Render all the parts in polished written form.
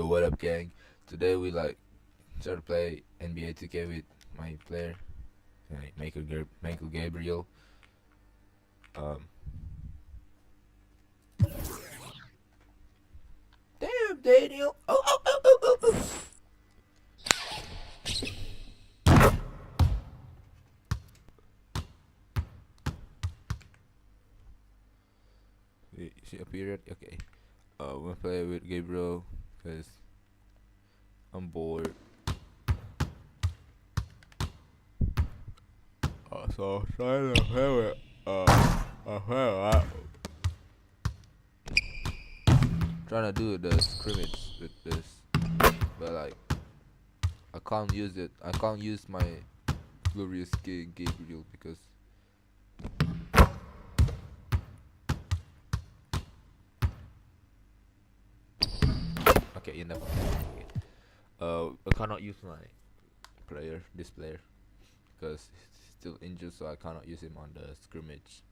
Yo, what up, gang? Today we try to play NBA 2K with my player, Michael Gabriel. Damn, Daniel! Oh! See a period? Okay. I'm gonna play with Gabriel because I'm bored. So trying to play with trying to do the scrimmage with this, but I can't use it. I can't use my glorious Gabriel because okay, enough. I cannot use this player because he's still injured, so I cannot use him on the scrimmage.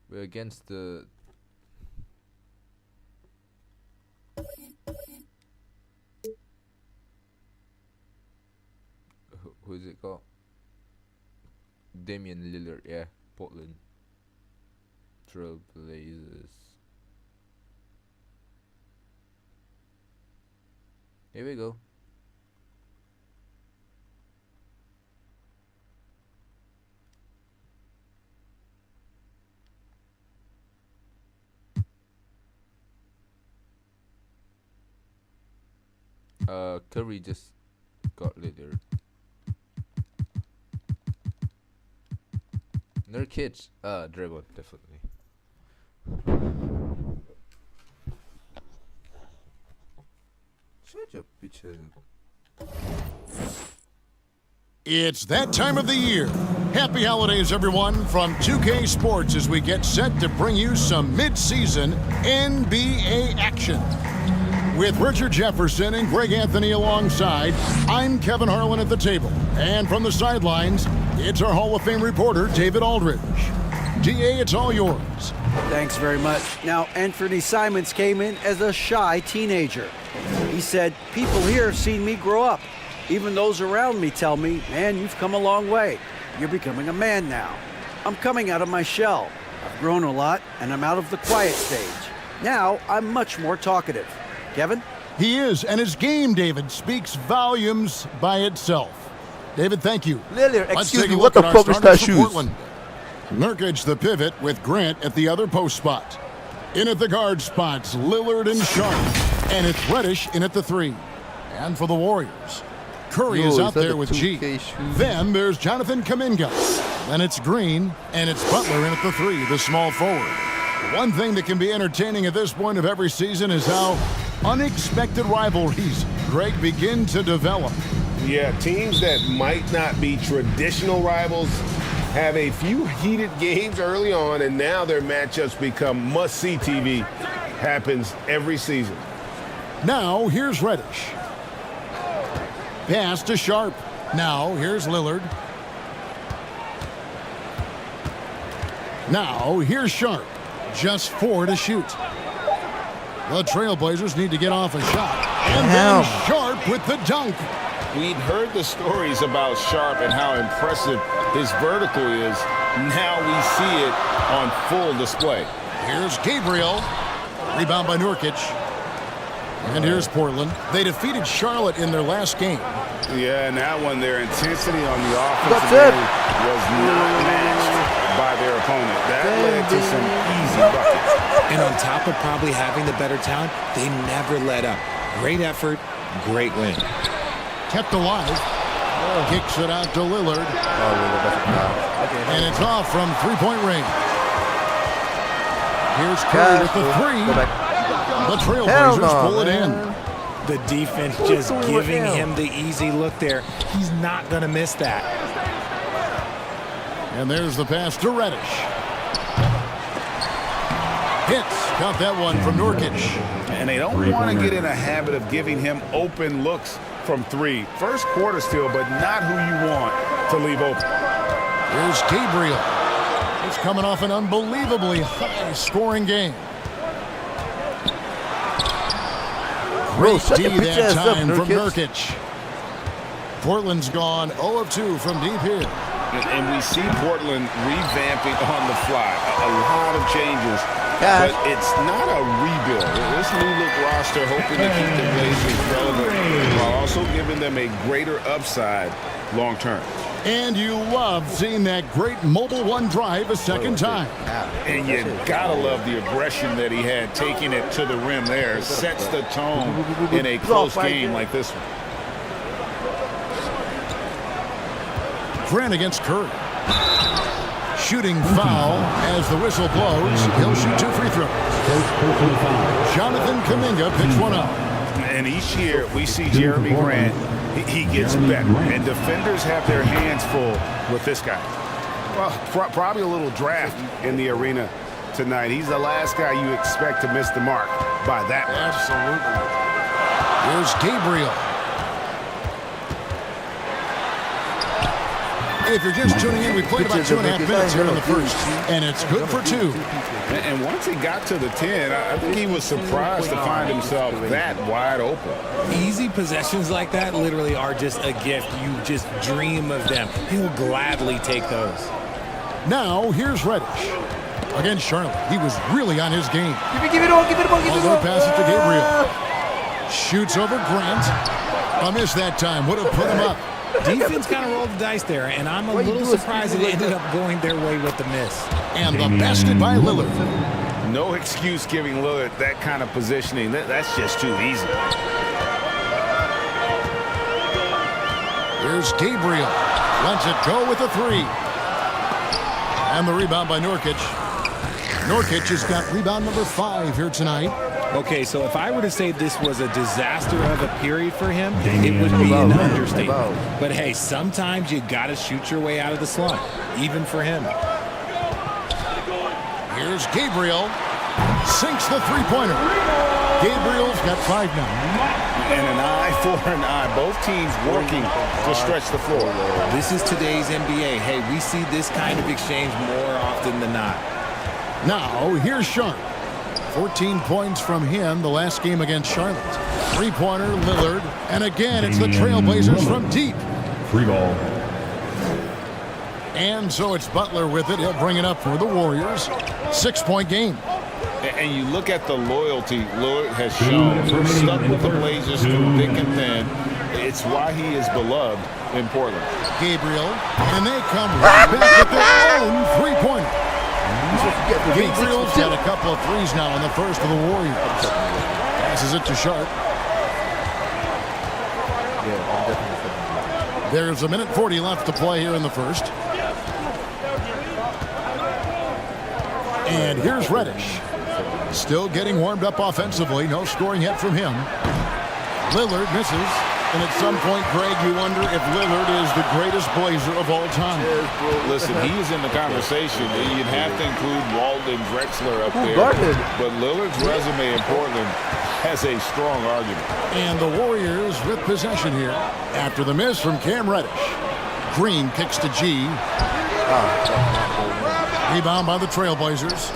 We're against the who is it called? Damian Lillard, yeah, Portland Trail Blazers. Here we go. Curry just got Lillard. Nurkic, Draymond, definitely. Shut your bitch ass. It's that time of the year. Happy holidays, everyone, from 2K Sports as we get set to bring you some mid-season NBA action. With Richard Jefferson and Greg Anthony alongside, I'm Kevin Harlan at the table. And from the sidelines, it's our Hall of Fame reporter, David Aldridge. DA, it's all yours. Thanks very much. Now, Anthony Simons came in as a shy teenager. He said, people here have seen me grow up. Even those around me tell me, man, you've come a long way. You're becoming a man now. I'm coming out of my shell. I've grown a lot, and I'm out of the quiet stage. Now, I'm much more talkative. Kevin? He is, and his game, David, speaks volumes by itself. David, thank you. Lillard, Let's excuse take me, a what look the at our fuck is starters that for shoes? Portland. Nurkic the pivot with Grant at the other post spot. In at the guard spots, Lillard and Sharp. And it's Reddish in at the 3. And for the Warriors, Curry is out there with G. Then there's Jonathan Kuminga. Then it's Green, and it's Butler in at the 3, the small forward. One thing that can be entertaining at this point of every season is how unexpected rivalries, Greg, begin to develop. Yeah, teams that might not be traditional rivals have a few heated games early on, and now their matchups become must-see TV. Happens every season. Now, here's Reddish. Pass to Sharp. Now, here's Lillard. Now, here's Sharp. Just 4 to shoot. The Trailblazers need to get off a shot. And then Sharp with the dunk. We'd heard the stories about Sharp and how impressive his vertical is. Now we see it on full display. Here's Gabriel. Rebound by Nurkic. And here's Portland. They defeated Charlotte in their last game. Yeah, and that one, their intensity on the offensive end was not matched by their opponent. That led to some easy buckets. And on top of probably having the better talent, they never let up. Great effort, great win. Kept alive. Kicks it out to Lillard. And it's off from three-point range. Here's Curry with the 3. The Trailblazers pull it in. The defense just giving him the easy look there. He's not going to miss that. And there's the pass to Reddish. Hits. Got that one from Nurkic. And they don't want to get in a habit of giving him open looks from 3. First quarter still, but not who you want to leave open. Here's Gabriel. He's coming off an unbelievably high-scoring game. Great D that time from Nurkic. Portland's gone 0 of 2 from deep here. And we see Portland revamping on the fly. A lot of changes, but it's not a rebuild. This new look roster hoping to keep the Blazers relevant while also giving them a greater upside long term. And you love seeing that great Mobile One drive a second time. And you gotta love the aggression that he had, taking it to the rim there. Sets the tone in a close game like this one. Grant against Curry. Shooting foul as the whistle blows. He'll shoot 2 free throws. Jonathan Kuminga picks one up. And each year we see Jeremy Grant, he gets better. And defenders have their hands full with this guy. Well, probably a little draft in the arena tonight. He's the last guy you expect to miss the mark by that much. Absolutely. Here's Gabriel. If you're just tuning in, we played about 2.5 minutes here in the first, and it's good for 2. And once he got to the 10, I think he was surprised to find himself that wide open. Easy possessions like that literally are just a gift. You just dream of them. He'll gladly take those. Now, here's Reddish. Against Charlotte, he was really on his game. Give it on. Although pass it to Gabriel. Shoots over Grant. A miss that time. Would have put him up. Defense kind of rolled the dice there, and I'm a little surprised it ended up going their way with the miss. And the basket by Lillard. No excuse giving Lillard that kind of positioning. That's just too easy. Here's Gabriel. Lets it go with a 3. And the rebound by Nurkic. Nurkic has got rebound number 5 here tonight. Okay, so if I were to say this was a disaster of a period for him, it would be an understatement. But hey, sometimes you got to shoot your way out of the slump, even for him. Here's Gabriel. Sinks the three-pointer. Gabriel's got 5 now. And an eye for an eye. Both teams working to stretch the floor. This is today's NBA. Hey, we see this kind of exchange more often than not. Now, here's Sharp. 14 points from him the last game against Charlotte. Three-pointer, Lillard. And again, it's the Trailblazers from deep. 3 ball. And so it's Butler with it. He'll bring it up for the Warriors. 6-point game. And you look at the loyalty Lillard has shown. Stuck with the Blazers through thick and thin. It's why he is beloved in Portland. Gabriel. And they come right back with their own three-pointer. Gabriel's got a couple of threes now in the first of the Warriors. Passes it to Sharp. There's 1:40 left to play here in the first. And here's Reddish. Still getting warmed up offensively. No scoring yet from him. Lillard misses. And at some point, Greg, you wonder if Lillard is the greatest Blazer of all time. Listen, he is in the conversation. You'd have to include Walton Drexler up there. But Lillard's resume in Portland has a strong argument. And the Warriors with possession here after the miss from Cam Reddish. Green kicks to G. Rebound by the Trailblazers.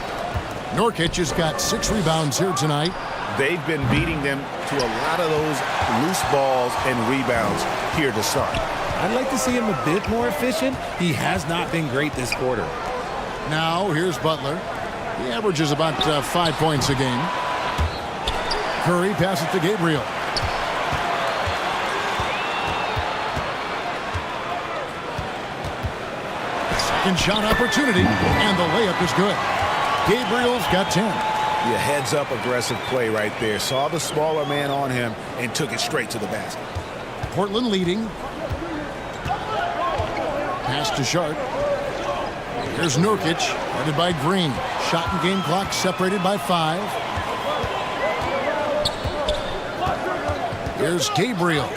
Nurkic has got 6 rebounds here tonight. They've been beating them to a lot of those loose balls and rebounds here to start. I'd like to see him a bit more efficient. He has not been great this quarter. Now here's Butler. He averages about 5 points a game. Curry passes to Gabriel. Second shot opportunity, and the layup is good. Gabriel's got 10. Yeah, heads-up aggressive play right there. Saw the smaller man on him and took it straight to the basket. Portland leading. Pass to Sharp. Here's Nurkic, guarded by Green. Shot and game clock separated by 5. Here's Gabriel.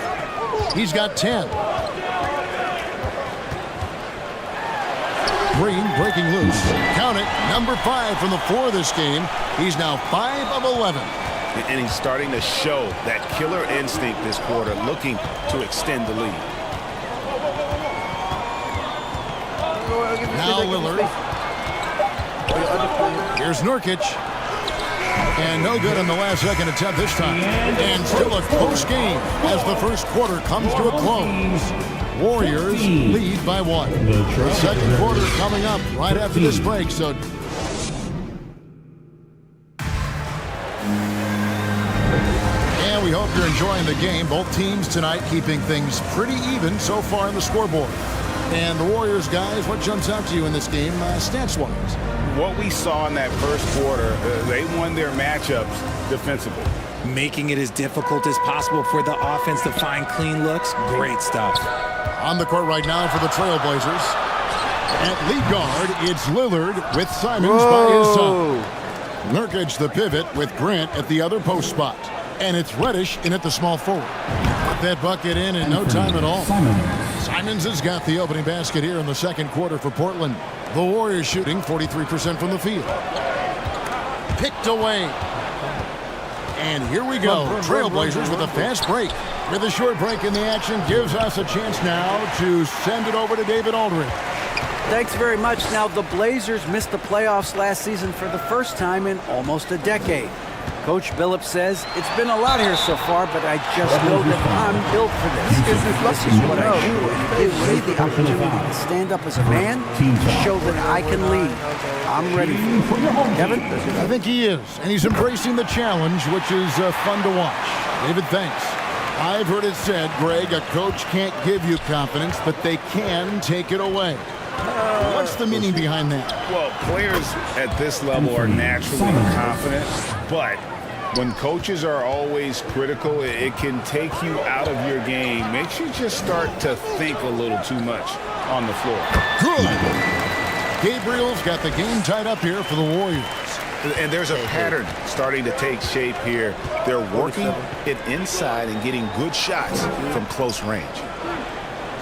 He's got 10. Green breaking loose. Count it. Number 5 from the floor this game. He's now 5 of 11. And he's starting to show that killer instinct this quarter, looking to extend the lead. Now Lillard. Here's Nurkic. And no good on the last second attempt this time. And still a close game as the first quarter comes to a close. Warriors lead by 1. The second quarter coming up right after this break. So and we hope you're enjoying the game. Both teams tonight keeping things pretty even so far on the scoreboard. And the Warriors, guys, what jumps out to you in this game stats-wise? What we saw in that first quarter, they won their matchups defensively. Making it as difficult as possible for the offense to find clean looks. Great stuff. On the court right now for the Trailblazers. At lead guard, it's Lillard with Simons by his side. Nurkic the pivot with Grant at the other post spot. And it's Reddish in at the small forward. Put that bucket in no time at all. Simons has got the opening basket here in the second quarter for Portland. The Warriors shooting 43% from the field. Picked away. And here we go. Trailblazers with a fast break. With a short break in the action gives us a chance now to send it over to David Aldridge. Thanks very much. Now, the Blazers missed the playoffs last season for the first time in almost a decade. Coach Billups says, it's been a lot here so far, but I just know that I'm built for this. This is what I do, and it gives me the opportunity to stand up as a man to show that I can lead. I'm ready for it. Kevin? I think he is, and he's embracing the challenge, which is fun to watch. David, thanks. I've heard it said, Greg, a coach can't give you confidence, but they can take it away. What's the meaning behind that? Well, players at this level are naturally confident, but when coaches are always critical, it can take you out of your game. Makes you just start to think a little too much on the floor. Good. Gabriel's got the game tied up here for the Warriors. And there's a pattern starting to take shape here. They're working it inside and getting good shots from close range.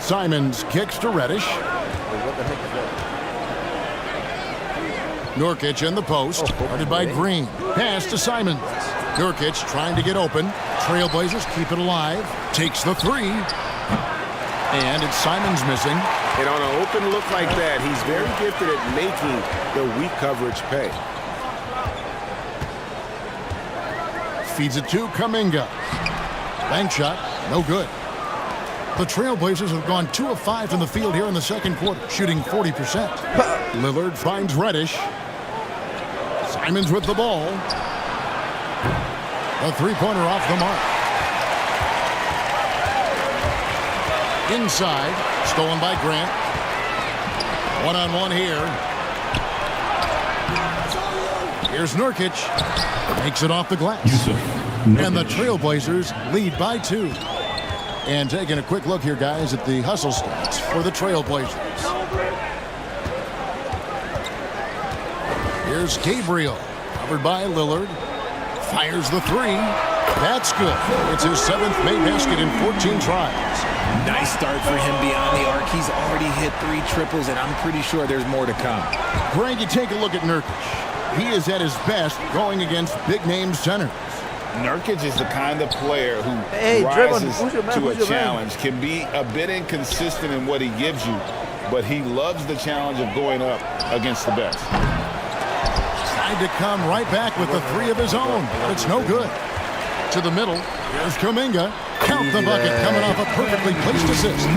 Simons kicks to Reddish. Nurkic in the post, guarded by Green. Pass to Simons. Nurkic trying to get open. Trailblazers keep it alive. Takes the three. And it's Simons missing. And on an open look like that, he's very gifted at making the weak coverage pay. Feeds it to Kuminga. Bank shot, no good. The Trailblazers have gone 2 of 5 from the field here in the second quarter, shooting 40%. Lillard finds Reddish. Simons with the ball. A three-pointer off the mark. Inside, stolen by Grant. One-on-one here. Here's Nurkic. Makes it off the glass. And the Trailblazers lead by 2. And taking a quick look here, guys, at the hustle stats for the Trailblazers. Here's Gabriel, covered by Lillard. Fires the three. That's good. It's his 7th made basket in 14 tries. Nice start for him beyond the arc. He's already hit 3 triples, and I'm pretty sure there's more to come. Greg, you take a look at Nurkic. He is at his best going against big-name centers. Nurkic is the kind of player who rises to a challenge, can be a bit inconsistent in what he gives you, but he loves the challenge of going up against the best. Tried to come right back with the 3 of his own, but it's no good. To the middle, here's Kuminga. Count the bucket coming off a perfectly placed assist.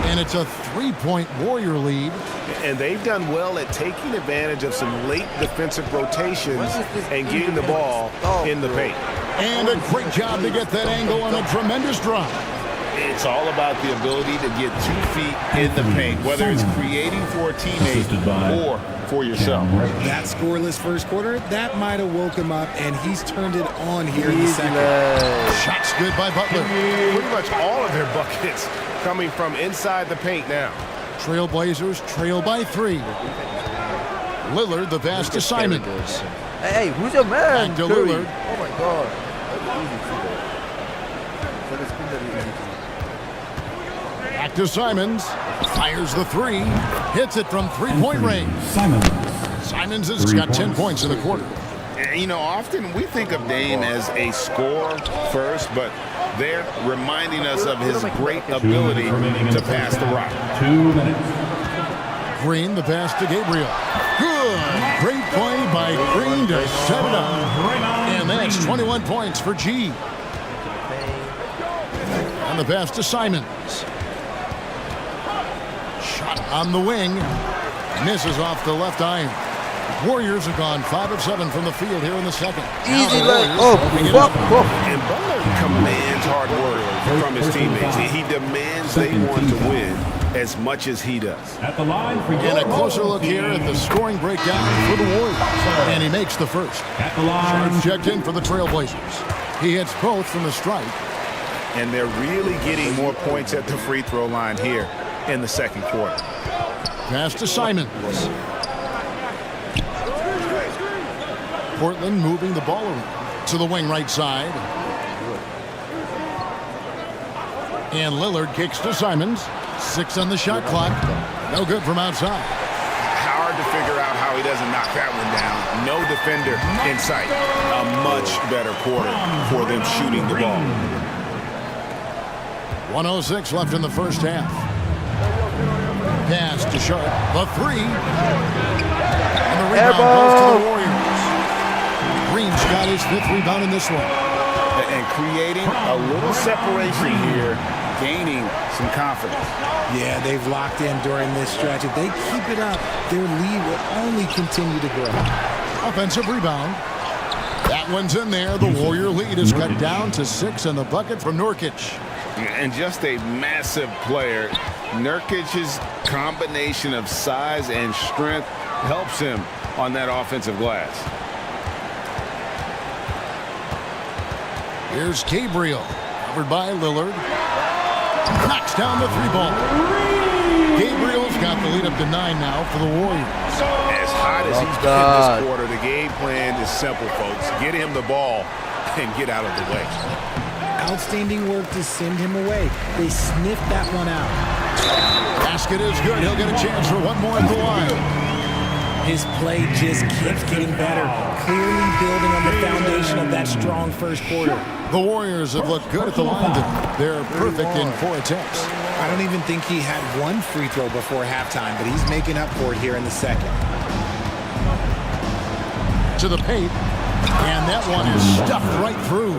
And it's a 3-point Warrior lead. And they've done well at taking advantage of some late defensive rotations and getting the ball in the paint. And a great job to get that angle on a tremendous drive. It's all about the ability to get 2 feet in the paint, whether it's creating for a teammate or for yourself. That scoreless first quarter, that might have woke him up, and he's turned it on here in the second. Shots good by Butler. Pretty much all of their buckets coming from inside the paint now. Trailblazers trail by 3. Lillard the pass to Simons. Hey, who's your man? Back to Lillard. Oh my God. Back to Simons. Fires the 3. Hits it from 3-point range. Simons has got 10 points in the quarter. You know, often we think of Dame as a scorer first, but they're reminding us of his great ability to pass the rock. 2 minutes. Green, the pass to Gabriel. Good. Great play by Green to set it up. And that's 21 points for G. And the pass to Simons. Shot on the wing. Misses off the left iron. Warriors have gone 5 of 7 from the field here in the second. Easy leg. Oh, fuck. And Butler commands hard work from his teammates. He demands they want to win as much as he does. At the line for And a closer look here at the scoring breakdown for the Warriors. And he makes the first. At the line. Sharp checked in for the Trailblazers. He hits both from the stripe. And they're really getting more points at the free throw line here in the second quarter. Pass to Simons. Portland moving the ball around to the wing right side. And Lillard kicks to Simons. 6 on the shot clock. No good from outside. Hard to figure out how he doesn't knock that one down. No defender in sight. A much better quarter for them shooting the ball. 1:06 left in the first half. Pass to Sharp. The 3. And the rebound goes to the Warriors. Green's got his 5th rebound in this one. And creating a little separation here, gaining some confidence. Yeah, they've locked in during this stretch. If they keep it up, their lead will only continue to grow. Offensive rebound. That one's in there. The Warrior lead is cut down to 6 and the bucket from Nurkic. And just a massive player. Nurkic's combination of size and strength helps him on that offensive glass. Here's Gabriel, covered by Lillard. Knocks down the 3-ball. Gabriel's got the lead up to 9 now for the Warriors. As hot as he's been this quarter, the game plan is simple, folks. Get him the ball and get out of the way. Outstanding work to send him away. They sniffed that one out. Basket is good. He'll get a chance for one more at the line. His play just keeps getting better, clearly building on the foundation of that strong first quarter. The Warriors have looked good at the line tonight. They're perfect in 4 attempts. I don't even think he had one free throw before halftime, but he's making up for it here in the second. To the paint, and that one is stuffed right through.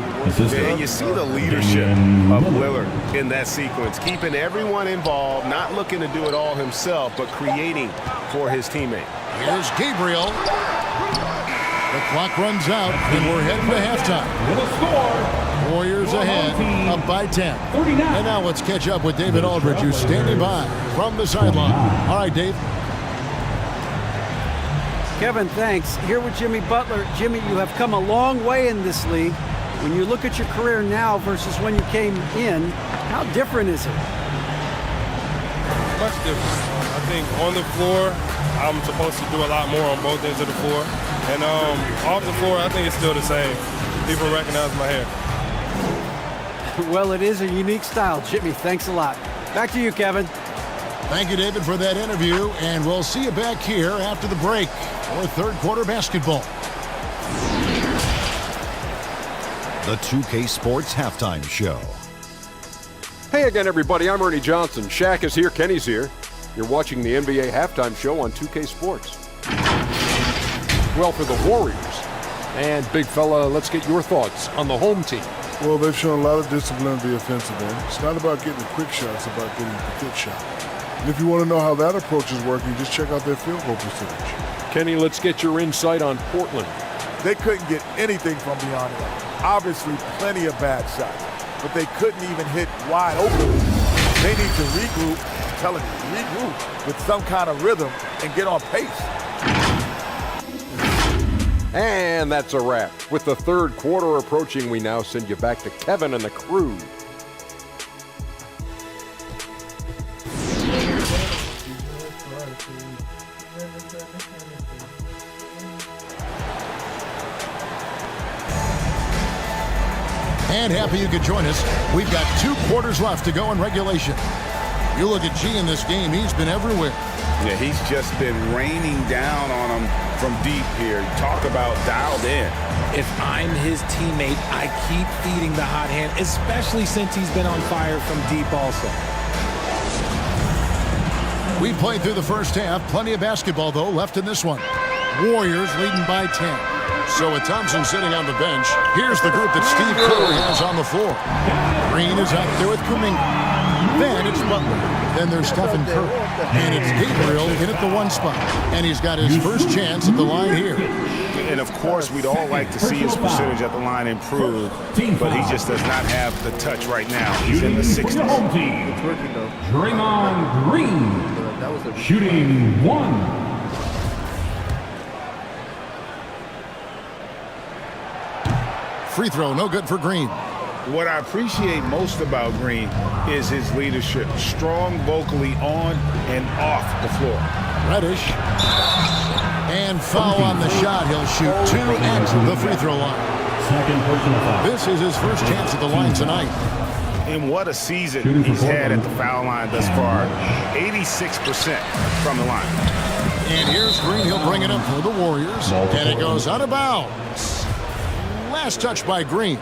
Yeah, you see the leadership of Lillard in that sequence, keeping everyone involved, not looking to do it all himself, but creating for his teammate. Here's Gabriel. The clock runs out, and we're heading to halftime. Warriors ahead, up by 10. And now let's catch up with David Aldridge, who's standing by from the sideline. All right, Dave. Kevin, thanks. Here with Jimmy Butler. Jimmy, you have come a long way in this league. When you look at your career now versus when you came in, how different is it? Much different. I think on the floor, I'm supposed to do a lot more on both ends of the floor. And off the floor, I think it's still the same. People recognize my hair. Well, it is a unique style, Jimmy. Thanks a lot. Back to you, Kevin. Thank you, David, for that interview, and we'll see you back here after the break for third quarter basketball. The 2K Sports Halftime Show. Hey again, everybody. I'm Ernie Johnson. Shaq is here. Kenny's here. You're watching the NBA Halftime Show on 2K Sports. Well, for the Warriors. And, big fella, let's get your thoughts on the home team. Well, they've shown a lot of discipline at the offensive end. It's not about getting the quick shot, it's about getting the good shot. And if you want to know how that approach is working, just check out their field goal percentage. Kenny, let's get your insight on Portland. They couldn't get anything from beyond that. Obviously, plenty of bad shots, but they couldn't even hit wide open. They need to regroup, I'm telling you, regroup with some kind of rhythm and get on pace. And that's a wrap. With the third quarter approaching, we now send you back to Kevin and the crew. And happy you could join us. We've got 2 quarters left to go in regulation. You look at G in this game, he's been everywhere. Yeah, he's just been raining down on him from deep here. Talk about dialed in. If I'm his teammate, I keep feeding the hot hand, especially since he's been on fire from deep also. We played through the first half. Plenty of basketball, though, left in this one. Warriors leading by 10. So with Thompson sitting on the bench, here's the group that Steve Kerr has on the floor. Green is out there with Kuminga. Then it's Butler. Then there's Stephen Curry. And it's Gabriel in at the 1 spot. And he's got his first chance at the line here. And, of course, we'd all like to see his percentage at the line improve, but he just does not have the touch right now. He's in the 60s. Draymond Green, shooting 1. Free throw, no good for Green. What I appreciate most about Green is his leadership. Strong vocally on and off the floor. Reddish. And foul on the shot. He'll shoot 2 at the free throw line. Second personal foul. This is his first chance at the line tonight. And what a season he's had at the foul line thus far. 86% from the line. And here's Green. He'll bring it up for the Warriors. And it goes out of bounds. Last touch by Green.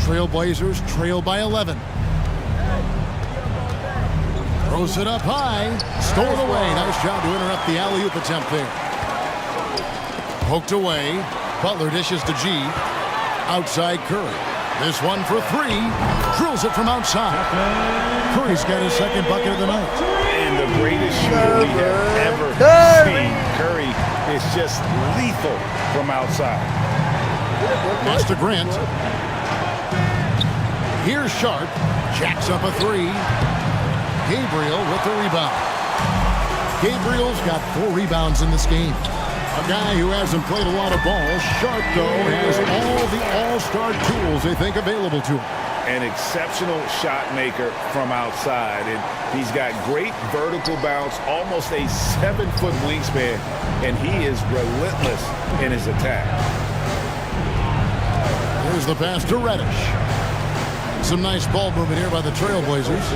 Trailblazers trail by 11. Throws it up high. Stolen away. Nice job to interrupt the alley-oop attempt there. Poked away. Butler dishes to G. Outside Curry. This one for 3. Drills it from outside. Curry's got his second bucket of the night. And the greatest shooter we have ever seen. Curry is just lethal from outside. Pass to Grant. Here's Sharp. Jacks up a 3. Gabriel with the rebound. Gabriel's got 4 rebounds in this game. A guy who hasn't played a lot of ball. Sharp, though, has all the all-star tools they think available to him. An exceptional shot maker from outside. And he's got great vertical bounce, almost a 7-foot wingspan, and he is relentless in his attack. Here's the pass to Reddish. Some nice ball movement here by the Trailblazers.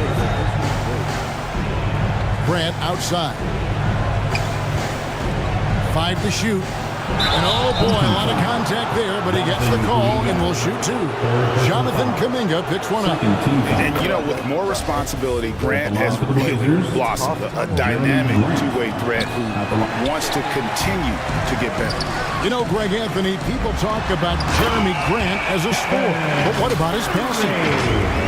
Grant outside. 5 to shoot. And oh boy, a lot of contact there, but he gets the call and will shoot 2. Jonathan Kuminga picks one up. And you know, with more responsibility, Grant has really blossomed. A dynamic two-way threat who wants to continue to get better. You know, Greg Anthony, people talk about Jeremy Grant as a scorer, but what about his passing?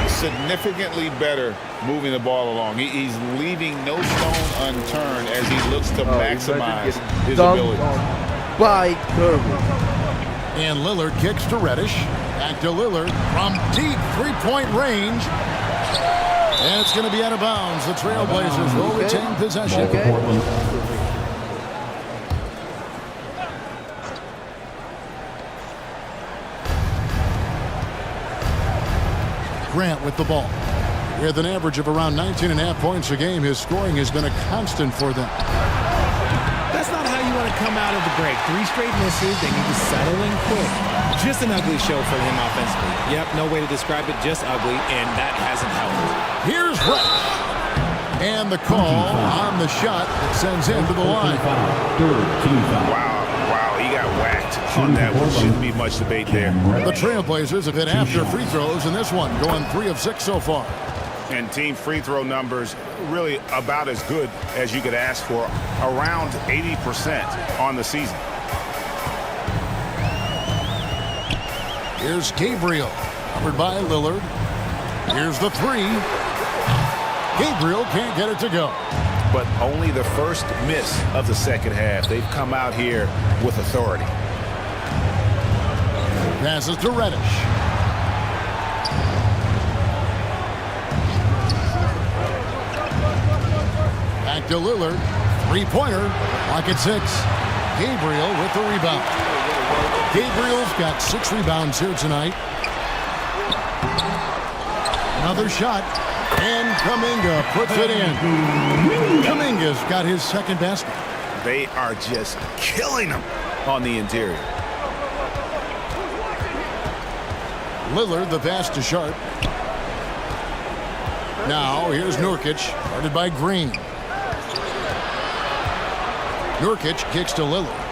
Significantly better moving the ball along. He's leaving no stone unturned as he looks to maximize his ability. By Curry. And Lillard kicks to Reddish. Back to Lillard from deep 3-point range. And it's going to be out of bounds. The Trailblazers will retain possession. Grant with the ball. With an average of around 19.5 points a game, his scoring has been a constant for them. That's not how you want to come out of the break. 3 straight misses. They need to settle in quick. Just an ugly show for him offensively. Yep, no way to describe it, just ugly, and that hasn't helped. Here's Reddish. And the call on the shot that sends him to the line. Wow, he got whacked on that one. Shouldn't be much debate there. The Trailblazers have hit after free throws in this one, going 3 of 6 so far. And team free throw numbers really about as good as you could ask for, around 80% on the season. Here's Gabriel, covered by Lillard. Here's the 3. Gabriel can't get it to go. But only the first miss of the second half. They've come out here with authority. Passes to Reddish. Back to Lillard. 3-pointer. Clock at 6. Gabriel with the rebound. Gabriel's got 6 rebounds here tonight. Another shot. And Kuminga puts it in. Kuminga's got his second basket. They are just killing him on the interior. Lillard, the pass to Sharp. Now, here's Nurkic, guarded by Green. Nurkic kicks to Lillard.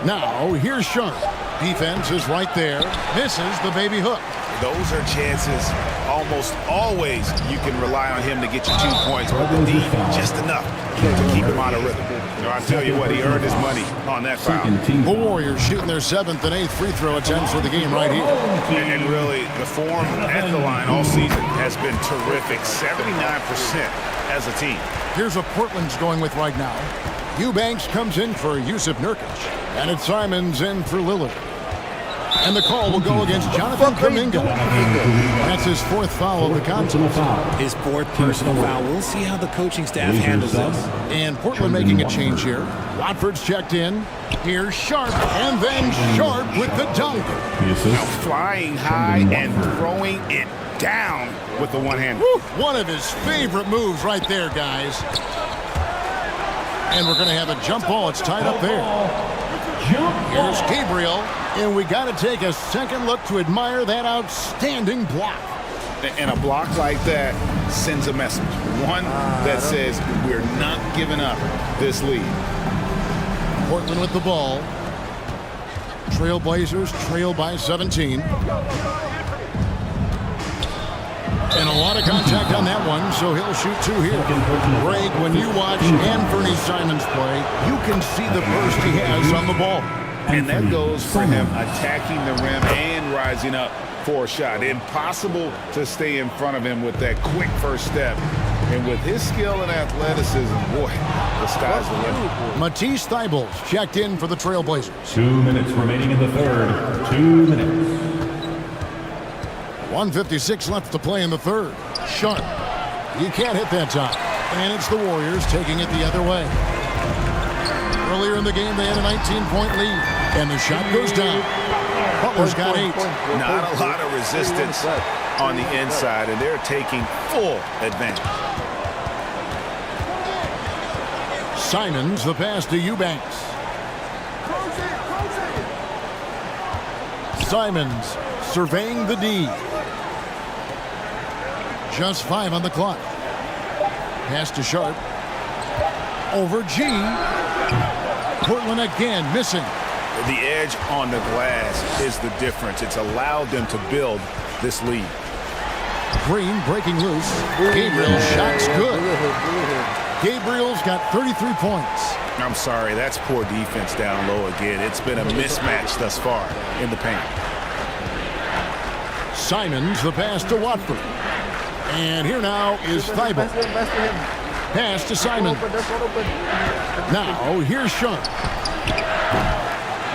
Now, here's Sharp. Defense is right there. Misses the baby hook. Those are chances almost always you can rely on him to get you 2 points, but the D just enough to keep him out of rhythm. I'll tell you what, he earned his money on that foul. The Warriors shooting their 7th and 8th free throw attempts for the game right here. And really, the form at the line all season has been terrific. 79% as a team. Here's what Portland's going with right now. Eubanks comes in for Yusuf Nurkic. And it's Simons in for Lillard. And the call will go against Jonathan Kuminga. That's his 4th foul of the contest. His 4th personal foul. We'll see how the coaching staff handles this. And Portland making a change here. Watford's checked in. Here's Sharp, and then Sharp with the dunk. Now flying high and throwing it down with the one hand. One of his favorite moves right there, guys. And we're going to have a jump ball. It's tied up there. Here's Gabriel. And we got to take a second look to admire that outstanding block. And a block like that sends a message. One that says we're not giving up this lead. Portland with the ball. Trailblazers trail by 17. And a lot of contact on that one, so he'll shoot 2 here. Greg, when you watch Anthony Simons play, you can see the burst he has on the ball. And that goes for him attacking the rim and rising up for a shot. Impossible to stay in front of him with that quick first step. And with his skill and athleticism, boy, the sky's the limit. Matisse Thybulle checked in for the Trailblazers. 2 minutes remaining in the third. 2 minutes. 1:56 left to play in the third. Sharp. You can't hit that time. And it's the Warriors taking it the other way. Earlier in the game, they had a 19-point lead. And the shot goes down. Butler's got 8. Not a lot of resistance on the inside, and they're taking full advantage. Simons, the pass to Eubanks. Simons surveying the D. Just 5 on the clock. Pass to Sharp. Over G. Portland again missing. The edge on the glass is the difference. It's allowed them to build this lead. Green breaking loose. Gabriel shot's good. Gabriel's got 33 points. I'm sorry, that's poor defense down low again. It's been a mismatch thus far in the paint. Simons, the pass to Watford. And here now is Thybulle. Pass to Simons. Now, here's Sharp.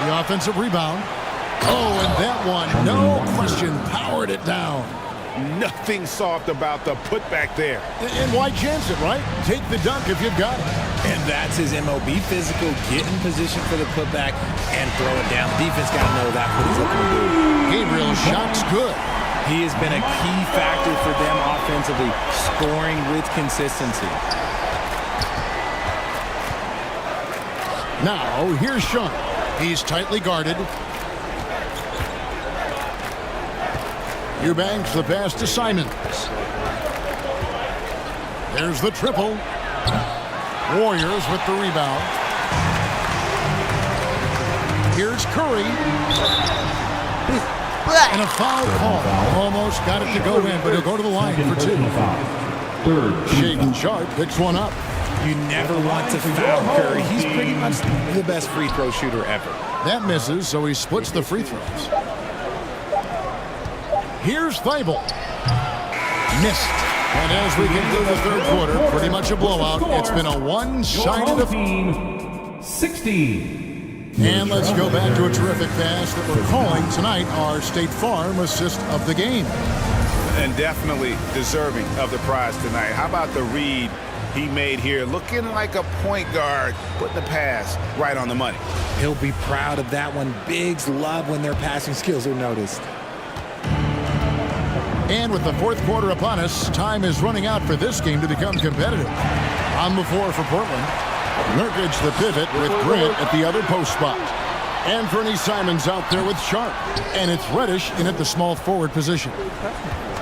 The offensive rebound. Oh, and that one, no question, powered it down. Nothing soft about the putback there. And why chance it, right? Take the dunk if you've got it. And that's his MO. Be physical, get in position for the putback, and throw it down. Defense got to know that's what he's looking to do. Gabriel's shot's good. He has been a key factor for them offensively, scoring with consistency. Now, here's Sharp. He's tightly guarded. Eubanks, the pass to Simons. There's the triple. Warriors with the rebound. Here's Curry. And a foul call. Almost got it to go in, but he'll go to the line for 2. Shaden Sharp picks one up. You never want to foul Curry. He's pretty much the best free throw shooter ever. That misses, so he splits the free throws. Here's Thybulle. Missed. And as we get through the third quarter, pretty much a blowout. It's been a one-sided affair. 16. And let's go back to a terrific pass that we're calling tonight our State Farm assist of the game. And definitely deserving of the prize tonight. How about the read he made here? Looking like a point guard, putting the pass right on the money. He'll be proud of that one. Bigs love when their passing skills are noticed. And with the fourth quarter upon us, time is running out for this game to become competitive. On the floor for Portland, Nurkic the pivot with Grant at the other post spot. Anthony Simons out there with Sharp. And it's Reddish in at the small forward position.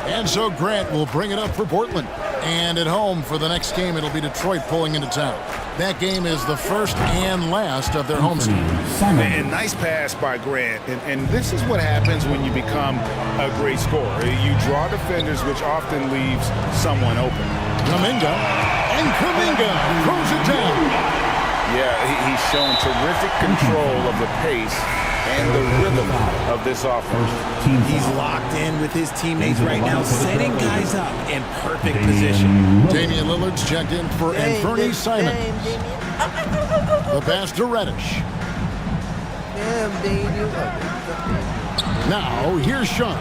And so Grant will bring it up for Portland. And at home for the next game, it'll be Detroit pulling into town. That game is the first and last of their home season. And nice pass by Grant. And this is what happens when you become a great scorer. You draw defenders, which often leaves someone open. Kuminga. And Kuminga throws it down. Yeah, he's shown terrific control of the pace and the rhythm of this offense. He's locked in with his teammates right now, setting guys up in perfect position. Damian Lillard's checked in for Anthony Simons. The pass to Reddish. Now, here's Sharp.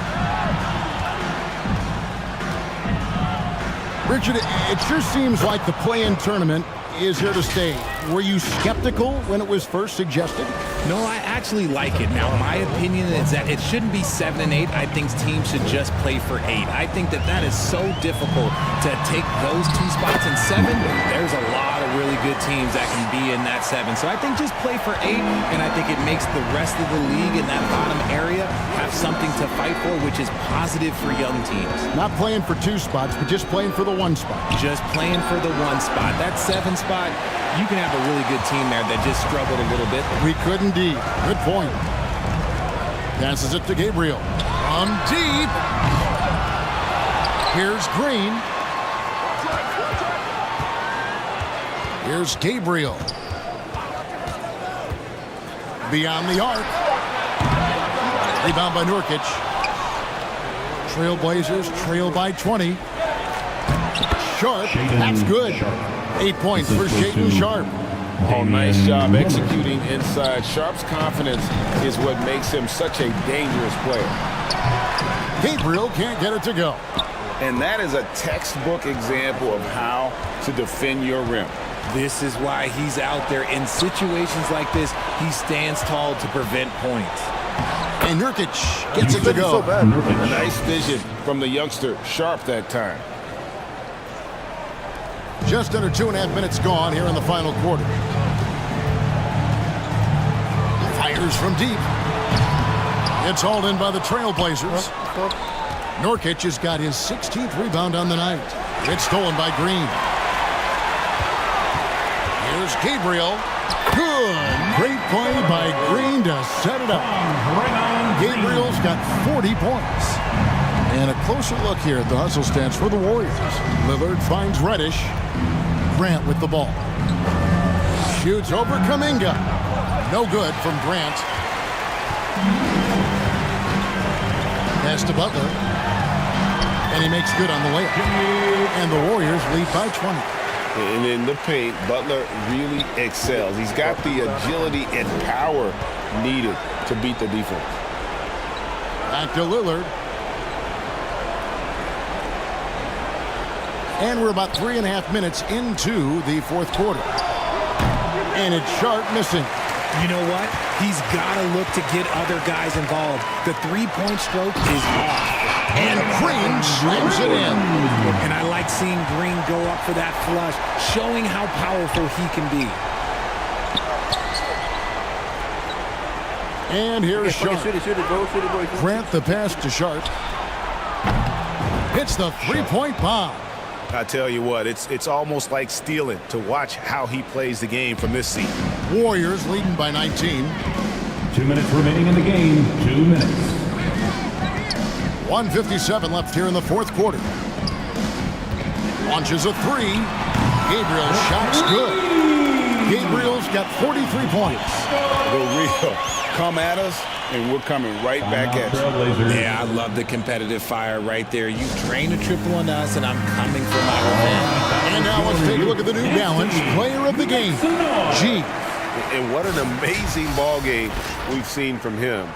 Richard, it sure seems like the play-in tournament is here to stay. Were you skeptical when it was first suggested? No, I actually like it. Now, my opinion is that it shouldn't be 7 and 8. I think teams should just play for 8. I think that is so difficult to take those 2 spots in 7. There's a lot of really good teams that can be in that 7. So I think just play for 8, and I think it makes the rest of the league in that bottom area have something to fight for, which is positive for young teams. Not playing for 2 spots, but just playing for the 1 spot. Just playing for the 1 spot. That 7 spot, you can have a really good team there that just struggled a little bit. We could indeed. Good point. Passes it to Gabriel. From deep. Here's Green. Here's Gabriel. Beyond the arc. Rebound by Nurkic. Trailblazers trail by 20. Sharp. That's good. 8 points for Shaedon Sharp. Oh, nice job executing inside. Sharp's confidence is what makes him such a dangerous player. Gabriel can't get it to go. And that is a textbook example of how to defend your rim. This is why he's out there in situations like this. He stands tall to prevent points. And Nurkic gets it to go. A nice vision from the youngster Sharp that time. Just under 2.5 minutes gone here in the final quarter. Fires from deep. It's hauled in by the Trailblazers. Nurkic has got his 16th rebound on the night. It's stolen by Green. Here's Gabriel. Good. Great play by Green to set it up. Gabriel's got 40 points. And a closer look here at the hustle stats for the Warriors. Lillard finds Reddish. Grant with the ball. Shoots over Kuminga. No good from Grant. Pass to Butler. And he makes good on the layup. And the Warriors lead by 20. And in the paint, Butler really excels. He's got the agility and power needed to beat the defense. Back to Lillard. And we're about 3.5 minutes into the fourth quarter. And it's Sharp missing. You know what? He's got to look to get other guys involved. The three-point stroke is off. And Green slams it in. And I like seeing Green go up for that flush, showing how powerful he can be. And here's Sharp. Grant the pass to Sharp. Hits the three-point bomb. I tell you what, it's almost like stealing to watch how he plays the game from this seat. Warriors leading by 19. 2 minutes remaining in the game. 2 minutes. 1:57 left here in the fourth quarter. Launches a three. Gabriel's shot's good. Gabriel's got 43 points. The real come at us, and we're coming right back at you. Yeah, I love the competitive fire right there. You drain a triple on us, and I'm coming for my revenge. And now let's take a look at the New Balance player of the game, G. And what an amazing ball game we've seen from him.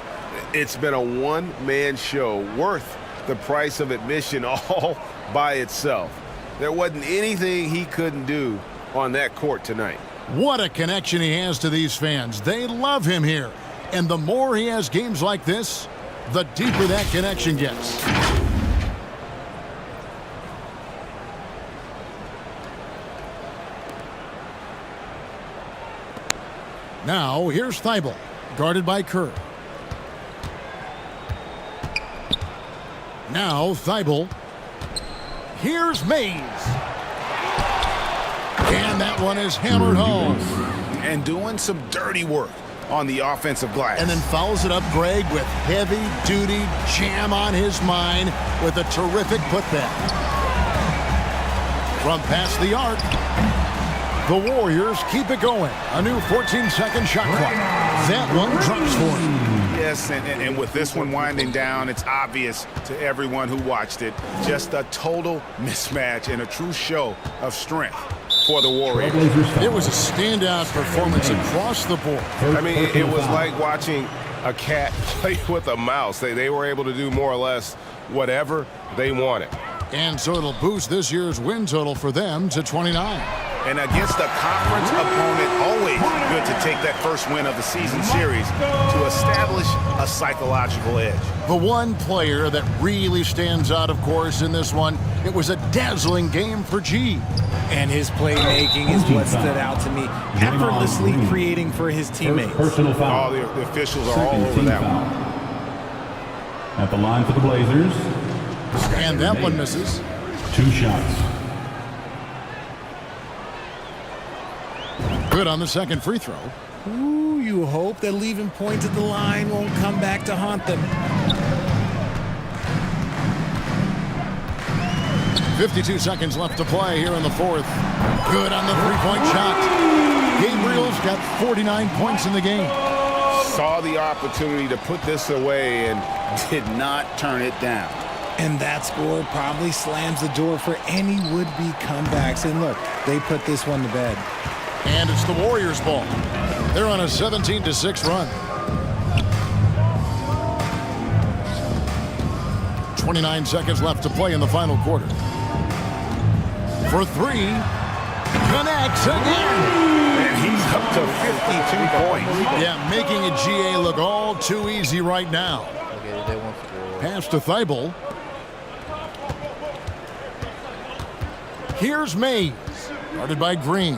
It's been a one-man show worth the price of admission all by itself. There wasn't anything he couldn't do on that court tonight. What a connection he has to these fans. They love him here. And the more he has games like this, the deeper that connection gets. Now, here's Thibault. guarded by Kerr. Now Thibault. Here's Mays. And that one is hammered home. And doing some dirty work on the offensive glass. And then fouls it up Greg with heavy-duty jam on his mind with a terrific putback. From past the arc, the Warriors keep it going. A new 14-second shot clock. That one drops for him. Yes, and with this one winding down, it's obvious to everyone who watched it. Just a total mismatch and a true show of strength for the Warriors. It was a standout performance across the board. I mean, it was like watching a cat play with a mouse. They were able to do more or less whatever they wanted. And so it'll boost this year's win total for them to 29. And against a conference opponent, always good to take that first win of the season series to establish a psychological edge. The one player that really stands out, of course, in this one, it was a dazzling game for G. And his playmaking is what stood out to me. Effortlessly creating for his teammates. Personal foul. All the officials are all over that one. At the line for the Blazers. And that one misses. 2 shots. Good on the second free throw. Ooh, you hope that leaving points at the line won't come back to haunt them. 52 seconds left to play here in the fourth. Good on the three-point shot. Gabriel's got 49 points in the game. Saw the opportunity to put this away and did not turn it down. And that score probably slams the door for any would-be comebacks. And look, they put this one to bed. And it's the Warriors' ball. They're on a 17-6 run. 29 seconds left to play in the final quarter. For three, connects again. And he's up to 52 points. Yeah, making a GA look all too easy right now. Pass to Thibault. Here's Mays, guarded by Green.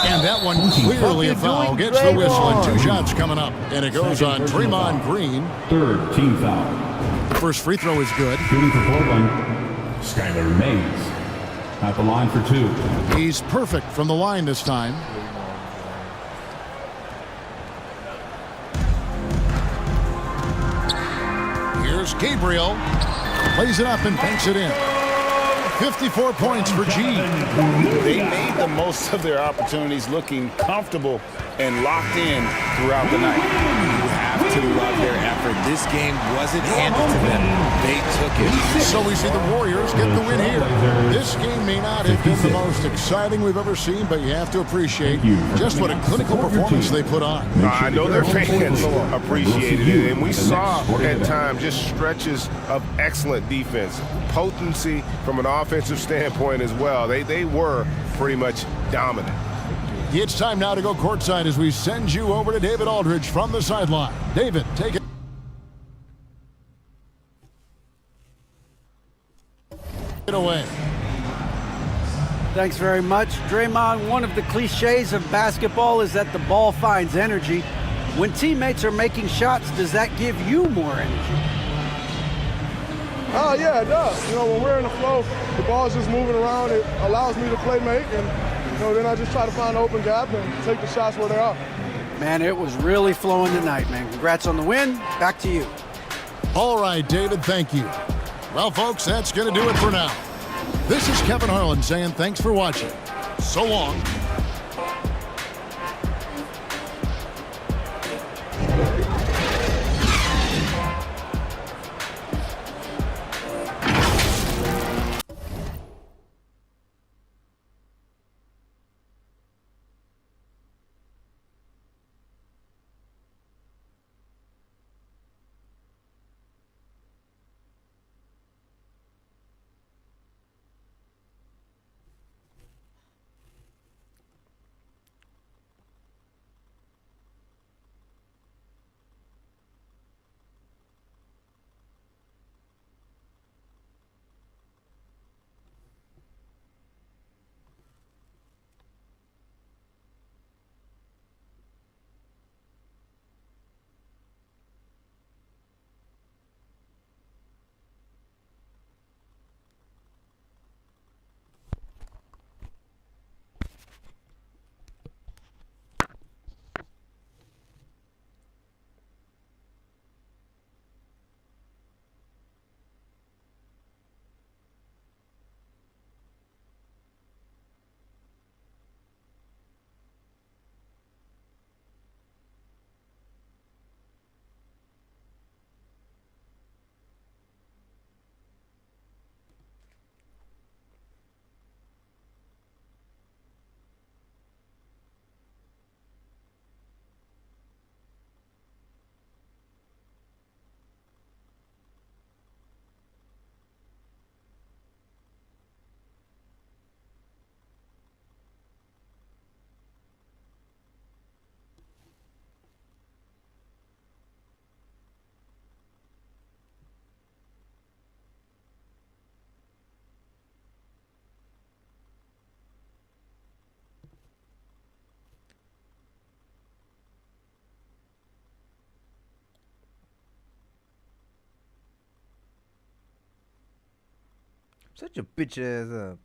And that one clearly a foul. Gets the whistle and 2 shots coming up. And it goes on Draymond Green. Third team foul. The first free throw is good. Shooting for Portland, Skylar Mays. At the line for 2. He's perfect from the line this time. Here's Gabriel. Plays it up and banks it in. 54 points for G. They made the most of their opportunities, looking comfortable and locked in throughout the night. You have to love their effort. This game wasn't handed to them. They took it. So we see the Warriors get the win here. This game may not have been the most exciting we've ever seen, but you have to appreciate just what a clinical performance they put on. I know their fans appreciated it, and we saw at times just stretches of excellent defense, potency from an offensive standpoint as well. They were pretty much dominant. It's time now to go courtside as we send you over to David Aldridge from the sideline. David, take it away. Thanks very much. Draymond, one of the cliches of basketball is that the ball finds energy. When teammates are making shots, does that give you more energy? Yeah, it does. You know, when we're in the flow, the ball's just moving around. It allows me to play make, and you know, then I just try to find an open gap and take the shots where they are. Man, it was really flowing tonight, man. Congrats on the win. Back to you. All right, David, thank you. Well, folks, that's going to do it for now. This is Kevin Harlan saying thanks for watching. So long. Such a bitch ass up.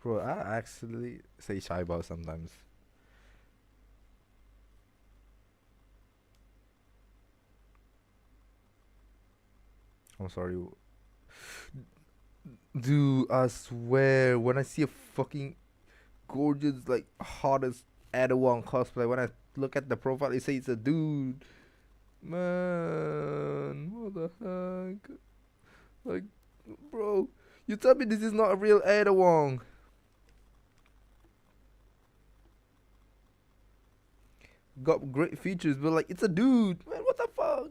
Bro, I actually say Shaiba sometimes. I'm sorry. Dude, I swear, when I see a fucking gorgeous, like, hottest Adawan cosplay, when I look at the profile, it says it's a dude. Man, what the heck? Like, bro, you tell me this is not a real Adawan. Got great features, but like, it's a dude. Man, what the fuck?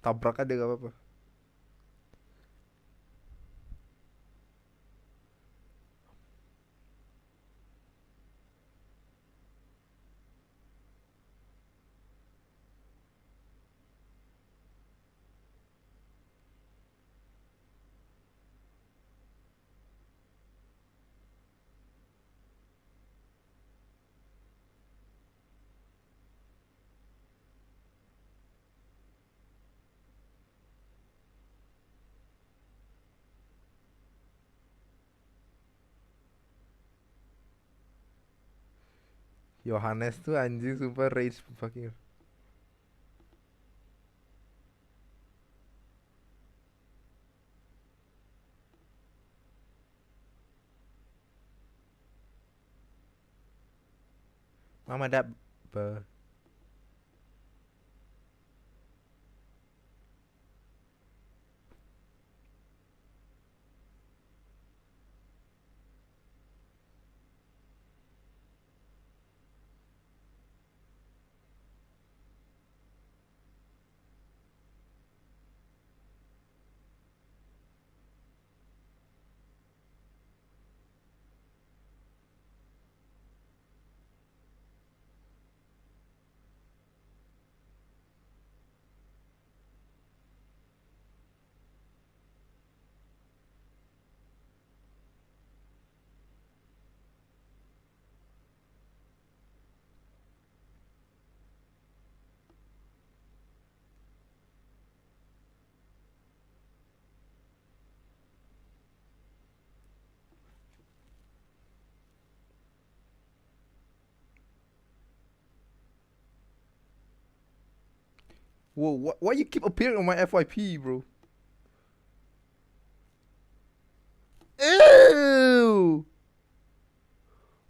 Tabrak aja gak apa-apa. Yohanes tuh anjing sumpah rage fucking. Mama dat Whoa, why you keep appearing on my FYP, bro? Ew!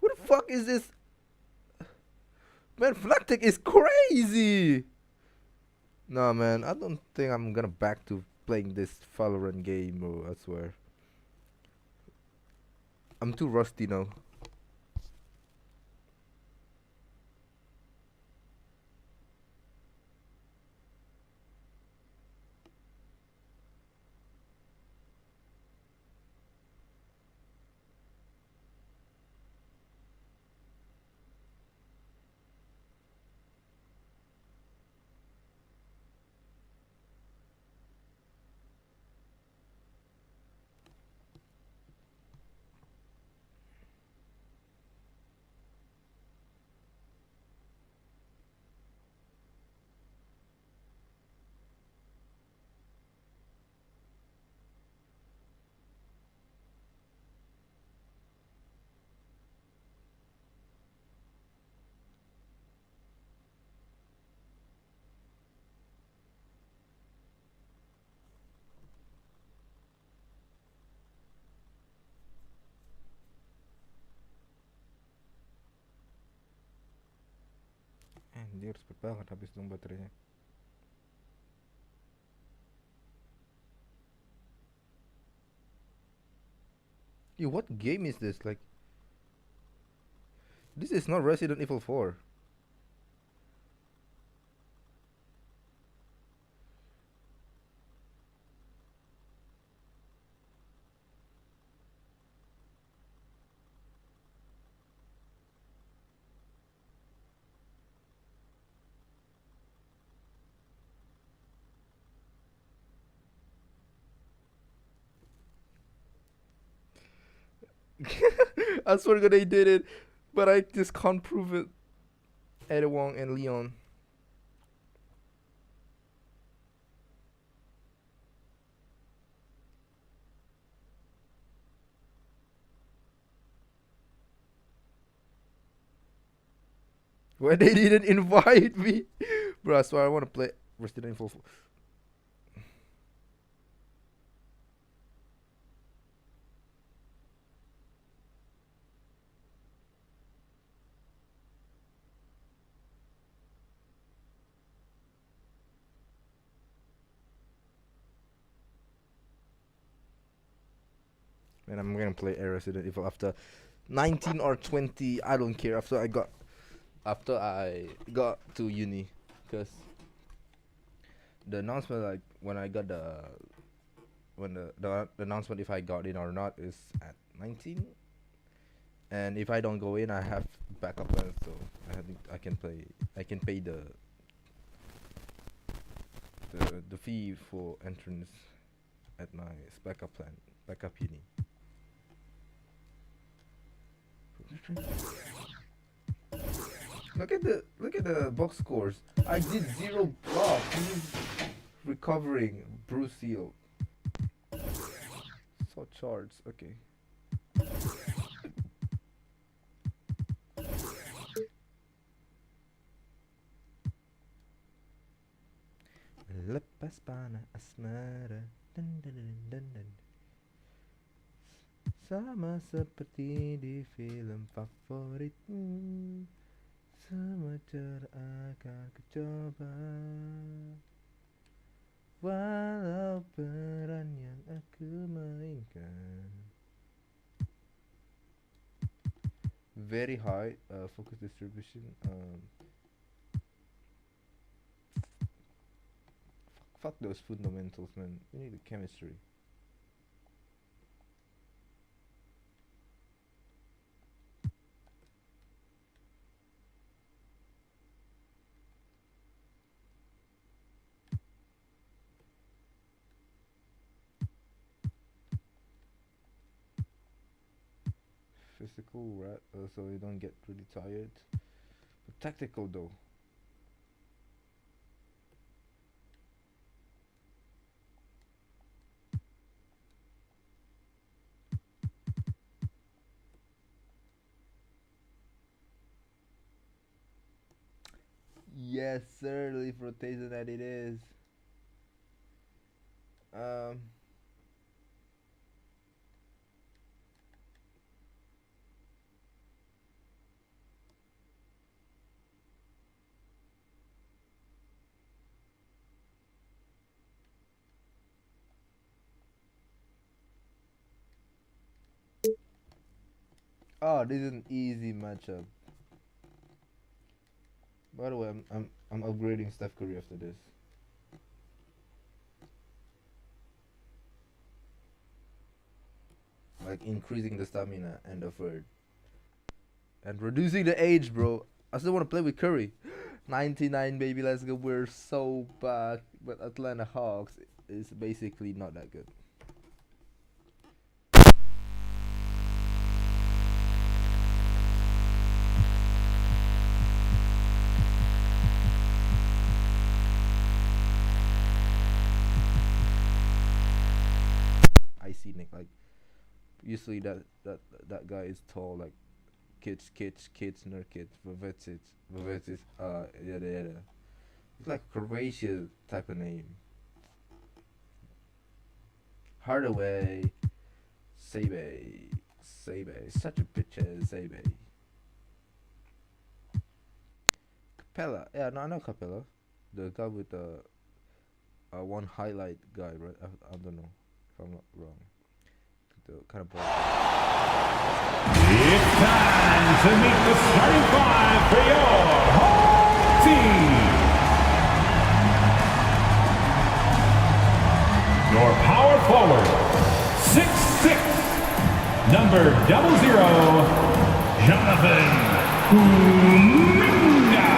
Who the fuck is this? Man, Flactic is crazy! Nah, man, I don't think I'm gonna back to playing this Valorant game, bro, I swear. I'm too rusty now. Anjir, cepet banget habis dong baterainya. Yo, what game is this? Like, this is not Resident Evil 4. I swear to God they did it, but I just can't prove it. Eddie Wong and Leon. Why they didn't invite me? Bro, I swear I want to play Resident Evil 4. And I'm gonna play Resident Evil after 19 or 20. I don't care. After I got to uni, because the announcement, like when I got the announcement if I got in or not is at 19, and if I don't go in, I have backup plans. So I can pay the fee for entrance at my backup uni. Look at the box scores. I did 0 block. He's recovering. Bruce Seal. Saw charts. Okay. Lepas panah asmara. Dun, dun, dun, dun, dun. Sama seperti di film favoritmu. Semua akan kucoba, walau peran yang aku mainkan. Very high focus distribution. Fuck those fundamentals, man. You need the chemistry. Physical, right? So you don't get really tired. But tactical though. Yes, sir. Leaf rotation that it is. Oh, this is an easy matchup. By the way, I'm upgrading Steph Curry after this. Like increasing the stamina and the effort. And reducing the age, bro. I still want to play with Curry. 99, baby, let's go. We're so back. But Atlanta Hawks is basically not that good. Like usually that guy is tall, like kids Nurkic, Vavetić, yada. It's like Croatia type of name. Hardaway, Sebe, such a bitch ass Sebe. Capella, yeah, no, I know Capella, the guy with the one highlight guy, right? I don't know if I'm not wrong. The kind of ball. It's time to meet the starting five for your home team. Your power forward, 6'6", number 00, Jonathan Kuminga.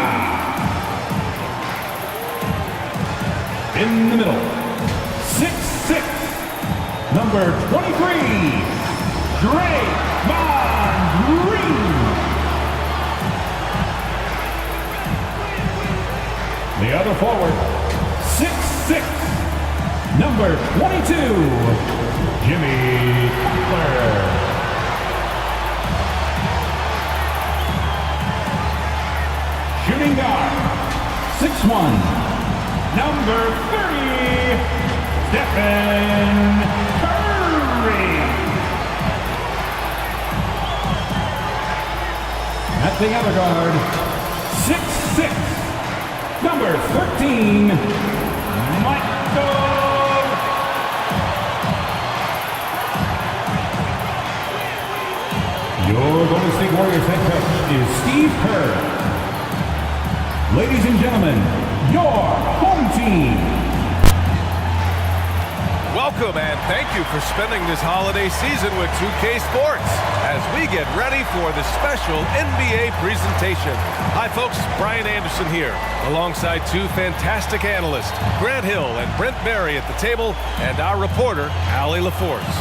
In the middle, 6'6", number 23, Drake The other forward, 6'6", number 22, Jimmy Butler. Shooting guard, 6'1", number 30, Stephen Curry. At the other guard, 6'6", number 13, Michael. Your Golden State Warriors head coach is Steve Kerr. Ladies and gentlemen, your home team. Welcome and thank you for spending this holiday season with 2K Sports as we get ready for the special NBA presentation. Hi folks, Brian Anderson here, alongside two fantastic analysts, Grant Hill and Brent Barry at the table, and our reporter, Allie LaForce.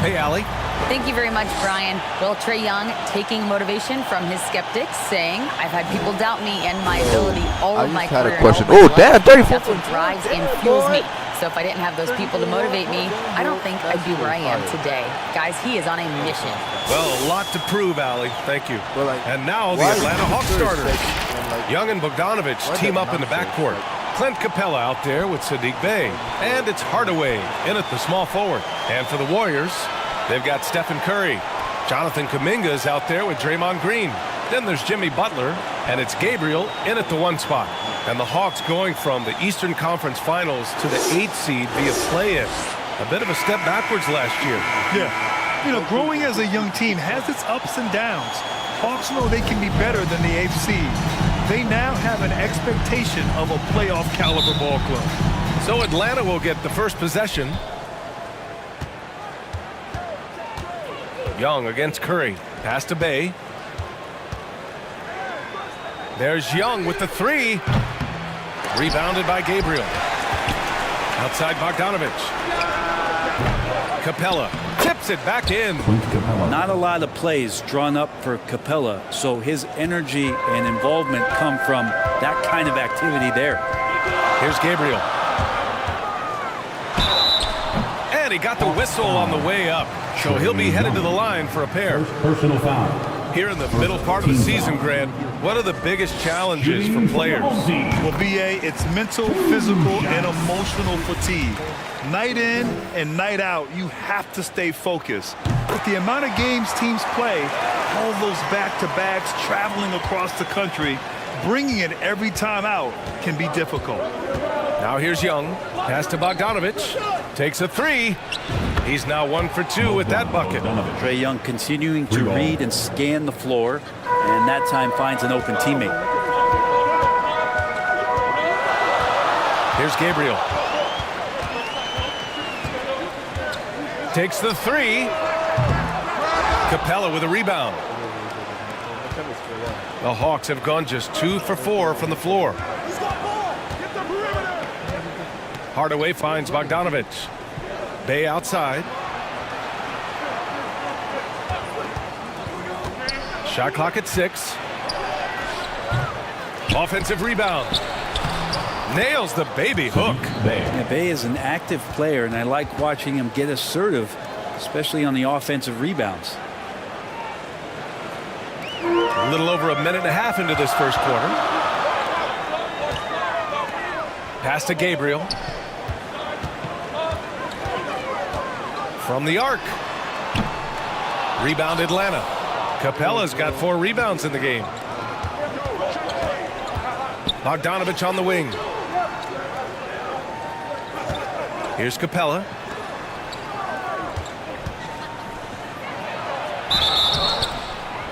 Hey, Allie. Thank you very much, Brian. Well, Trae Young taking motivation from his skeptics, saying, I've had people doubt me and my ability all of my career. I just had a question. Oh, damn, 34. That's what drives and fuels me. So if I didn't have those people to motivate me, I don't think I'd be where I am today. Guys, he is on a mission. Well, a lot to prove, Allie. Thank you. And now the Atlanta Hawks starters. Young and Bogdanovich team up in the backcourt. Clint Capella out there with Sadiq Bey. And it's Hardaway in at the small forward. And for the Warriors, they've got Stephen Curry. Jonathan Kuminga is out there with Draymond Green. Then there's Jimmy Butler, and it's Gabriel in at the 1 spot. And the Hawks going from the Eastern Conference Finals to the 8th seed via play-in. A bit of a step backwards last year. Yeah. You know, growing as a young team has its ups and downs. Hawks know they can be better than the 8th seed. They now have an expectation of a playoff caliber ball club. So Atlanta will get the first possession. Young against Curry. Pass to Bey. There's Young with the 3. Rebounded by Gabriel. Outside Bogdanovich. Capella tips it back in. Not a lot of plays drawn up for Capella, so his energy and involvement come from that kind of activity there. Here's Gabriel. And he got the whistle on the way up. So he'll be headed to the line for a pair. Personal foul. Here in the middle part of the season, Grant, what are the biggest challenges for players? Well, BA, it's mental, physical, and emotional fatigue. Night in and night out, you have to stay focused. With the amount of games teams play, all those back-to-backs, traveling across the country, bringing it every time out can be difficult. Now here's Young. Pass to Bogdanovich. Takes a 3. He's now 1 for 2 with that bucket. Trae Young continuing to read and scan the floor, and that time finds an open teammate. Here's Gabriel. Takes the 3. Capella with a rebound. The Hawks have gone just 2 for 4 from the floor. Hardaway finds Bogdanovich. Bey outside. Shot clock at 6. Offensive rebound. Nails the baby hook. Yeah, Bey is an active player, and I like watching him get assertive, especially on the offensive rebounds. A little over a minute and a half into this first quarter. Pass to Gabriel. From the arc. Rebound Atlanta. Capella's got 4 rebounds in the game. Bogdanovich on the wing. Here's Capella.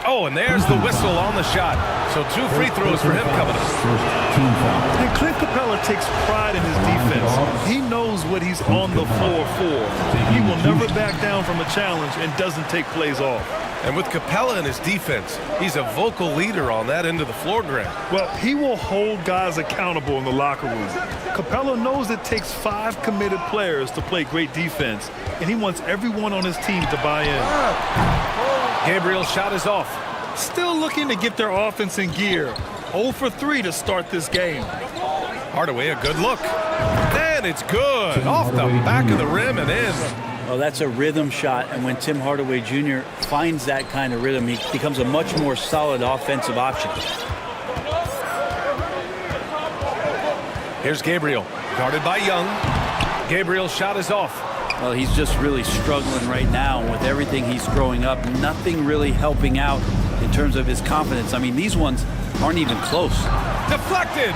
Oh, and there's the whistle on the shot. So 2 free throws for him coming up. And Clint Capella takes pride in his defense. He knows what he's on the floor for. He will never back down from a challenge and doesn't take plays off. And with Capella in his defense, he's a vocal leader on that end of the floor, Grant. Well, he will hold guys accountable in the locker room. Capella knows it takes 5 committed players to play great defense, and he wants everyone on his team to buy in. Gabriel's shot is off. Still looking to get their offense in gear. 0 for 3 to start this game. Hardaway, a good look. And it's good. Off the back of the rim and in. Well, that's a rhythm shot, and when Tim Hardaway Jr. finds that kind of rhythm, he becomes a much more solid offensive option. Here's Gabriel, guarded by Young. Gabriel's shot is off. Well, he's just really struggling right now. And with everything he's throwing up, nothing really helping out in terms of his confidence. I mean, these ones aren't even close. Deflected.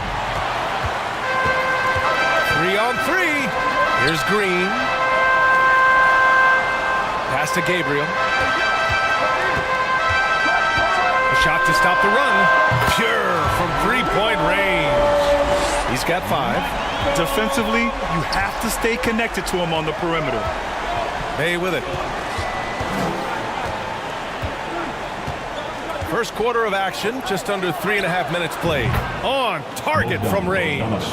3-on-3. Here's Green. Pass to Gabriel. A shot to stop the run. Pure from three-point range. He's got 5. Defensively, you have to stay connected to him on the perimeter. Bay with it. First quarter of action, just under 3.5 minutes played. On target from range.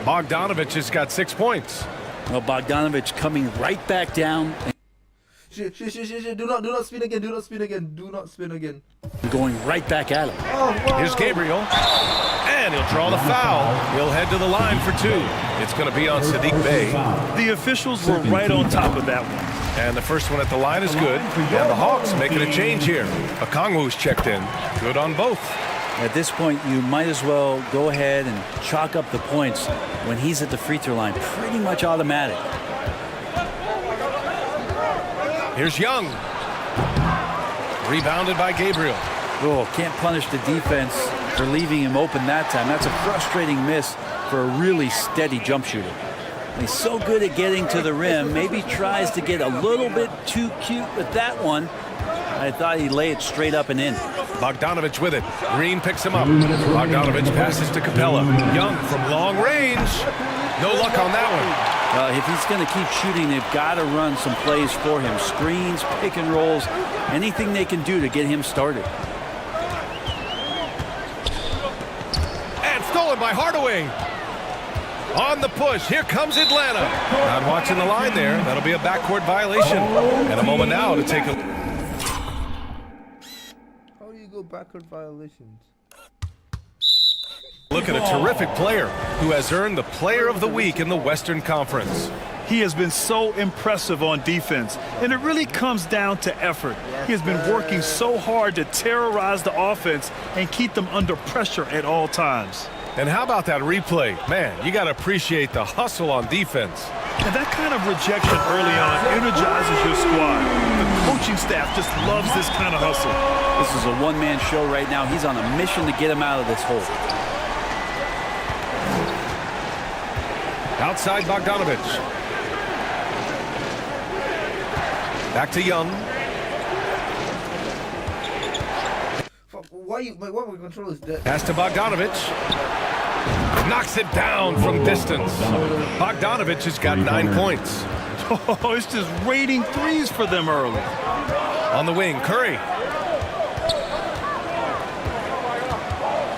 Bogdanovich has got 6 points. Well, Bogdanovich coming right back down. Shit. Do not spin again. Do not spin again. Do not spin again. Going right back at him. Here's Gabriel. And he'll draw the foul. He'll head to the line for 2. It's going to be on Saddiq Bey. The officials were right on top of that one. And the first one at the line is good. And the Hawks making a change here. Okongwu's checked in. Good on both. At this point, you might as well go ahead and chalk up the points when he's at the free throw line. Pretty much automatic. Here's Young. Rebounded by Gabriel. Oh, can't punish the defense for leaving him open that time. That's a frustrating miss for a really steady jump shooter. He's so good at getting to the rim. Maybe tries to get a little bit too cute with that one. I thought he'd lay it straight up and in. Bogdanovich with it. Green picks him up. Bogdanovich passes to Capella. Young from long range. No luck on that one. If he's going to keep shooting, they've got to run some plays for him. Screens, pick and rolls, anything they can do to get him started. And stolen by Hardaway. On the push, here comes Atlanta. Not watching the line there. That'll be a backcourt violation. And a moment now to take a... How do you go backward violations? Look at a terrific player who has earned the Player of the Week in the Western Conference. He has been so impressive on defense, and it really comes down to effort. He has been working so hard to terrorize the offense and keep them under pressure at all times. And how about that replay? Man, you got to appreciate the hustle on defense. And that kind of rejection early on energizes your squad. The coaching staff just loves this kind of hustle. This is a one-man show right now. He's on a mission to get him out of this hole. Outside Bogdanovich. Back to Young. Why we control is that? Pass to Bogdanovich. Knocks it down from distance. Bogdanovich has got 9 points. Oh, it's just raining threes for them early. On the wing, Curry.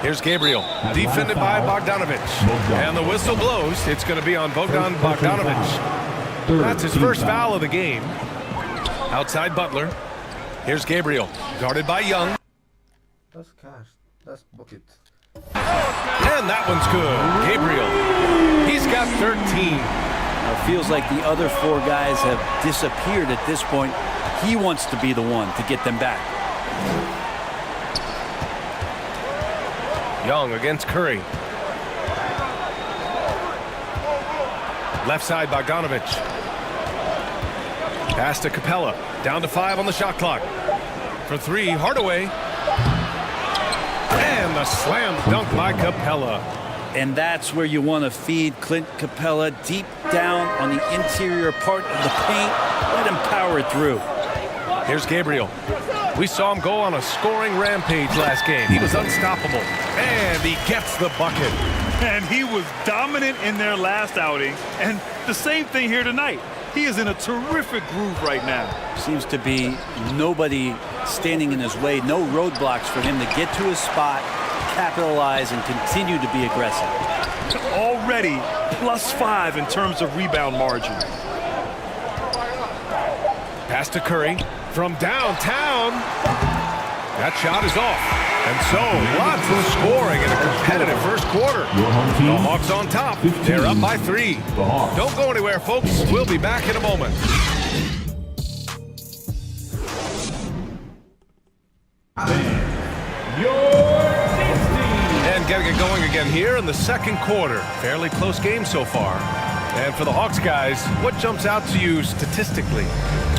Here's Gabriel, defended by Bogdanovich. And the whistle blows. It's going to be on Bogdan Bogdanovich. That's his first foul of the game. Outside Butler. Here's Gabriel, guarded by Young. That's cash. That's bucket. And that one's good. Gabriel, he's got 13. Now it feels like the other 4 guys have disappeared at this point. He wants to be the one to get them back. Young against Curry. Left side Bogdanovich. Pass to Capella. Down to 5 on the shot clock. For 3, Hardaway. And the slam dunk by Capella. And that's where you want to feed Clint Capella, deep down on the interior part of the paint. Let him power it through. Here's Gabriel. We saw him go on a scoring rampage last game. He was unstoppable. And he gets the bucket. And he was dominant in their last outing. And the same thing here tonight. He is in a terrific groove right now. Seems to be nobody standing in his way. No roadblocks for him to get to his spot, capitalize, and continue to be aggressive. Already +5 in terms of rebound margin. Pass to Curry from downtown. That shot is off. And so lots of scoring in a competitive 2-minute first quarter. The Hawks on top. They're up by 3. Don't go anywhere, folks. We'll be back in a moment. And getting it going again here in the second quarter. Fairly close game so far. And for the Hawks guys, what jumps out to you statistically?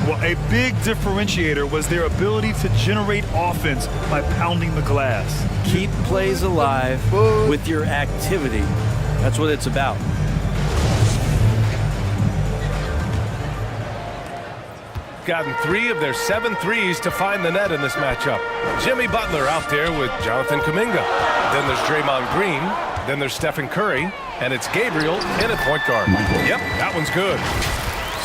Well, a big differentiator was their ability to generate offense by pounding the glass. Keep plays alive with your activity. That's what it's about. Gotten 3 of their 7 threes to find the net in this matchup. Jimmy Butler out there with Jonathan Kuminga. Then there's Draymond Green. Then there's Stephen Curry. And it's Gabriel in at point guard. Yep, that one's good.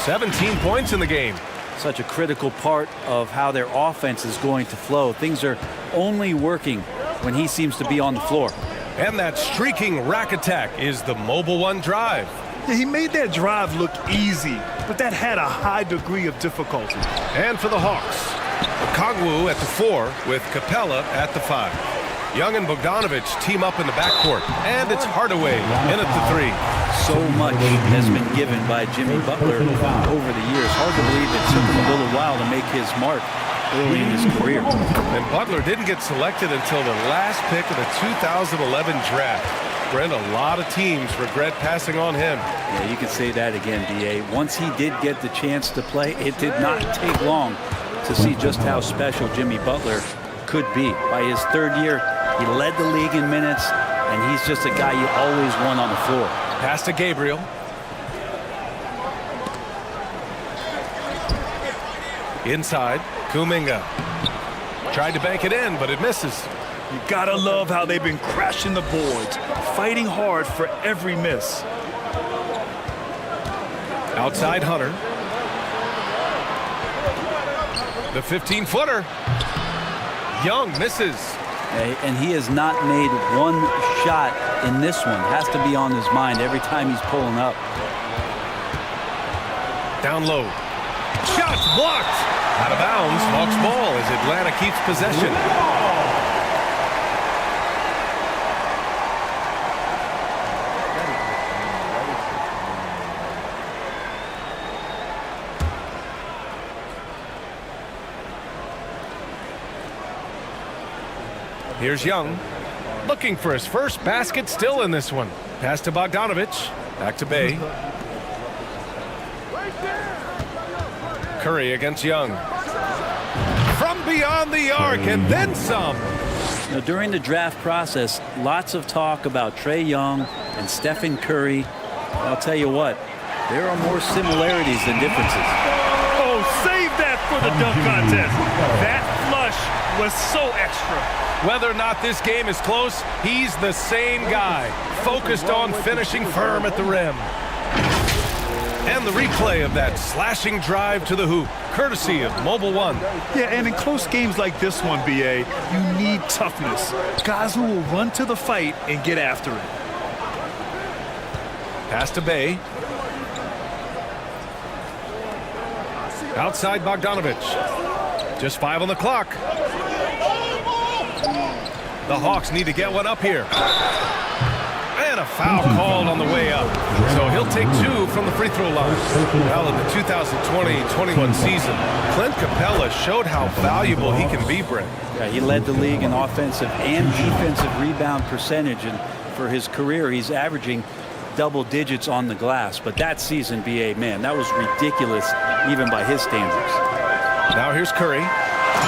17 points in the game. Such a critical part of how their offense is going to flow. Things are only working when he seems to be on the floor. And that streaking rack attack is the Mobile One drive. Yeah, he made that drive look easy, but that had a high degree of difficulty. And for the Hawks, Okongwu at the 4 with Capella at the 5. Young and Bogdanovic team up in the backcourt, and it's Hardaway in at the 3. So much has been given by Jimmy Butler over the years. Hard to believe it took him a little while to make his mark early in his career. And Butler didn't get selected until the last pick of the 2011 draft. Brent, a lot of teams regret passing on him. Yeah, you can say that again, B.A. Once he did get the chance to play, it did not take long to see just how special Jimmy Butler could be. By his 3rd year, he led the league in minutes, and he's just a guy you always want on the floor. Pass to Gabriel. Inside, Kuminga. Tried to bank it in, but it misses. You gotta love how they've been crashing the boards, fighting hard for every miss. Outside Hunter. The 15-footer. Young misses. And he has not made one shot in this one. Has to be on his mind every time he's pulling up. Down low. Shots blocked. Out of bounds. Hawks ball as Atlanta keeps possession. Here's Young, looking for his first basket, still in this one. Pass to Bogdanovic, back to Bey. Curry against Young. From beyond the arc and then some. Now, during the draft process, lots of talk about Trae Young and Stephen Curry. I'll tell you what, there are more similarities than differences. Oh, save that for the dunk contest. That flush was so extra. Whether or not this game is close, he's the same guy, focused on finishing firm at the rim. And the replay of that slashing drive to the hoop, courtesy of Mobile One. Yeah, and in close games like this one, B.A., you need toughness. Guys who will run to the fight and get after it. Pass to Bey. Outside Bogdanovic. Just 5 on the clock. The Hawks need to get one up here. And a foul called on the way up. So he'll take 2 from the free throw line. Well, in the 2020-21 season, Clint Capella showed how valuable he can be, Brent. Yeah, he led the league in offensive and defensive rebound percentage. And for his career, he's averaging double digits on the glass. But that season, B.A., man, that was ridiculous, even by his standards. Now here's Curry.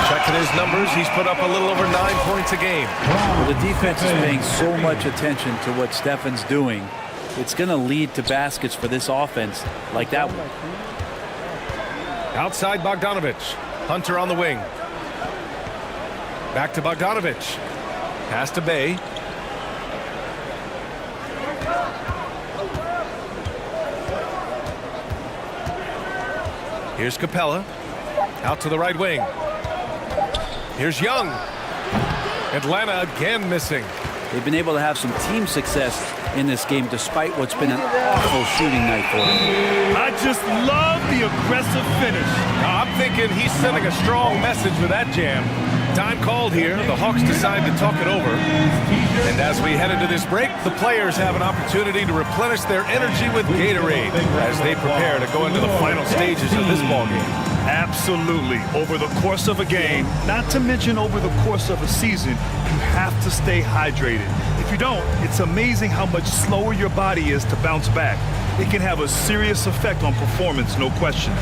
Checking his numbers, he's put up a little over 9 points a game. Well, the defense is paying so much attention to what Stephen's doing. It's going to lead to baskets for this offense like that one. Outside Bogdanovic. Hunter on the wing. Back to Bogdanovic. Pass to Bey. Here's Capella. Out to the right wing. Here's Young. Atlanta again missing. They've been able to have some team success in this game despite what's been an awful shooting night for them. I just love the aggressive finish. I'm thinking he's sending a strong message with that jam. Time called here. The Hawks decide to talk it over. And as we head into this break, the players have an opportunity to replenish their energy with Gatorade as they prepare to go into the final stages of this ballgame. Absolutely. Over the course of a game, not to mention over the course of a season, you have to stay hydrated. If you don't, it's amazing how much slower your body is to bounce back. It can have a serious effect on performance, no question.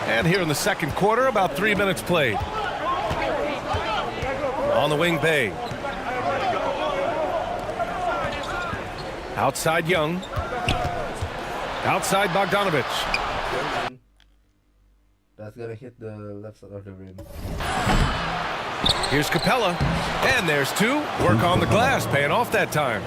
And here in the second quarter, about 3 minutes played. On the wing, Bay. Outside, Young. Outside, Bogdanovich. That's gonna hit the left side of the rim. Here's Capella. And there's two. Work on the glass, paying off that time.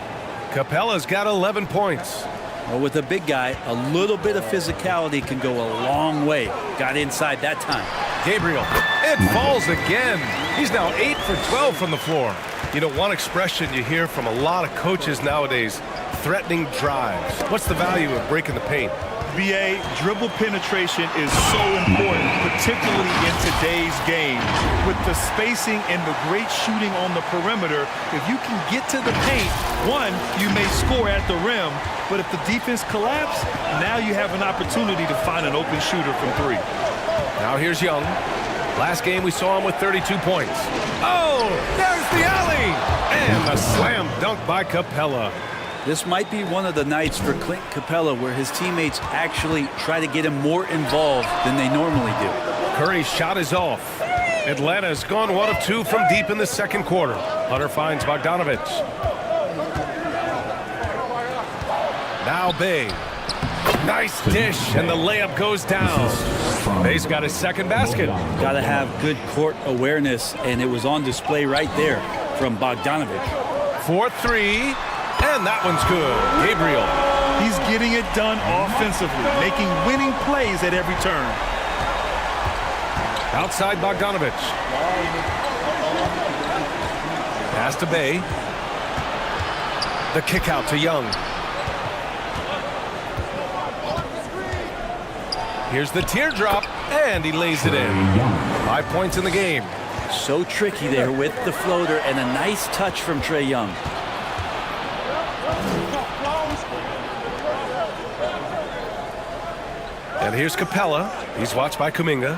Capella's got 11 points. Well, with a big guy, a little bit of physicality can go a long way. Got inside that time. Gabriel. It falls again. He's now 8 for 12 from the floor. You know, one expression you hear from a lot of coaches nowadays, threatening drives. What's the value of breaking the paint? BA, dribble penetration is so important, particularly in today's game. With the spacing and the great shooting on the perimeter, if you can get to the paint, one, you may score at the rim, but if the defense collapses, now you have an opportunity to find an open shooter from three. Now here's Young. Last game we saw him with 32 points. Oh, there's the alley! And the slam dunk by Capella. This might be one of the nights for Clint Capella where his teammates actually try to get him more involved than they normally do. Curry's shot is off. Atlanta's gone 1 of 2 from deep in the second quarter. Hunter finds Bogdanovich. Now Bay. Nice dish, and the layup goes down. Bay's got his second basket. Got to have good court awareness, and it was on display right there from Bogdanovich. 4-3. And that one's good. Gabriel. He's getting it done offensively, making winning plays at every turn. Outside Bogdanovich. Pass to Bay. The kick out to Young. Here's the teardrop, and he lays it in. 5 points in the game. So tricky there with the floater, and a nice touch from Trae Young. And here's Capella. He's watched by Kuminga.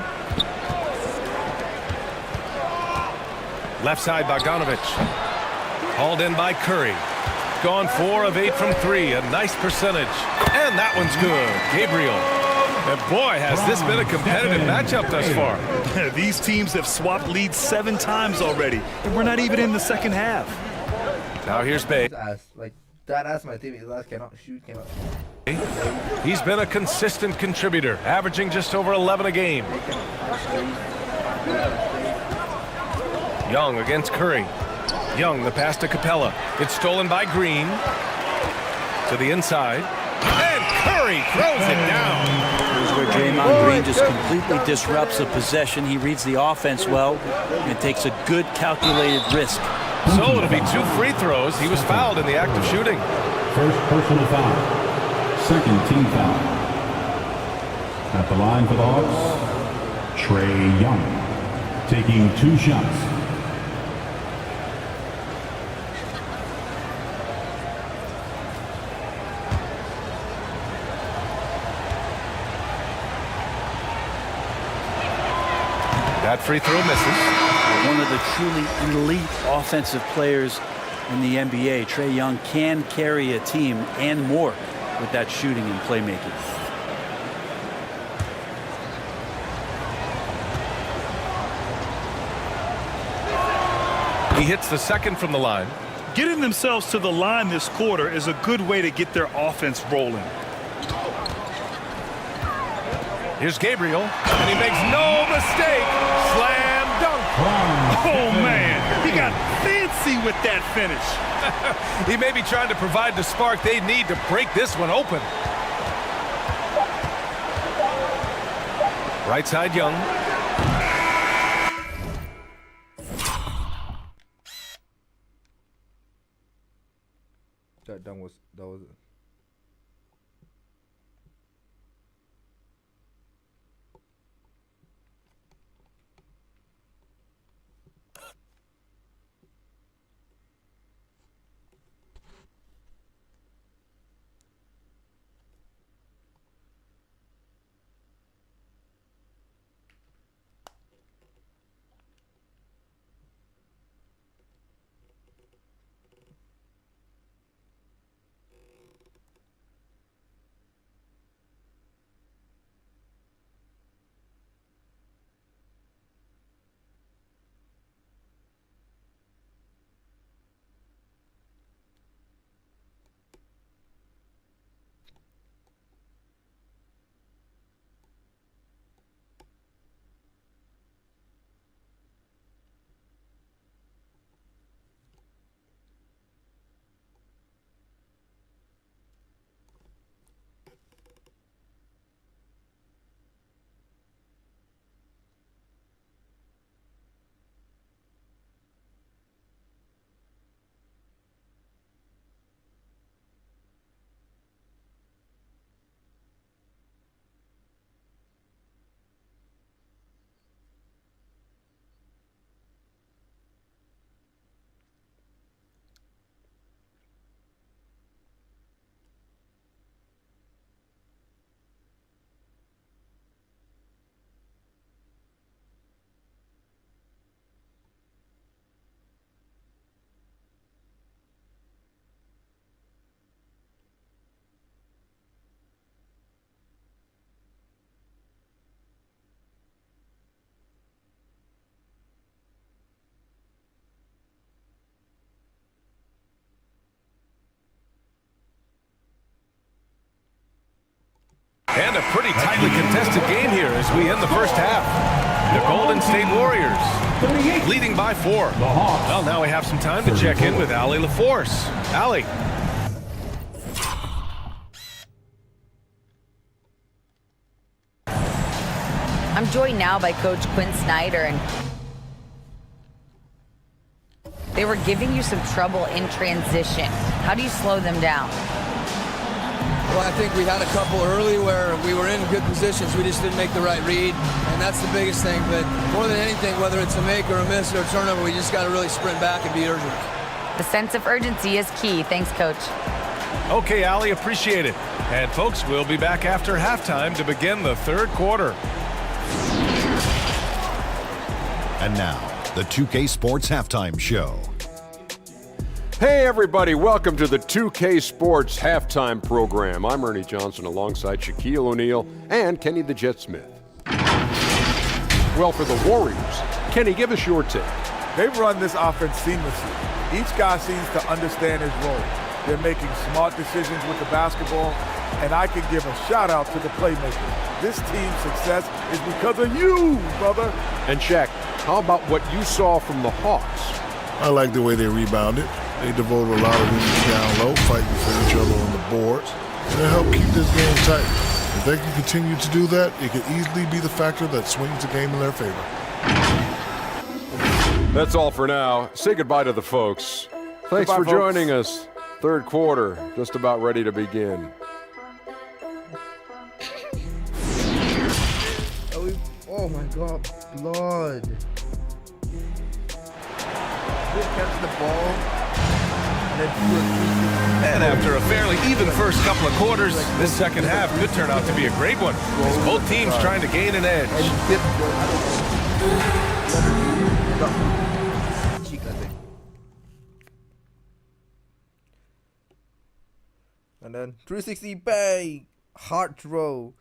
Left side, Bogdanovich. Hauled in by Curry. Gone 4 of 8 from 3. A nice percentage. And that one's good. Gabriel. And boy, has this been a competitive matchup thus far. These teams have swapped leads 7 times already. And we're not even in the second half. Now here's Bay. Like that ass my team. His ass cannot shoot, cannot. He's been a consistent contributor, averaging just over 11 a game. Young against Curry. Young, the pass to Capella. It's stolen by Green. To the inside. And Curry throws it down. Here's where Draymond Green just completely disrupts a possession. He reads the offense well and takes a good calculated risk. So it'll be 2 free throws. He was fouled in the act of shooting. First personal foul. Second team foul. At the line for the Hawks, Trae Young, taking 2 shots. That free throw misses. One of the truly elite offensive players in the NBA. Trae Young can carry a team and more. with that shooting and playmaking. He hits the second from the line. Getting themselves to the line this quarter is a good way to get their offense rolling. Here's Gabriel, and he makes no mistake. Slam dunk. Oh, man. He got fancy with that finish. He may be trying to provide the spark they need to break this one open. Right side, Young. That was it. And a pretty tightly contested game here as we end the first half. The Golden State Warriors leading by 4. Well, now we have some time to check in with Allie LaForce. Allie. I'm joined now by Coach Quinn Snyder, and they were giving you some trouble in transition. How do you slow them down? Well, I think we had a couple early where we were in good positions. We just didn't make the right read, and that's the biggest thing. But more than anything, whether it's a make or a miss or a turnover, we just got to really sprint back and be urgent. The sense of urgency is key. Thanks, Coach. Okay, Allie, appreciate it. And folks, we'll be back after halftime to begin the third quarter. And now, the 2K Sports Halftime Show. Hey everybody, welcome to the 2K Sports Halftime Program. I'm Ernie Johnson alongside Shaquille O'Neal and Kenny the Jet Smith. Well, for the Warriors, Kenny, give us your take. They've run this offense seamlessly. Each guy seems to understand his role. They're making smart decisions with the basketball, and I can give a shout out to the playmakers. This team's success is because of you, brother. And Shaq, how about what you saw from the Hawks? I like the way they rebounded. They devote a lot of energy down low, fighting for each other on the boards, and it helped keep this game tight. If they can continue to do that, it could easily be the factor that swings the game in their favor. That's all for now. Say goodbye to the folks. Thanks Goodbye, for folks. joining us. Third quarter, just about ready to begin. Oh my God, blood. Just catch the ball. And after a fairly even first couple of quarters, this second half could turn out to be a great one, as both teams trying to gain an edge. And then 360 bang! Hard throw.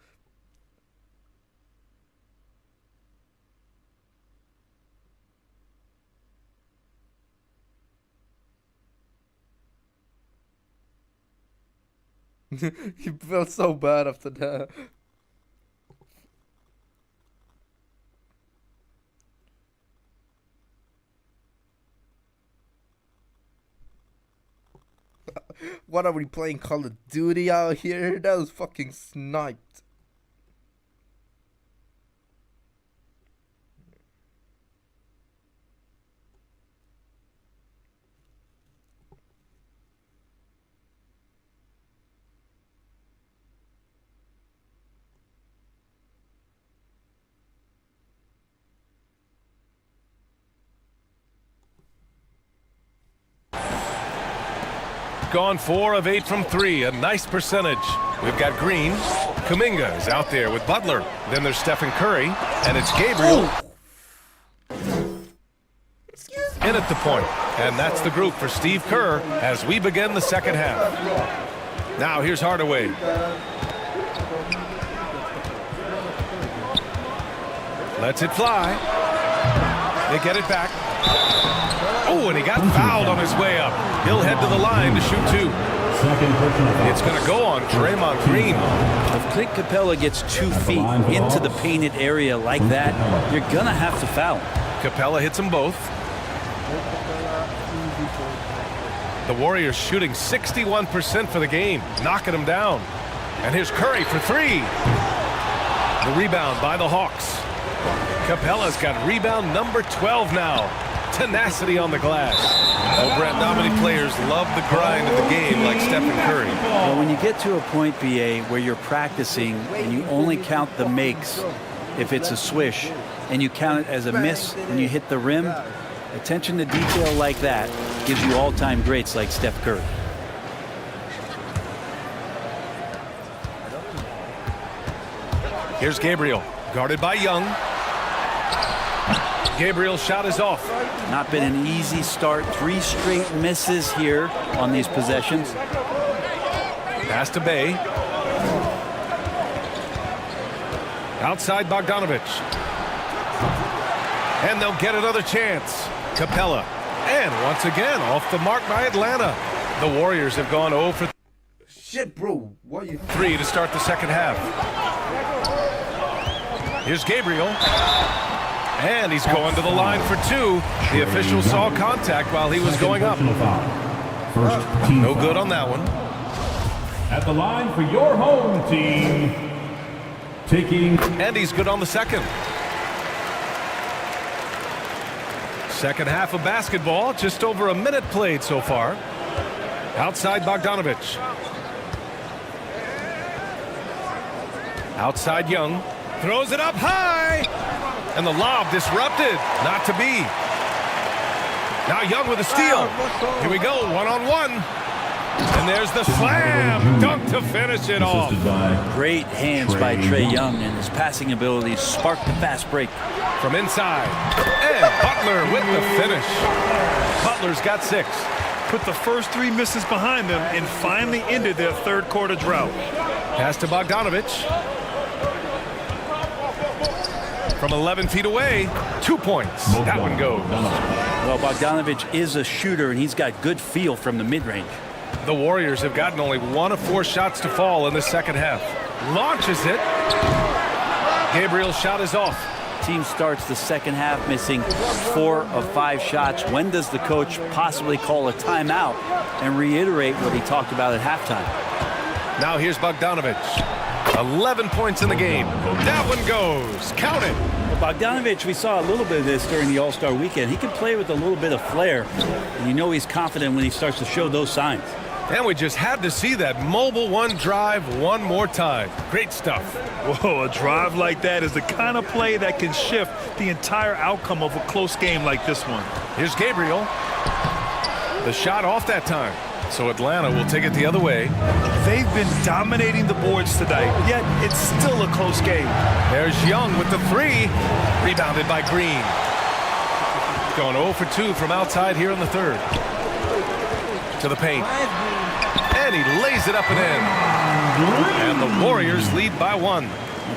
He felt so bad after that. What are we playing, Call of Duty out here? That was fucking sniped. Gone 4 of 8 from 3, a nice percentage. We've got Green. Kuminga is out there with Butler. Then there's Stephen Curry, and it's Gabriel. In at the point. And that's the group for Steve Kerr as we begin the second half. Now here's Hardaway. Lets it fly. They get it back. Oh, and he got fouled on his way up. He'll head to the line to shoot 2. It's going to go on Draymond Green. If Clint Capella gets 2 feet into the painted area like that, you're going to have to foul him. Capella hits them both. The Warriors shooting 61% for the game, knocking them down. And here's Curry for 3. The rebound by the Hawks. Capella's got rebound number 12 now. Tenacity on the glass. Oh, Brett, not many players love the grind of the game like Stephen Curry. Well, when you get to a point, BA, where you're practicing and you only count the makes if it's a swish, and you count it as a miss when you hit the rim, attention to detail like that gives you all-time greats like Steph Curry. Here's Gabriel, guarded by Young. Gabriel's shot is off. Not been an easy start. 3 straight misses here on these possessions. Pass to Bay. Outside Bogdanovich. And they'll get another chance. Capella. And once again, off the mark by Atlanta. The Warriors have gone 0 for Shit, bro. What you 3 to start the second half. Here's Gabriel. And he's going to the line for 2. The official saw contact while he was going up. No good on that one. At the line for your home team, taking... And he's good on the second. Second half of basketball, just over a minute played so far. Outside Bogdanovich. Outside Young. Throws it up high. And the lob disrupted. Not to be. Now Young with a steal. Here we go, one-on-one. And there's the slam dunk to finish it off. Great hands by Trae Young, and his passing ability sparked the fast break. From inside. And Butler with the finish. Butler's got 6. Put the first 3 misses behind them and finally ended their third quarter drought. Pass to Bogdanovich. From 11 feet away, 2 points. That one goes. Well, Bogdanovich is a shooter, and he's got good feel from the mid-range. The Warriors have gotten only 1 of 4 shots to fall in the second half. Launches it. Gabriel's shot is off. Team starts the second half missing 4 of 5 shots. When does the coach possibly call a timeout and reiterate what he talked about at halftime? Now here's Bogdanovich. 11 points in the game. That one goes. Count it. Well, Bogdanovich, we saw a little bit of this during the All-Star weekend. He can play with a little bit of flair, and you know he's confident when he starts to show those signs. And we just had to see that mobile one drive one more time. Great stuff. Whoa, a drive like that is the kind of play that can shift the entire outcome of a close game like this one. Here's Gabriel. The shot off that time. So Atlanta will take it the other way. They've been dominating the boards tonight, yet it's still a close game. There's Young with the 3. Rebounded by Green. Going 0 for 2 from outside here in the third. To the paint. And And he lays it up and in. And the Warriors lead by 1.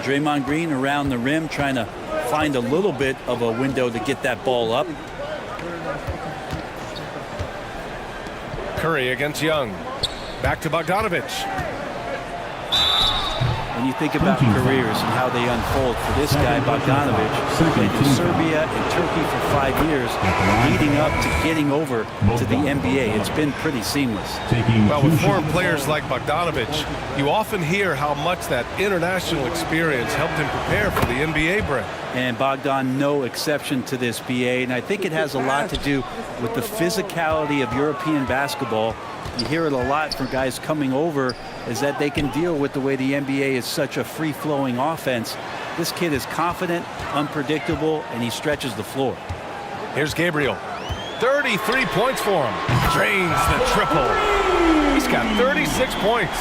Draymond Green around the rim trying to find a little bit of a window to get that ball up. Curry against Young. Back to Bogdanovich. When you think about careers and how they unfold for this guy, Bogdanovich, played in Serbia and Turkey for 5 years, leading up to getting over to the NBA. It's been pretty seamless. Well, with foreign players like Bogdanovich, you often hear how much that international experience helped him prepare for the NBA, Brent. And Bogdan, no exception to this, BA. And I think it has a lot to do with the physicality of European basketball. You hear it a lot from guys coming over, is that they can deal with the way the NBA is such a free-flowing offense. This kid is confident, unpredictable, and he stretches the floor. Here's Gabriel. 33 points for him. Drains the triple. He's got 36 points.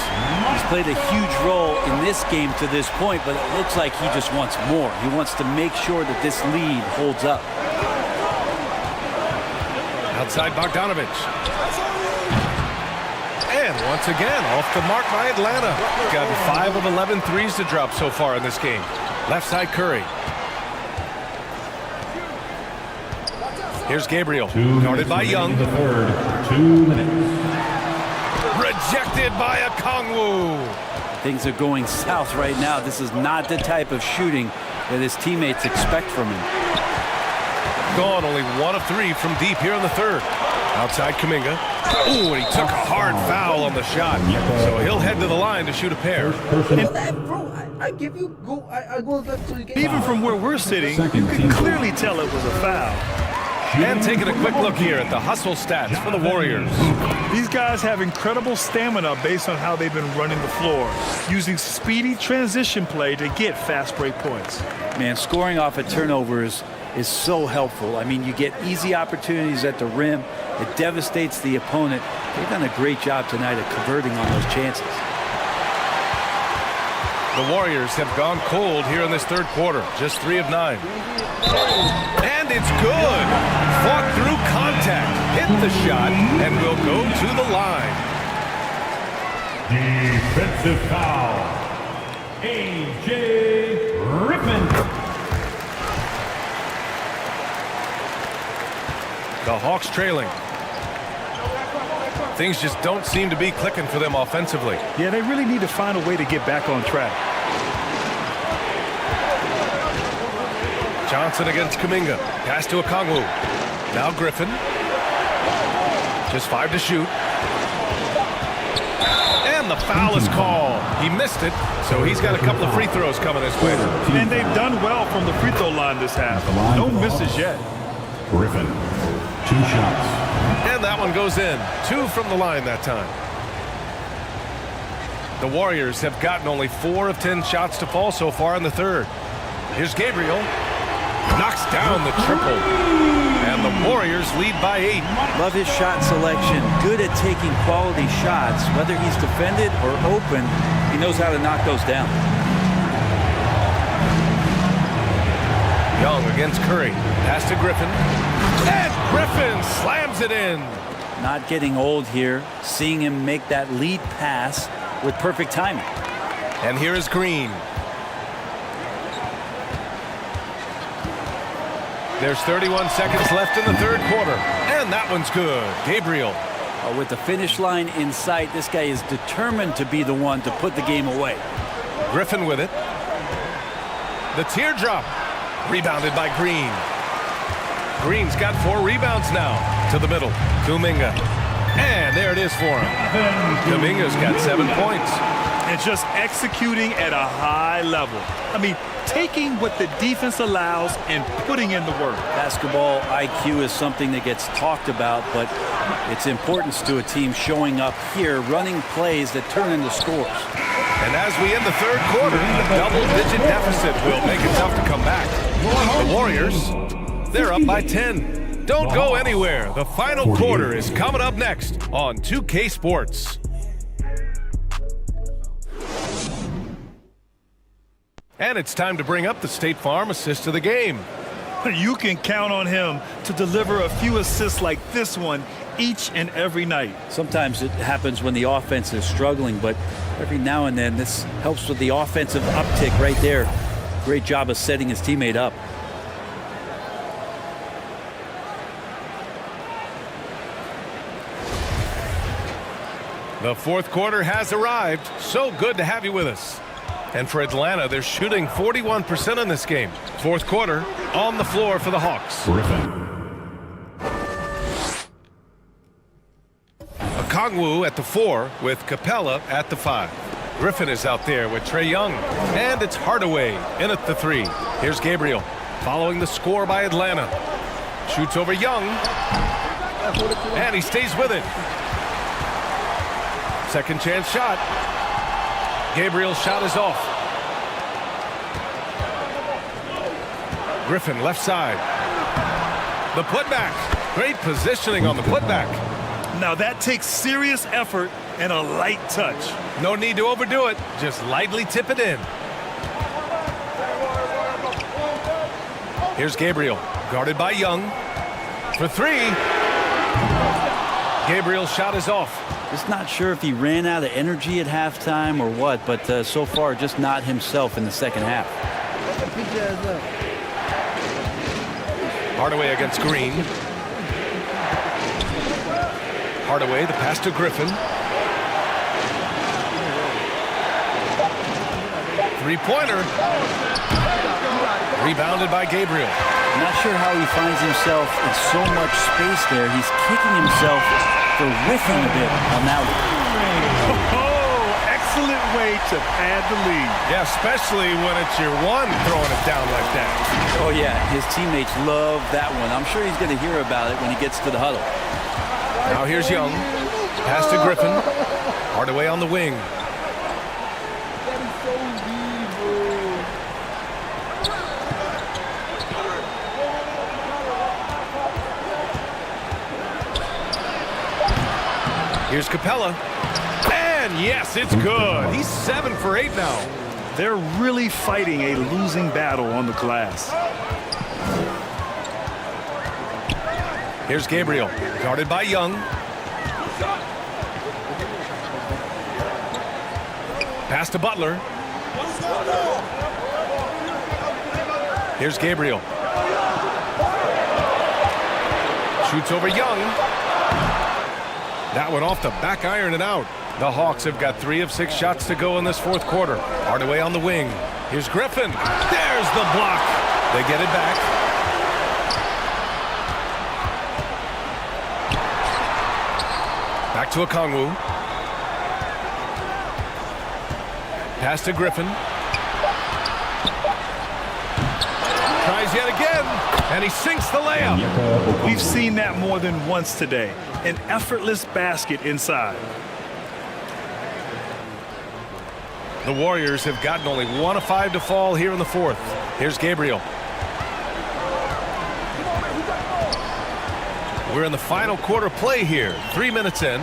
He's played a huge role in this game to this point, but it looks like he just wants more. He wants to make sure that this lead holds up. Outside Bogdanovich. And once again, off the mark by Atlanta. Got 5 of 11 threes to drop so far in this game. Left side Curry. Here's Gabriel. Guarded by Young. Rejected by Okongwu. Things are going south right now. This is not the type of shooting that his teammates expect from him. Gone only 1 of 3 from deep here in the third. Outside Kuminga. Ooh, and he took a hard foul on the shot. So he'll head to the line to shoot a pair. I give you go. I go left to the game. Even from where we're sitting, you can clearly tell it was a foul. And taking a quick look here at the hustle stats for the Warriors. These guys have incredible stamina based on how they've been running the floor, using speedy transition play to get fast break points. Man, scoring off of turnovers is so helpful. I mean, you get easy opportunities at the rim. It devastates the opponent. They've done a great job tonight of converting on those chances. The Warriors have gone cold here in this third quarter. Just 3 of 9. And it's good. Fought through contact. Hit the shot and will go to the line. Defensive foul. A.J. Griffin. The Hawks trailing. Things just don't seem to be clicking for them offensively. Yeah, they really need to find a way to get back on track. Johnson against Kuminga. Pass to Okongwu. Now Griffin. Just 5 to shoot. And the foul is called. He missed it, so he's got a couple of free throws coming his way. And they've done well from the free throw line this half. No misses yet. Griffin. 2 shots. And that one goes in. 2 from the line that time. The Warriors have gotten only 4 of 10 shots to fall so far in the third. Here's Gabriel. Knocks down the triple. And the Warriors lead by 8. Love his shot selection. Good at taking quality shots. Whether he's defended or open, he knows how to knock those down. Young against Curry. Pass to Griffin. And Griffin slams it in. Not getting old here. Seeing him make that lead pass with perfect timing. And here is Green. There's 31 seconds left in the third quarter. And that one's good. Gabriel. With the finish line in sight, this guy is determined to be the one to put the game away. Griffin with it. The teardrop. Rebounded by Green. Green's got 4 rebounds now. To the middle. Kuminga. And there it is for him. Kuminga's got 7 points. And just executing at a high level. I mean, taking what the defense allows and putting in the work. Basketball IQ is something that gets talked about, but its importance to a team showing up here, running plays that turn into scores. And as we end the third quarter, a double-digit deficit will make it tough to come back. The Warriors, they're up by 10. Don't go anywhere. The final quarter is coming up next on 2K Sports. And it's time to bring up the State Farm assist of the game. You can count on him to deliver a few assists like this one each and every night. Sometimes it happens when the offense is struggling, but every now and then this helps with the offensive uptick right there. Great job of setting his teammate up. The fourth quarter has arrived. So good to have you with us. And for Atlanta, they're shooting 41% in this game. Fourth quarter on the floor for the Hawks. Okongwu at the 4 with Capella at the 5. Griffin is out there with Trae Young. And it's Hardaway in at the 3. Here's Gabriel following the score by Atlanta. Shoots over Young. And he stays with it. Second chance shot. Gabriel's shot is off. Griffin left side. The putback. Great positioning on the putback. Now that takes serious effort and a light touch. No need to overdo it. Just lightly tip it in. Here's Gabriel, guarded by Young. For 3. Gabriel's shot is off. Just not sure if he ran out of energy at halftime or what, but so far just not himself in the second half. Hardaway against Green. Hardaway, the pass to Griffin. Three-pointer. Rebounded by Gabriel. I'm not sure how he finds himself in so much space there. He's kicking himself for whiffing a bit on that one. Oh, excellent way to pad the lead. Yeah, especially when it's your one throwing it down like that. Oh, yeah, his teammates love that one. I'm sure he's going to hear about it when he gets to the huddle. Now here's Young. Pass to Griffin. Hardaway on the wing. Here's Capella. And yes, it's good. He's 7 for 8 now. They're really fighting a losing battle on the glass. Here's Gabriel, guarded by Young. Pass to Butler. Here's Gabriel. Shoots over Young. That one off the back iron and out. The Hawks have got 3 of 6 shots to go in this fourth quarter. Hardaway on the wing. Here's Griffin. There's the block. They get it back. Back to Okongwu. Pass to Griffin. Tries yet again, and he sinks the layup. We've seen that more than once today. An effortless basket inside. The Warriors have gotten only 1 of 5 to fall here in the fourth. Here's Gabriel. We're in the final quarter play here. 3 minutes in.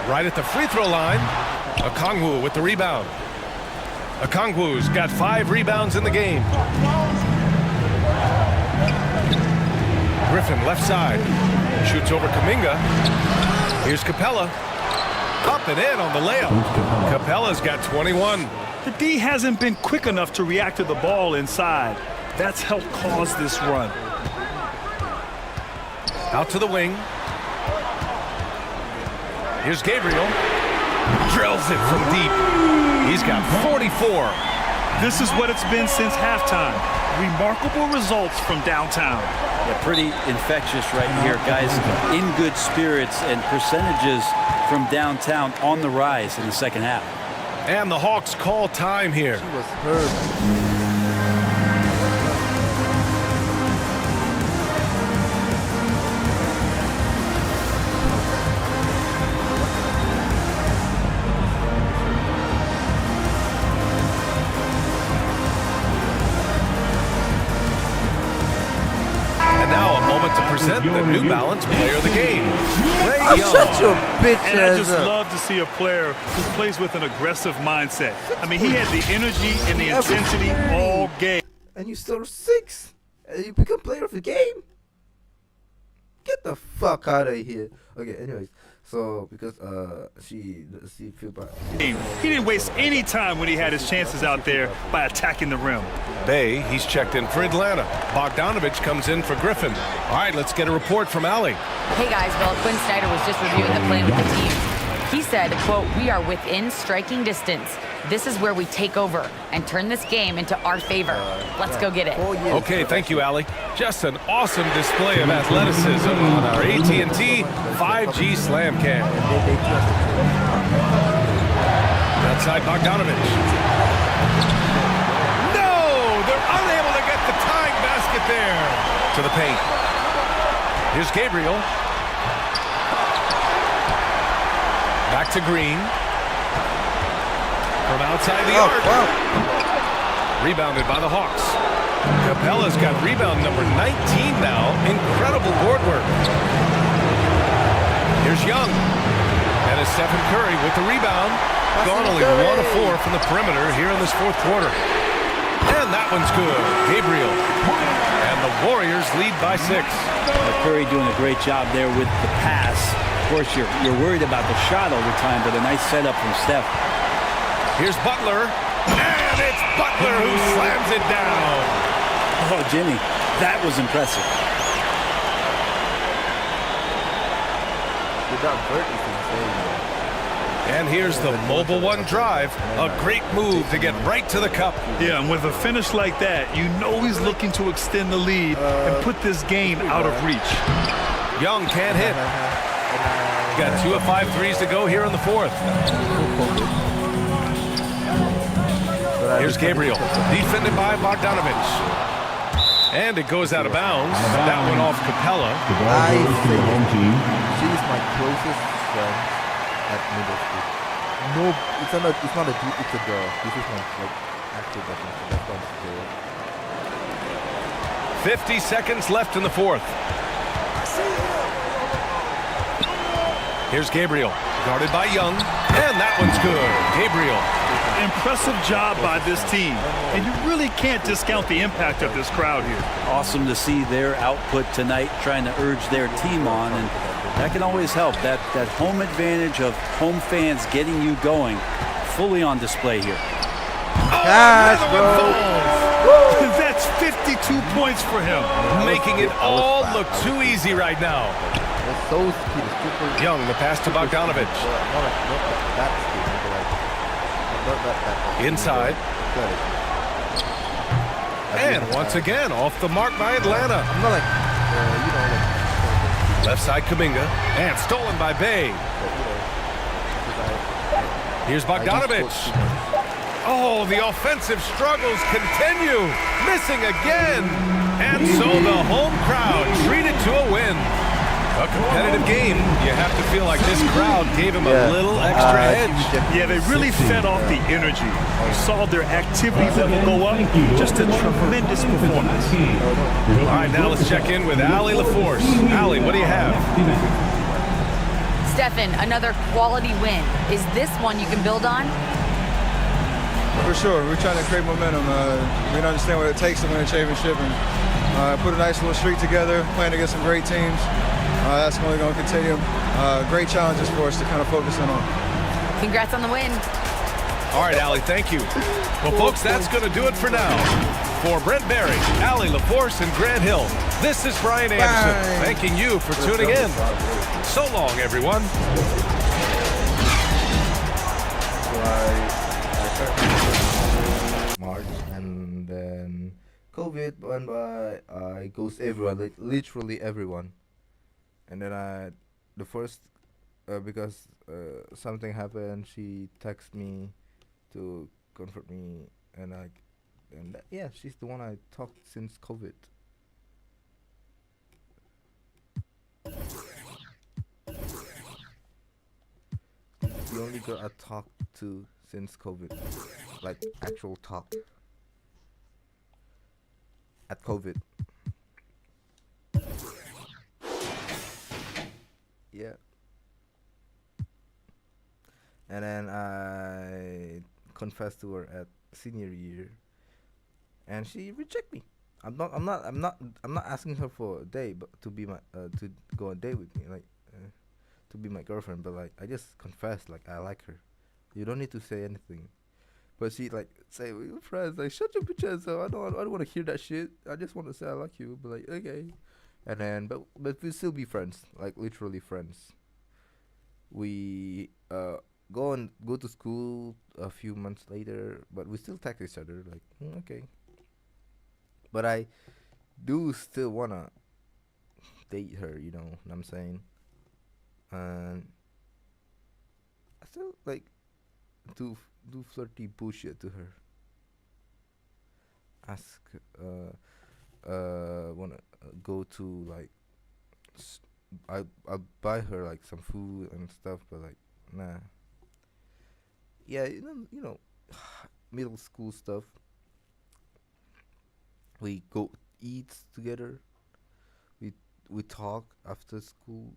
Right at the free throw line. Okongwu with the rebound. Okongwu's got 5 rebounds in the game. Griffin left side. Shoots over Kuminga. Here's Capella. Up and in on the layup. Capella's got 21. The D hasn't been quick enough to react to the ball inside. That's helped cause this run. Out to the wing. Here's Gabriel. Drills it from deep. He's got 44. This is what it's been since halftime. Remarkable results from downtown. Yeah, pretty infectious right here, guys. In good spirits and percentages from downtown on the rise in the second half. And the Hawks call time here. She was hurt. Present the New Balance Player of the Game. I'm such a bitch. And I just love to see a player who plays with an aggressive mindset. I mean, he had the energy and the intensity all game. And you still 6, and you become player of the game. get the fuck out of here. Okay, anyways, so because she feel bad. He didn't waste any time when he had his chances out there by attacking the rim. Bay, he's checked in for Atlanta. Bogdanovich comes in for Griffin. All right, let's get a report from Allie. Hey guys, well, Quinn Snyder was just reviewing the plan with the team. He said, quote, "We are within striking distance. This is where we take over and turn this game into our favor. Let's go get it." Okay, thank you, Allie. Just an awesome display of athleticism on our AT&T 5G Slam Cam. Outside Bogdanovich. No! They're unable to get the tying basket there. To the paint. Here's Gabriel. Back to Green. From outside the arc. Rebounded by the Hawks. Capella's got rebound number 19 now. Incredible board work. Here's Young. And it's Stephen Curry with the rebound. Gone only 1 of 4 from the perimeter here in this fourth quarter. And that one's good. Gabriel. And the Warriors lead by 6. Curry doing a great job there with the pass. Of course, you're worried about the shot all the time, but a nice setup from Steph. Here's Butler. And it's Butler who slams it down. Oh, Jimmy, that was impressive. And here's the Mobile One drive. A great move to get right to the cup. Yeah, and with a finish like that, you know he's looking to extend the lead and put this game out of reach. Young can't hit. Got 2 of 5 threes to go here in the fourth. Here's Gabriel, defended by Bogdanovich. And it goes out of bounds. That one off Capella. I say she's my closest friend at middle school. No, it's not a dude, it's a girl. This is my actual definition. That's why I'm 50 seconds left in the fourth. Here's Gabriel, guarded by Young, and that one's good. Gabriel. Impressive job by this team, and you really can't discount the impact of this crowd here. Awesome to see their output tonight, trying to urge their team on, and that can always help. That home advantage of home fans getting you going, fully on display here. Gosh, bro. That's 52 points for him. Making it all look too easy right now. Young, the pass to Bogdanovich. Inside. And once again, off the mark by Atlanta. Left side Kuminga. And stolen by Bay. Here's Bogdanovich. Oh, the offensive struggles continue. Missing again. And so the home crowd treated to a win. A competitive game. You have to feel like this crowd gave him a little extra edge. Yeah, they really fed off the energy. You saw their activity level go up. Just a tremendous performance. All right, now let's check in with Allie LaForce. Allie, what do you have? Stephen, another quality win. Is this one you can build on? For sure. We're trying to create momentum. We understand what it takes to win a championship and put a nice little streak together, playing against some great teams. That's only going to continue. Great challenges for us to kind of focus in on. Congrats on the win. All right, Allie, thank you. Well, folks, that's going to do it for now. For Brent Barry, Allie LaForce, and Grant Hill, this is Brian Anderson, thanking you for tuning in. So long, everyone. March, and then COVID went by. I ghost everyone, literally everyone. And then the first, because something happened, she texted me to comfort me, and yeah, she's the one I talked since COVID. The only girl I talked to since COVID, like actual talk. At COVID. Yeah. And then I confessed to her at senior year, and she rejected me. I'm not asking her for a date, but to be my to go on a date with me, like to be my girlfriend. But like I just confess, like I like her. You don't need to say anything. But she like say we're friends. Like shut your bitch ass up. I don't want to hear that shit. I just want to say I like you. But like okay, and then but we still be friends. Like literally friends. We go to school a few months later, but we still text each other. Like okay. But I do still wanna date her. You know what I'm saying? And I still like do flirty bullshit to her. Ask wanna go to like I'll buy her like some food and stuff, but like nah. Yeah, you know, middle school stuff. We go eat together. We talk after school.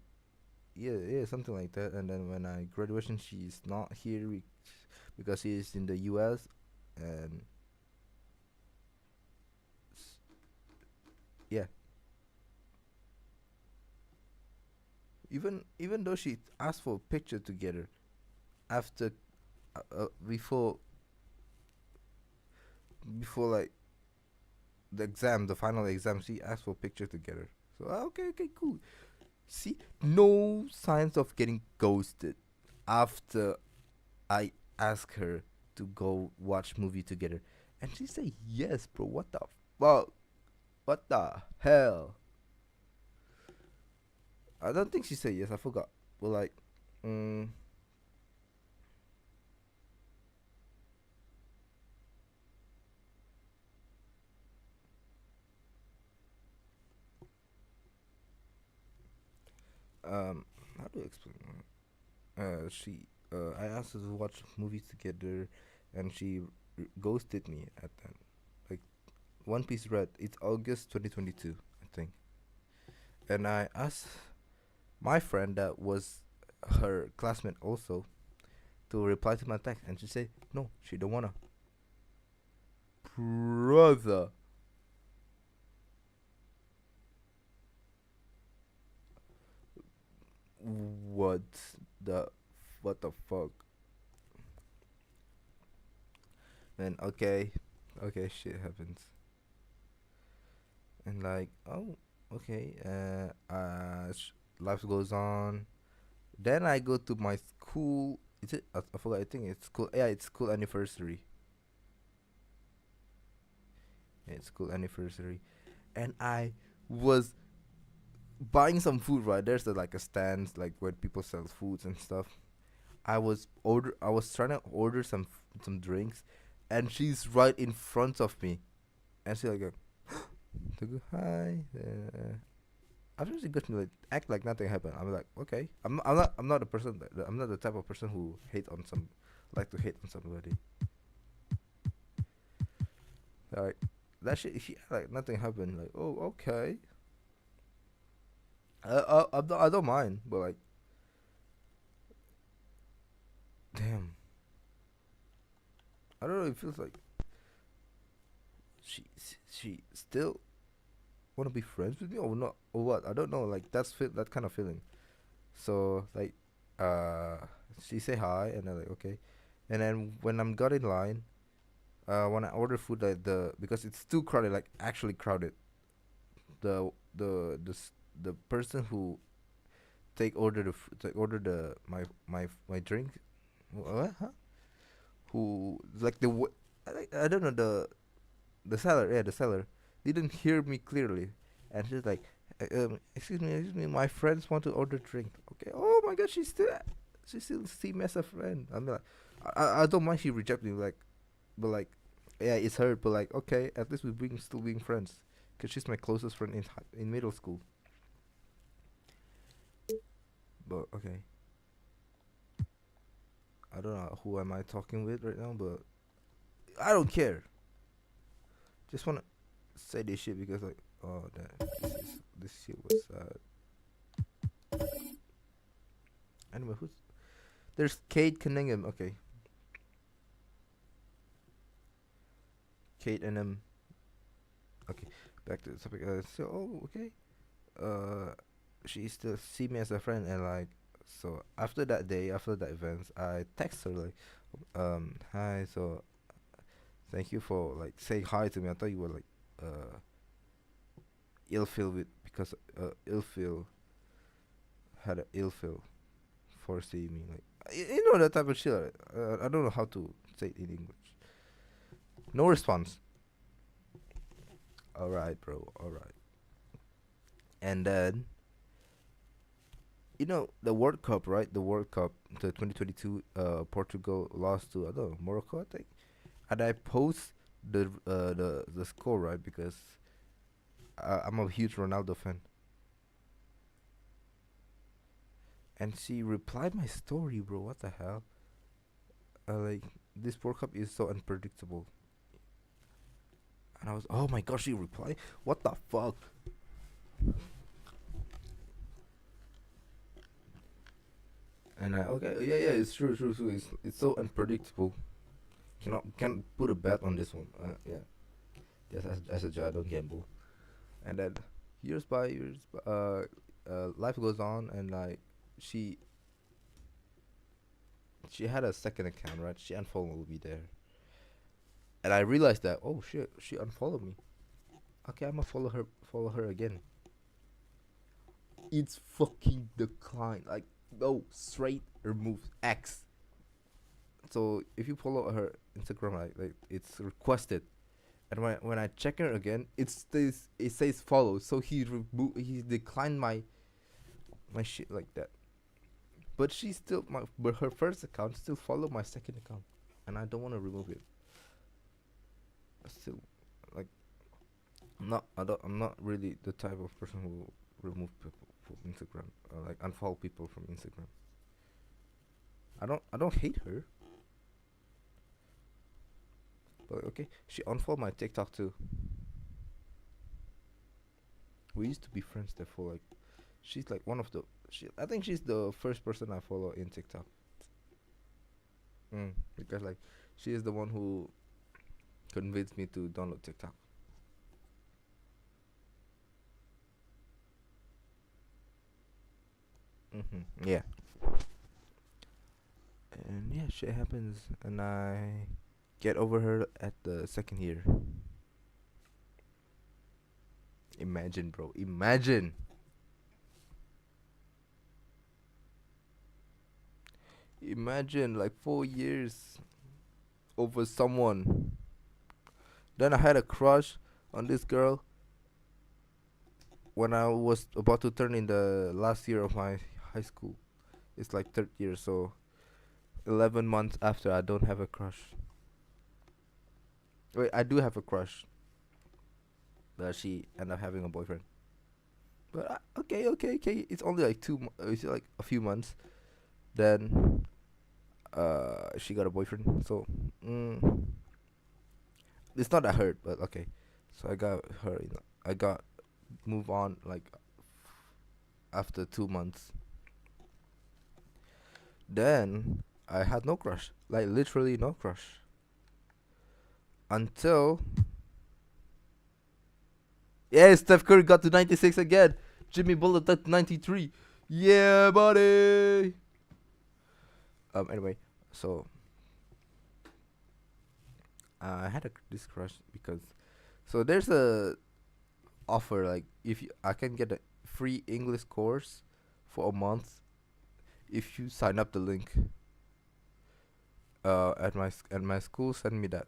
Yeah, something like that. And then when I graduation, she's not here because she is in the U.S. and yeah. Even though she asked for a picture together after before like the final exam, she asked for a picture together. So okay, cool. See, no signs of getting ghosted after I ask her to go watch movie together, and she say yes, bro. What the fuck? What the hell? I don't think she said yes. I forgot. But like, how do I explain? I asked her to watch movies together, and she ghosted me at that. Like, One Piece Red. It's August 2022, I think. And I asked my friend that was her classmate also to reply to my text, and she said no, she don't wanna. Brother. What the fuck? And okay, shit happens. And like, oh, okay, life goes on. Then I go to my school. Is it? I forgot. I think it's school. Yeah, it's school anniversary. Yeah, it's school anniversary, and I was buying some food. Right there's like a stand like where people sell foods and stuff. I was trying to order some drinks, and she's right in front of me, and she like go hi. After she got me like act like nothing happened. I'm like okay. I'm not the person I'm not the type of person who like to hate on somebody. Like that shit. She act like nothing happened. Like oh okay. I don't mind, but like, damn. I don't know. It feels like she still wanna be friends with me or not or what? I don't know. Like that kind of feeling. So like, she say hi and I'm like okay, and then when I'm got in line, when I order food like because it's too crowded, like actually crowded. The person who take order my drink, what? Huh? Who like I don't know the seller, yeah, the seller didn't hear me clearly, and she's like, excuse me, my friends want to order drink. Okay, oh my god, she still see me as a friend. I mean, like, I don't mind she reject me, like, but like, yeah, it's her, but like, okay, at least still being friends, cause she's my closest friend in middle school. But okay, I don't know who am I talking with right now, but I don't care. Just wanna say this shit because like, oh, this shit was sad. Anyway, there's Kate Cunningham. Okay, Kate and okay. back to the topic. So okay. She still see me as a friend, and like, so after that day, after that event, I text her like, hi. So thank you for like saying hi to me. I thought you were like ill feel with because ill feel had an ill feel for seeing me like you know that type of shit. I don't know how to say it in English. No response. All right, bro. All right. And then you know the World Cup, right? The World Cup, the 2022 Portugal lost to I don't know, Morocco, I think. And I post the score, right? Because I'm a huge Ronaldo fan. And she replied my story, bro. What the hell? Like this World Cup is so unpredictable. And I was, oh my gosh, she replied. What the fuck? And I okay, yeah, it's true. It's so unpredictable. Can't put a bet on this one. Yeah, just as a judge, I don't gamble. And then years by years, life goes on, and like she had a second account, right? She unfollowed me there, and I realized that oh shit, she unfollowed me. Okay, I'ma follow her again. It's fucking declined. Like no, straight remove X. So if you follow her Instagram, like it's requested, and when I check her again, it says follow. So he declined my shit like that. But she still but her first account still follow my second account, and I don't want to remove it. Still, like, I'm not really the type of person who remove people from Instagram, or like unfollow people from Instagram. I don't hate her. But okay, she unfollowed my TikTok too. We used to be friends there for like, she's like one of the, I think she's the first person I follow in TikTok. Because like, she is the one who convinced me to download TikTok. Yeah. And yeah, shit happens, and I get over her at the second year. Imagine, bro. Imagine. Imagine like 4 years over someone. Then I had a crush on this girl when I was about to turn in the last year of my high school. It's like third year, so 11 months after I don't have a crush. Wait, I do have a crush. But she ended up having a boyfriend. But okay. It's only like it's like a few months. Then she got a boyfriend. So it's not that hurt, but okay. So I got her. I got move on like after 2 months. Then I had no crush, like literally no crush. Until Steph Curry got to 96 again. Jimmy Butler got to 93. Yeah, buddy. Anyway, so I had this crush because so there's a offer like if I can get a free English course for a month if you sign up the link. At my school send me that.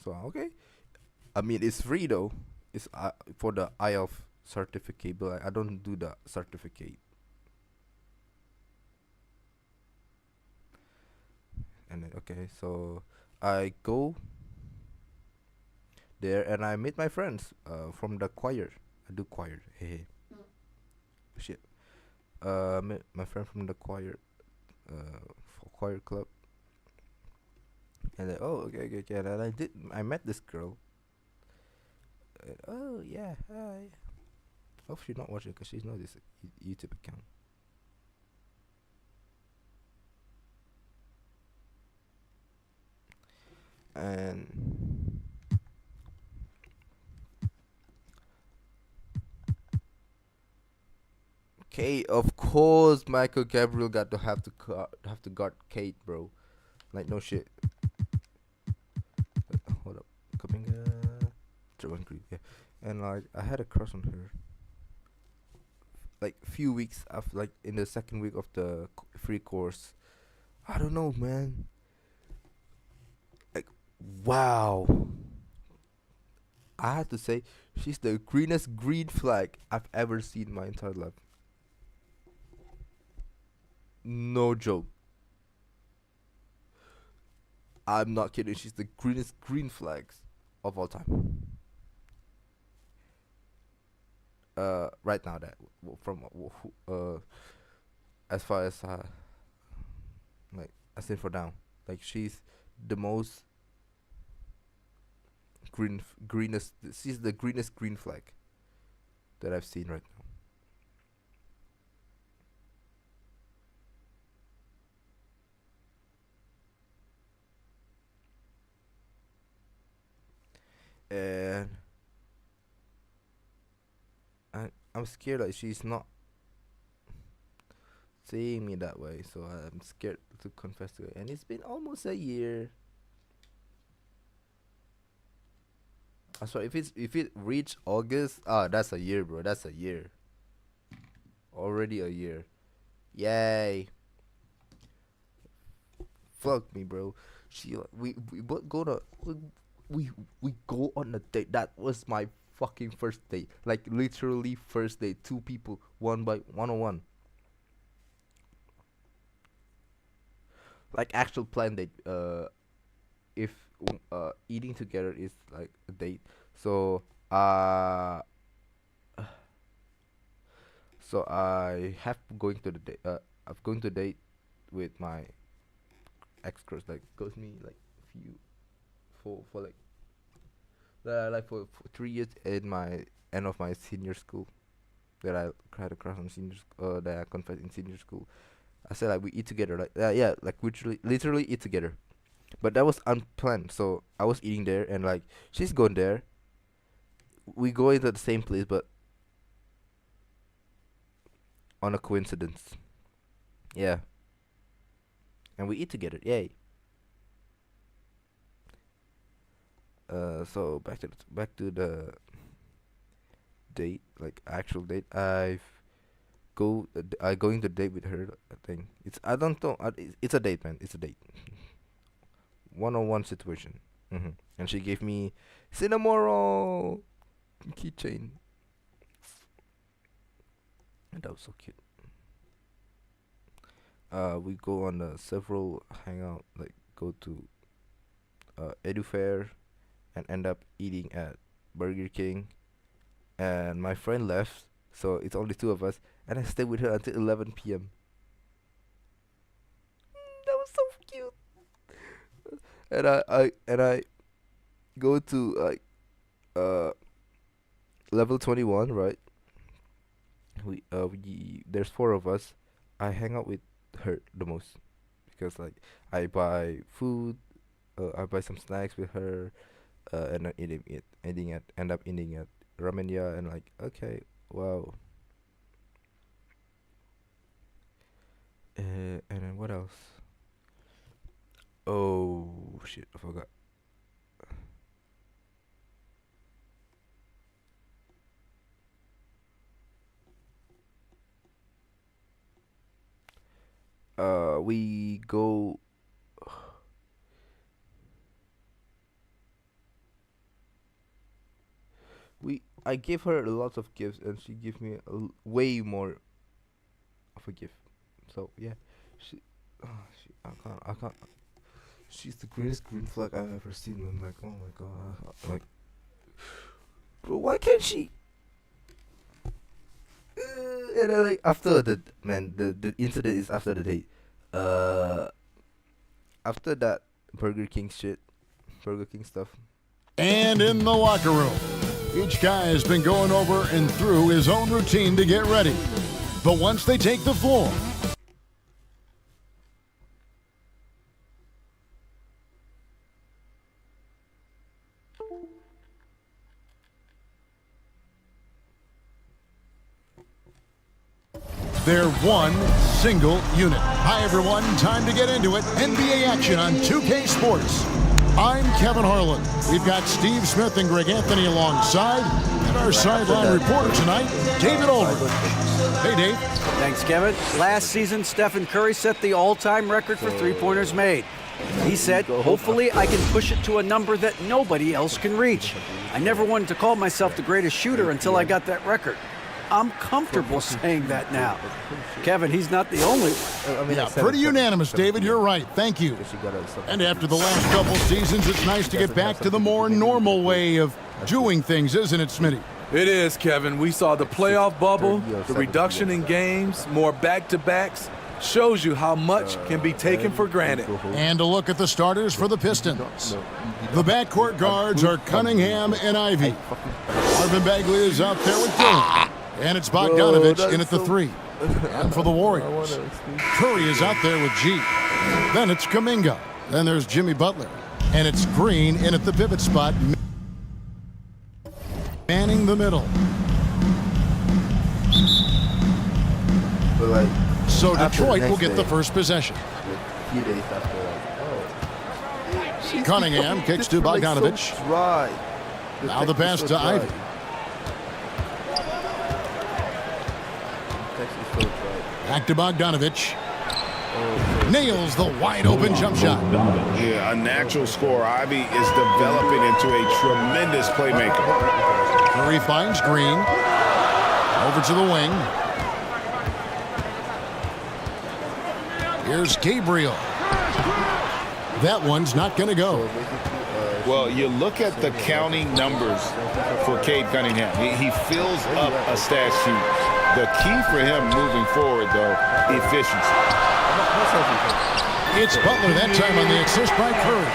So okay, I mean it's free though. It's for the IELTS certificate, but I don't do the certificate. And then, okay, so I go there and I meet my friends from the choir. I do choir. Hey. Shit. Met my friend from the choir choir club. And then, oh, okay. And I met this girl. Oh, yeah, hi. Hope she's not watching because she's not this YouTube account. And Kate, of course, Michael Gabriel got to have to guard Kate, bro. Like no shit. Hold up, Kaminga, Joanne Green, yeah. And like I had a crush on her. Like few weeks after, like in the second week of the free course. I don't know, man. Like, wow. I had to say, she's the greenest green flag I've ever seen in my entire life. No joke. I'm not kidding. She's the greenest green flags of all time. Right now, that from as far as like I said for now, like she's the most greenest. She's the greenest green flag that I've seen right now. And I'm scared like she's not seeing me that way, so I'm scared to confess to her. And it's been almost a year. So if it reached August, that's a year, bro. That's a year. Already a year. Yay. Fuck me, bro. We go on a date. That was my fucking first date. Like literally first date. 2 people, one on one. Like actual planned date. If eating together is like a date. So I have going to the date. I've going to date with my ex girls. Like goes me like few for for 3 years in my end of my senior school. That I had a crush on that I confessed in senior school. I said like we eat together. Like yeah, like literally eat together. But that was unplanned. So I was eating there and like she's going there. We go into the same place, but on a coincidence. Yeah. And we eat together. Yay. So back to the date, like actual date. I going to date with her. I think I don't know. It's a date, man. It's a date. One-on-one situation. And she gave me Cinnamoro keychain. And that was so cute. We go on several hangout, like go to Edu Fair, and end up eating at Burger King. And my friend left, so it's only 2 of us, and I stayed with her until 11 p.m. That was so cute. And I go to like level 21, right? We there's 4 of us. I hang out with her the most because like I buy food, I buy some snacks with her, and I end up eating at Ramenya, and like okay, wow. And then what else? Oh shit, I forgot. We go. I gave her a lot of gifts, and she gave me way more of a gift. So yeah, I can't. She's the greatest green flag I've ever seen. I'm like, oh my god, like, bro, why can't she? And then, like after the incident is after the date. After that Burger King stuff. And in the locker room, each guy has been going over and through his own routine to get ready. But once they take the floor, They're one single unit. Hi, everyone. Time to get into it. NBA action on 2K Sports. I'm Kevin Harlan. We've got Steve Smith and Greg Anthony alongside, and our sideline reporter tonight, David Aldridge. Hey, Dave. Thanks, Kevin. Last season, Stephen Curry set the all-time record for three-pointers made. He said, hopefully I can push it to a number that nobody else can reach. I never wanted to call myself the greatest shooter until I got that record. I'm comfortable saying that now. Kevin, he's not the only one. Yeah, pretty unanimous, David. You're right. Thank you. And after the last couple seasons, it's nice to get back to the more normal way of doing things, isn't it, Smitty? It is, Kevin. We saw the playoff bubble, the reduction in games, more back-to-backs. Shows you how much can be taken for granted. And a look at the starters for the Pistons. The backcourt guards are Cunningham and Ivy. Marvin Bagley is out there with Dillon. And it's Bogdanovich in at the 3. And for the Warriors, Curry is out there with G. Then it's Kuminga. Then there's Jimmy Butler. And it's Green in at the pivot spot, manning the middle. So Detroit will get the first possession. Cunningham kicks to Bogdanovich. Now the pass to Ivy. Back to Bogdanovich. Nails the wide-open jump shot. Yeah, a natural scorer. Ivy is developing into a tremendous playmaker. Curry finds Green. Over to the wing. Here's Gabriel. That one's not going to go. Well, you look at the counting numbers for Cade Cunningham. He fills up a stat sheet. The key for him moving forward, though, efficiency. It's Butler that time on the assist by Curry.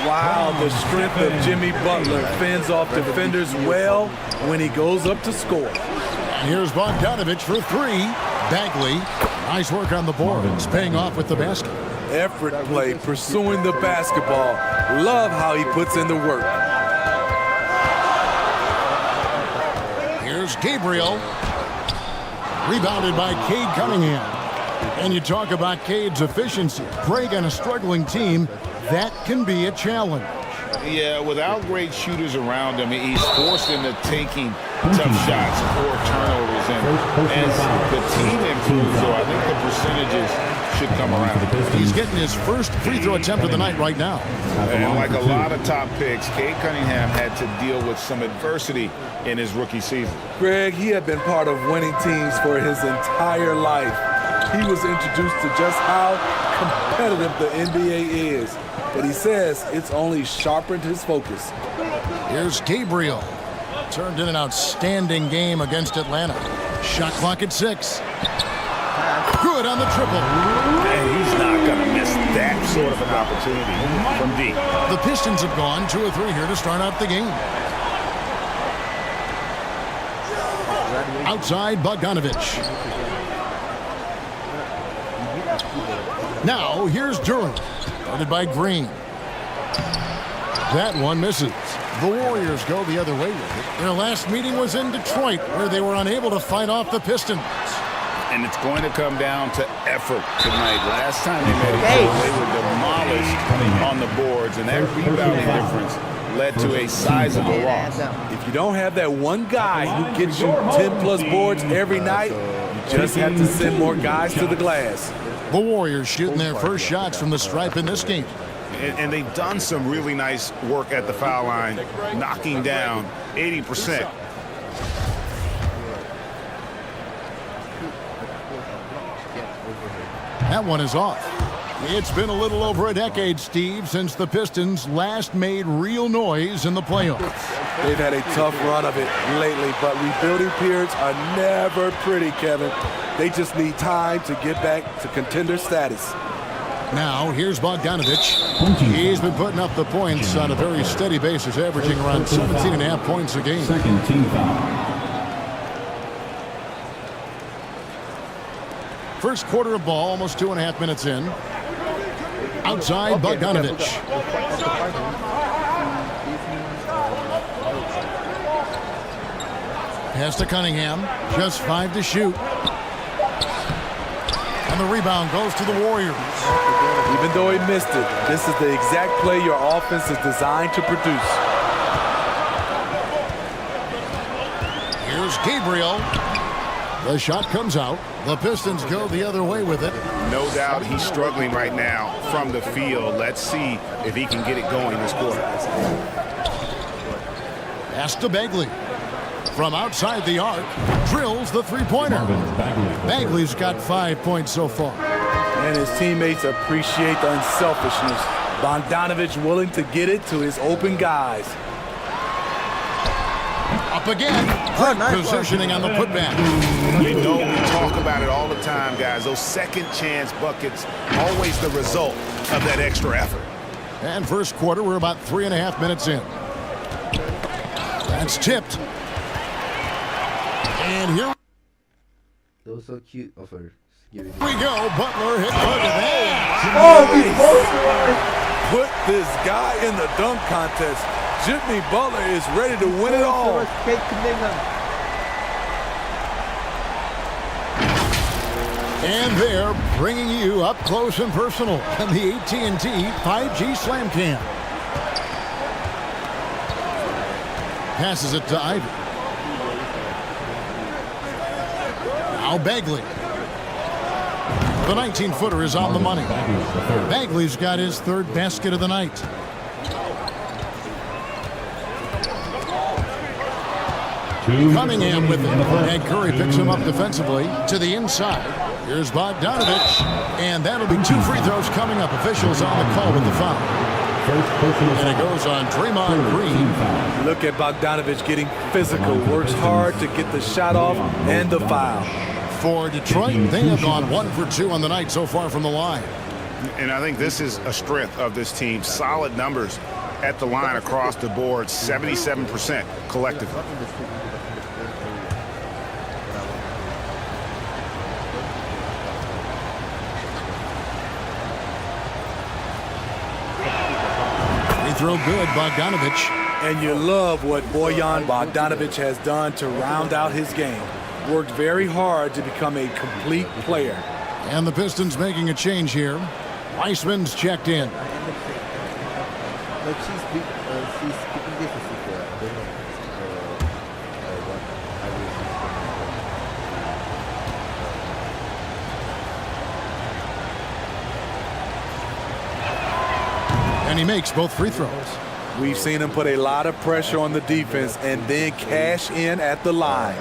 Wow, the strength of Jimmy Butler fends off defenders well when he goes up to score. And here's Bogdanovich for 3. Bagley, nice work on the boards, paying off with the basket. Effort play, pursuing the basketball. Love how he puts in the work. Here's Gabriel. Rebounded by Cade Cunningham. And you talk about Cade's efficiency. Greg on a struggling team, that can be a challenge. Yeah, without great shooters around him, he's forced into taking tough shots or turnovers. And as the team improves, though, I think the percentages should come around. He's getting his first free throw attempt of the night right now. And like a lot of top picks, Cade Cunningham had to deal with some adversity in his rookie season. Greg, he had been part of winning teams for his entire life. He was introduced to just how competitive the NBA is. But he says it's only sharpened his focus. Here's Gabriel. Turned in an outstanding game against Atlanta. Shot clock at 6. Good on the triple. And he's not going to miss that sort of an opportunity from deep. The Pistons have gone 2 of 3 here to start out the game. Outside Bogdanovich. Now here's Durham. Guarded by Green. That one misses. The Warriors go the other way with it. Their last meeting was in Detroit, where they were unable to fight off the Pistons. And it's going to come down to effort tonight. Last time they made a goal, they were demolished on the boards, and that rebounding difference led to a sizable loss. If you don't have that one guy who gets you 10-plus boards every night, you just have to send more guys to the glass. The Warriors shooting their first shots from the stripe in this game. And they've done some really nice work at the foul line, knocking down 80%. That one is off. It's been a little over a decade, Steve, since the Pistons last made real noise in the playoffs. They've had a tough run of it lately, but rebuilding periods are never pretty, Kevin. They just need time to get back to contender status. Now, here's Bogdanovich. He's been putting up the points on a very steady basis, averaging around 17.5 points a game. Second team foul. First quarter of ball, almost 2.5 minutes in. Outside, Bogdanovich. Pass to Cunningham. Just 5 to shoot. And the rebound goes to the Warriors. Even though he missed it, this is the exact play your offense is designed to produce. Here's Gabriel. The shot comes out. The Pistons go the other way with it. No doubt he's struggling right now from the field. Let's see if he can get it going this quarter. Pass to Bagley. From outside the arc, drills the three-pointer. Bagley's got 5 points so far. And his teammates appreciate the unselfishness. Bogdanovich willing to get it to his open guys. Up again. Great positioning on the putback. You know we talk about it all the time, guys. Those second chance buckets, always the result of that extra effort. And first quarter, we're about 3.5 minutes in. That's tipped. And here That was so cute of her. we go. Butler hit hard to that. Put this guy in the dunk contest. Jimmy Butler is ready to win it all. And they're bringing you up close and personal in the AT&T 5G Slam Cam. Passes it to Ivy. Now Bagley. The 19-footer is on the money. Bagley's got his third basket of the night. Cunningham with it. And Curry picks him up defensively to the inside. Here's Bogdanovich. And that'll be 2 free throws coming up. Officials on the call with the foul. And it goes on Draymond Green. Look at Bogdanovich getting physical. Works hard to get the shot off and the foul. For Detroit, they have gone 1 for 2 on the night so far from the line. And I think this is a strength of this team. Solid numbers at the line across the board, 77% collectively. Throw good, Bogdanovich. And you love what Bojan Bogdanovich has done to round out his game. Worked very hard to become a complete player. And the Pistons making a change here. Weissman's checked in. And he makes both free throws. We've seen him put a lot of pressure on the defense and then cash in at the line.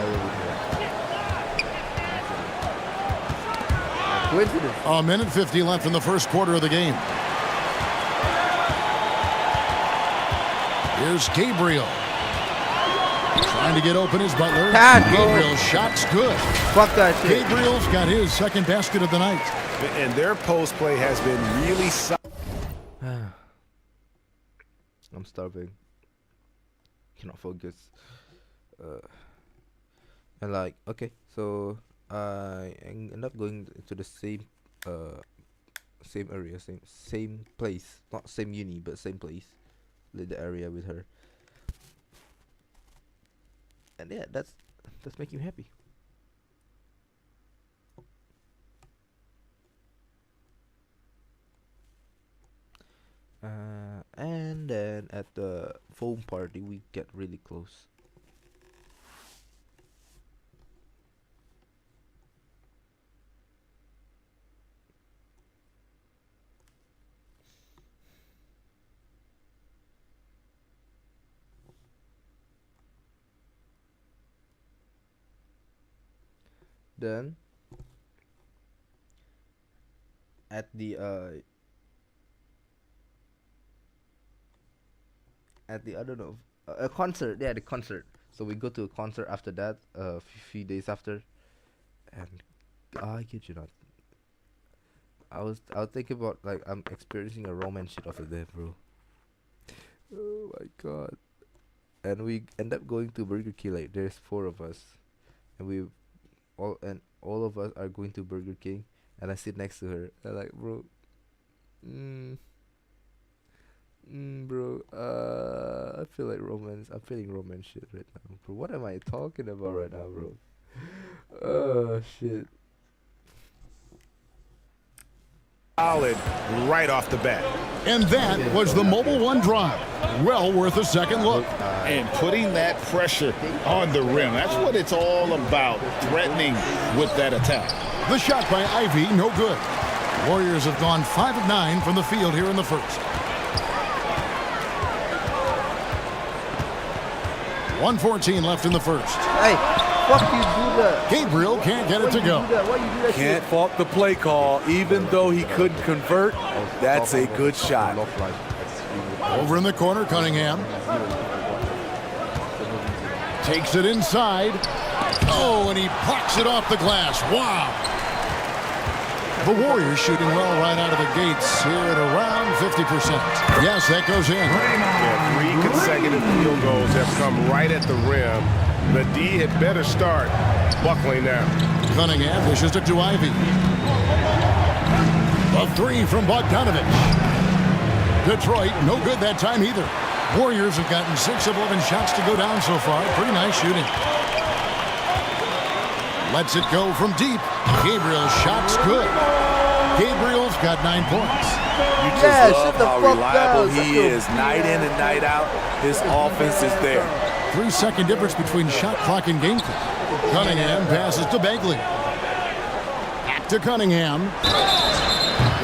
A minute 50 left in the first quarter of the game. Here's Gabriel. Trying to get open is Butler. Gabriel's shot's good. Fuck that shit. Gabriel's got his second basket of the night. And their post play has been really solid. I'm starving. Cannot focus. And like, okay, so I end up going to the same area, same place, not same uni, but same place, like the area with her. And yeah, that's making me happy. And then at the foam party we get really close. Then at the I don't know, a concert. Yeah, the concert. So we go to a concert after that, a few days after, and I kid you not, I was thinking about, like, I'm experiencing a romance shit after that, bro. Oh my god. And we end up going to Burger King. Like, there's 4 of us, and all of us are going to Burger King, and I sit next to her. I'm like, bro, bro, I feel like romance. I'm feeling romance shit right now, bro. What am I talking about right now, bro? Oh shit. solid right off the bat. And that was the Mobile One drive. Well worth a second look. And putting that pressure on the rim, that's what it's all about, threatening with that attack. The shot by Ivy, no good. Warriors have gone 5 of 9 from the field here in the first. 1:14 left in the first. Hey, fuck you, do that. Gabriel can't get it to go. Can't fault the play call, even though he couldn't convert. That's a good shot. Over in the corner, Cunningham. Takes it inside. Oh, and he plucks it off the glass. Wow. The Warriors shooting well right out of the gates here at around 50%. Yes, that goes in. Yeah, 3 consecutive field goals have come right at the rim. The D had better start buckling down. Cunningham dishes it to Ivy. A 3 from Bogdanovich. Detroit, no good that time either. Warriors have gotten 6 of 11 shots to go down so far. Pretty nice shooting. Lets it go from deep. Gabriel's shot's good. Gabriel's got 9 points. You just love how reliable he is. Night in and night out, his offense is there. 3-second difference between shot clock and game clock. Cunningham passes to Bagley. Back to Cunningham.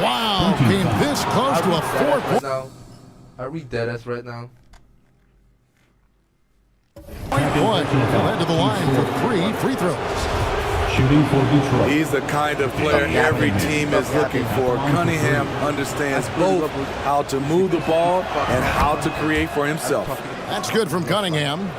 Wow, came this close to a 4-point. Now, are we dead ass right now? One led to the line for 3 free throws. Shooting for Detroit. He's the kind of player every team is looking for. Cunningham understands both how to move the ball and how to create for himself. That's good from Cunningham.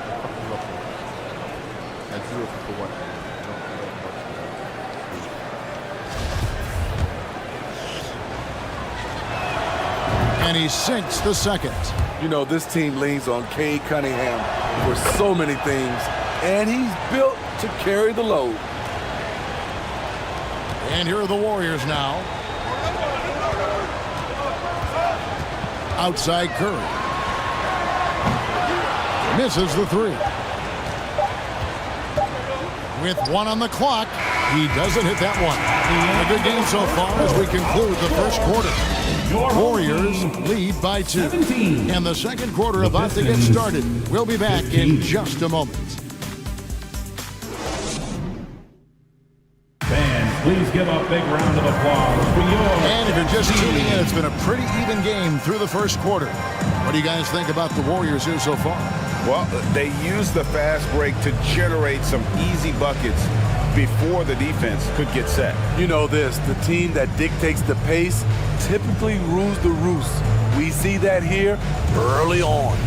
And he sinks the second. You know, this team leans on Cade Cunningham for so many things, and he's built to carry the load. And here are the Warriors now. Outside Curry. Misses the 3. With 1 on the clock, he doesn't hit that one. A good game so far as we conclude the first quarter. Warriors lead by 2. And the second quarter about to get started. We'll be back in just a moment. Please give a big round of applause for your... And if you're just tuning in, it's been a pretty even game through the first quarter. What do you guys think about the Warriors here so far? Well, they used the fast break to generate some easy buckets before the defense could get set. You know this, the team that dictates the pace typically rules the roost. We see that here early on.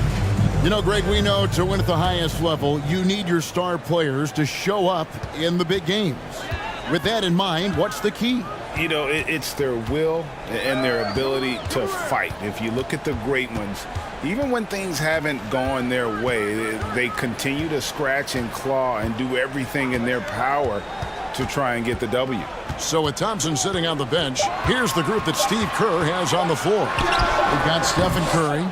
You know, Greg, we know to win at the highest level, you need your star players to show up in the big games. With that in mind, what's the key? You know, it's their will and their ability to fight. If you look at the great ones, even when things haven't gone their way, they continue to scratch and claw and do everything in their power to try and get the W. So with Thompson sitting on the bench, here's the group that Steve Kerr has on the floor. We've got Stephen Curry,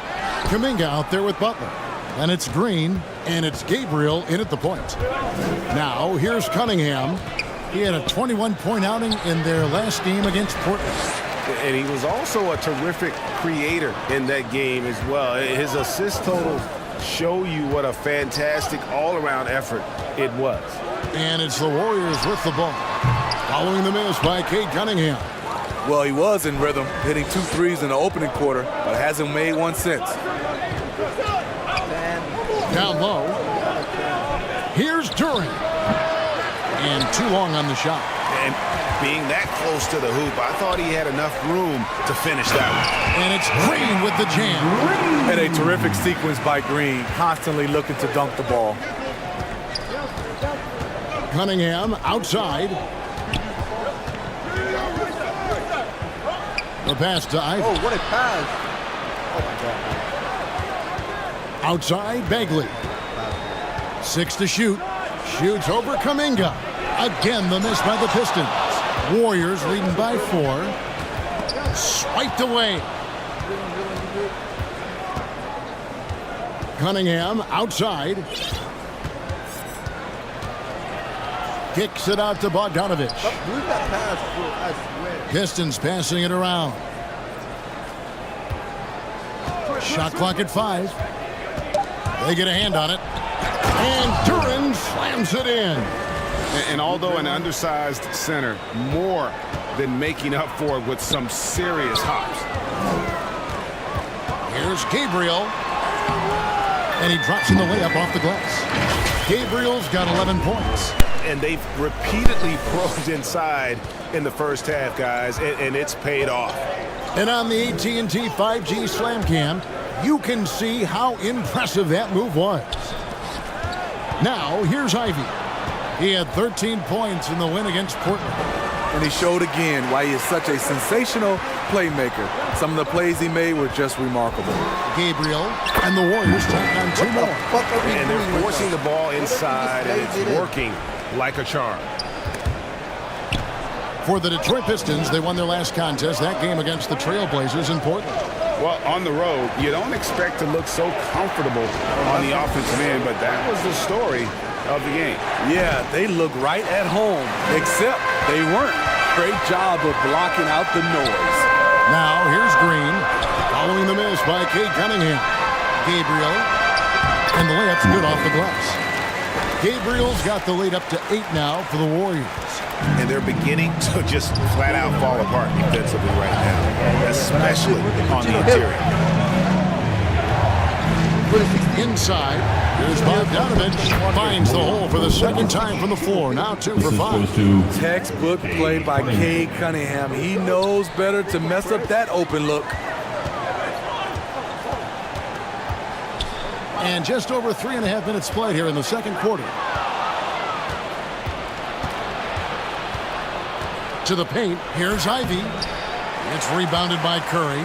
Kuminga out there with Butler. And it's Green, and it's Gabriel in at the point. Now, here's Cunningham. He had a 21-point outing in their last game against Portland. And he was also a terrific creator in that game as well. His assist totals show you what a fantastic all-around effort it was. And it's the Warriors with the ball. Following the miss by Cade Cunningham. Well, he was in rhythm, hitting 2 threes in the opening quarter, but hasn't made one since. Down low. Here's Duran. And too long on the shot. And being that close to the hoop, I thought he had enough room to finish that one. And it's Green with the jam. And a terrific sequence by Green, constantly looking to dunk the ball. Cunningham outside. The pass to Ivy. Oh, what a pass. Oh, my God. Outside, Bagley. 6 to shoot. Shoots over Kuminga. Again, the miss by the Pistons. Warriors leading by 4. Swiped away. Cunningham outside. Kicks it out to Bogdanovich. Pistons passing it around. Shot clock at 5. They get a hand on it. And Duren slams it in. And although an undersized center, more than making up for it with some serious hops. Here's Gabriel. And he drops in the layup off the glass. Gabriel's got 11 points. And they've repeatedly probed inside in the first half, guys, and it's paid off. And on the AT&T 5G Slam Cam, you can see how impressive that move was. Now, here's Ivey. He had 13 points in the win against Portland. And he showed again why he is such a sensational playmaker. Some of the plays he made were just remarkable. Gabriel and the Warriors take on 2 more. And they're forcing the ball inside, and it's working like a charm. For the Detroit Pistons, they won their last contest, that game against the Trailblazers in Portland. Well, on the road, you don't expect to look so comfortable on the offensive end, but that was the story of the game. Yeah, they look right at home, except they weren't. Great job of blocking out the noise. Now, here's Green, following the miss by Cade Cunningham. Gabriel, and the layup's good off the glass. Gabriel's got the lead up to 8 now for the Warriors. And they're beginning to just flat out fall apart defensively right now, especially on the interior. Inside, here's Bogdanovich. Finds the hole for the second time from the floor. Now 2 for 5. Textbook play by Cade Cunningham. He knows better to mess up that open look. And just over 3.5 minutes played here in the second quarter. To the paint, here's Ivey. It's rebounded by Curry.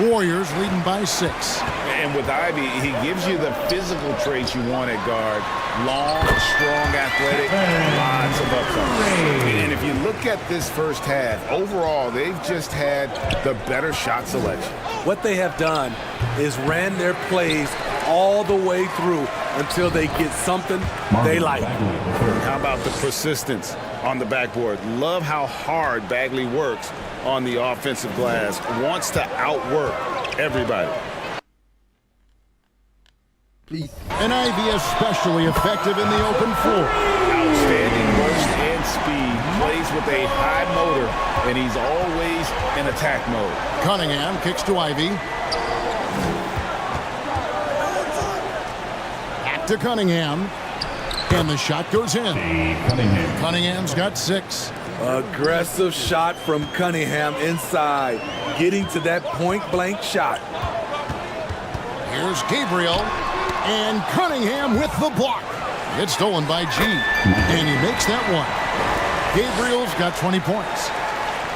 Warriors leading by 6. And with Ivey, he gives you the physical traits you want at guard. Long, strong, athletic, lots of upside. And if you look at this first half, overall, they've just had the better shot selection. What they have done is ran their plays all the way through until they get something they like. How about the persistence on the backboard? Love how hard Bagley works on the offensive glass. Wants to outwork everybody. And Ivey especially effective in the open floor. Outstanding burst and speed. Plays with a high motor, and he's always in attack mode. Cunningham kicks to Ivey. Back to Cunningham. And the shot goes in. Cunningham's got 6. Aggressive shot from Cunningham inside, getting to that point-blank shot. Here's Gabriel, and Cunningham with the block. It's stolen by G, and he makes that one. Gabriel's got 20 points.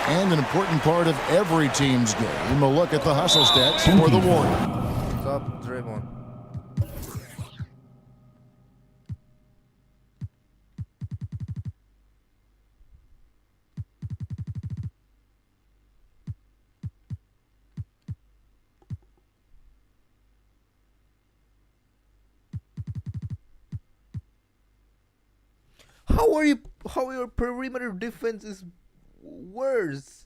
And an important part of every team's game, a look at the hustle stats for the Warriors. Stop, Draymond. How your perimeter defense is worse?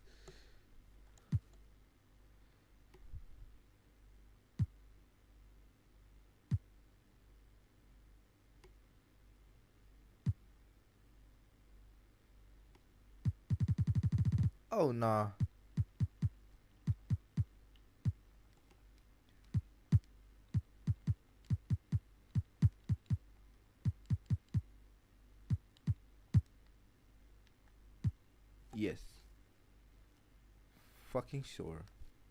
Oh nah. Yes. Fucking sure.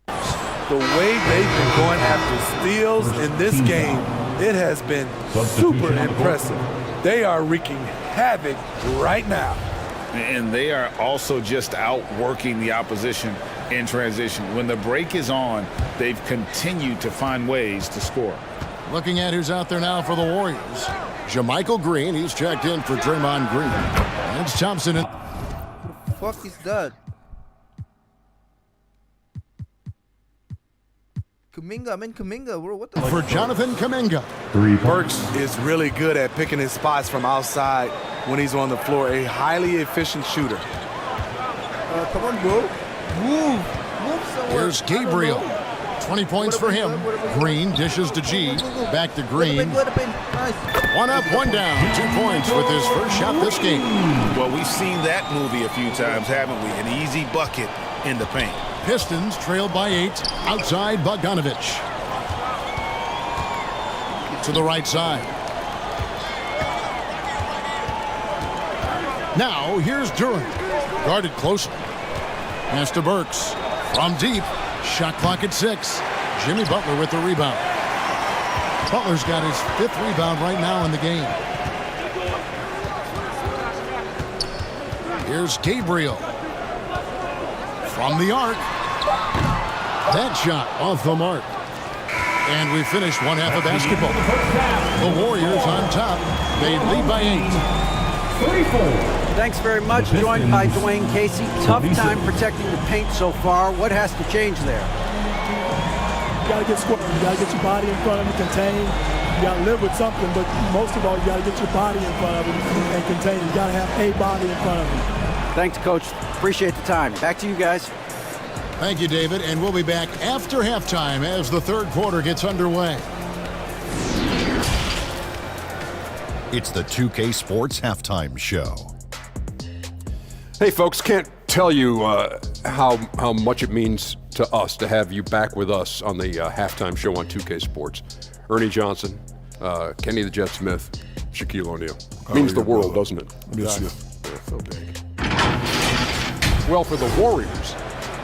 The way they've been going after steals in this game, it has been super impressive. They are wreaking havoc right now. And they are also just outworking the opposition in transition. When the break is on, they've continued to find ways to score. Looking at who's out there now for the Warriors. JaMychal Green, he's checked in for Draymond Green. And it's Thompson. Fuck is that? Kuminga, I mean Kuminga, bro, what the for Jonathan Kuminga. Burks is really good at picking his spots from outside. when he's on the floor. A highly efficient shooter. Come on, bro. Move somewhere. Here's Gabriel. 20 points for him. Green dishes to G. Back to Green. One up, one down. 2 points with his first shot this game. Well, we've seen that movie a few times, haven't we? An easy bucket in the paint. Pistons trailed by 8. Outside Bogdanovich. To the right side. Now here's Durant. Guarded closely. Pass to Burks. From deep. Shot clock at 6. Jimmy Butler with the rebound. Butler's got his 5th rebound right now in the game. Here's Gabriel. From the arc. That shot off the mark. And we finish one half of basketball. The Warriors on top. They lead by 8. Thanks very much. Joined by Dwayne Casey. Tough time protecting the paint so far. What has to change there? You got to get square. You got to get your body in front of him, contain. You got to live with something, but most of all, you got to get your body in front of him and contain. You got to have a body in front of him. Thanks, Coach. Appreciate the time. Back to you guys. Thank you, David. And we'll be back after halftime as the third quarter gets underway. It's the 2K Sports Halftime Show. Hey, folks, can't tell you how much it means to us to have you back with us on the halftime show on 2K Sports. Ernie Johnson, Kenny the Jet Smith, Shaquille O'Neal. Means the world, doesn't it? Yes, yeah, so big. Well, for the Warriors,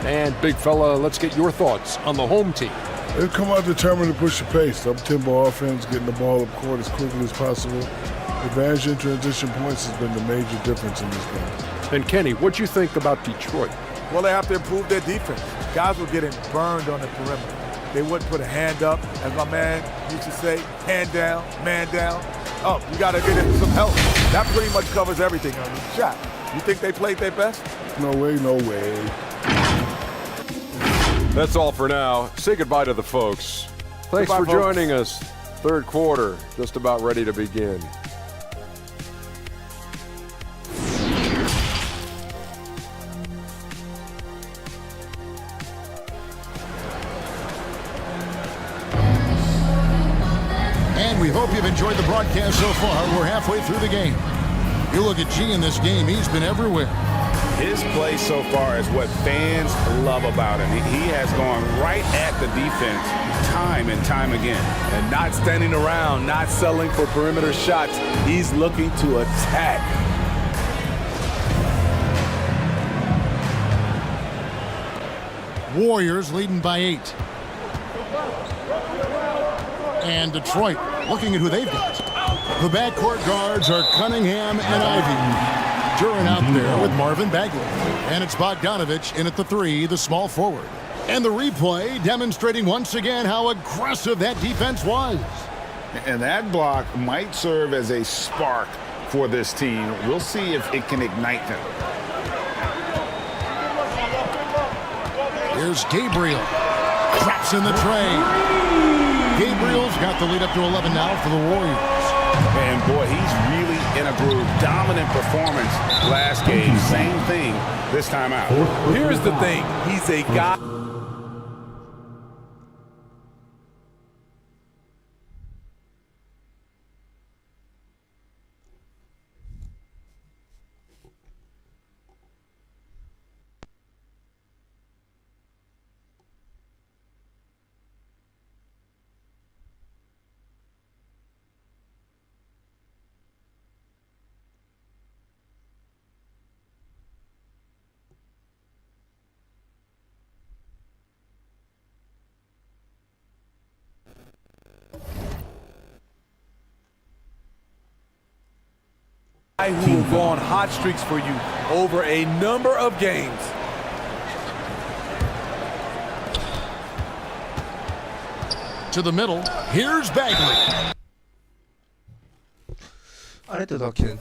and big fella, let's get your thoughts on the home team. They've come out determined to push the pace. Up-tempo offense, getting the ball up court as quickly as possible. Advantage in transition points has been the major difference in this game. And Kenny, what'd you think about Detroit? Well, they have to improve their defense. Guys were getting burned on the perimeter. They wouldn't put a hand up, as my man used to say, hand down, man down. Oh, you got to get him some help. That pretty much covers everything on the shot. You think they played their best? No way, no way. That's all for now. Say goodbye to the folks. Thanks Goodbye, for folks. joining us. Third quarter, just about ready to begin. And we hope you've enjoyed the broadcast so far. We're halfway through the game. You look at G in this game, he's been everywhere. His play so far is what fans love about him. He has gone right at the defense time and time again. And not standing around, not settling for perimeter shots. He's looking to attack. Warriors leading by 8. And Detroit looking at who they've got. The backcourt guards are Cunningham and Ivy. Duran out there with Marvin Bagley. And it's Bogdanovich in at the 3, the small forward. And the replay demonstrating once again how aggressive that defense was. And that block might serve as a spark for this team. We'll see if it can ignite them. Here's Gabriel. Drops in the tray. Gabriel's got the lead up to 11 now for the Warriors. And boy, he's really in a groove. Dominant performance last game. Same thing this time out. Here's the thing. He's a guy. Who will go on hot streaks for you over a number of games. To the middle. Here's Bagley. I need to duck in.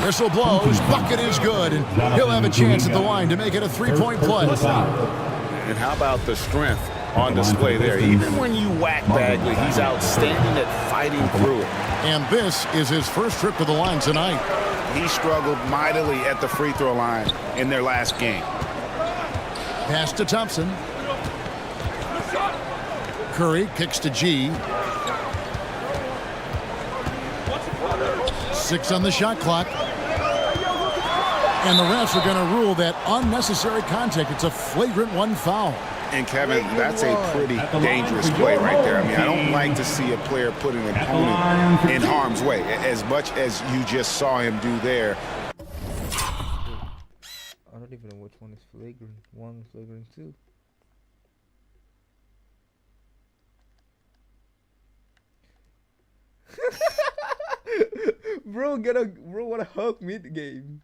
Whistle blows. Bucket is good. And he'll have a chance at the line to make it a 3-point play. And how about the strength on display there? Even when you whack Bagley, he's outstanding at fighting through it. And this is his first trip to the line tonight. he struggled mightily at the free throw line in their last game. Pass to Thompson. Curry kicks to G. 6 on the shot clock. And the refs are going to rule that unnecessary contact. It's a flagrant 1 foul. And Kevin, that's a pretty dangerous play right there. I mean, I don't like to see a player put an opponent in harm's way, as much as you just saw him do there. I don't even know which one is flagrant 1, flagrant 2. Bro, wanna hug mid-game.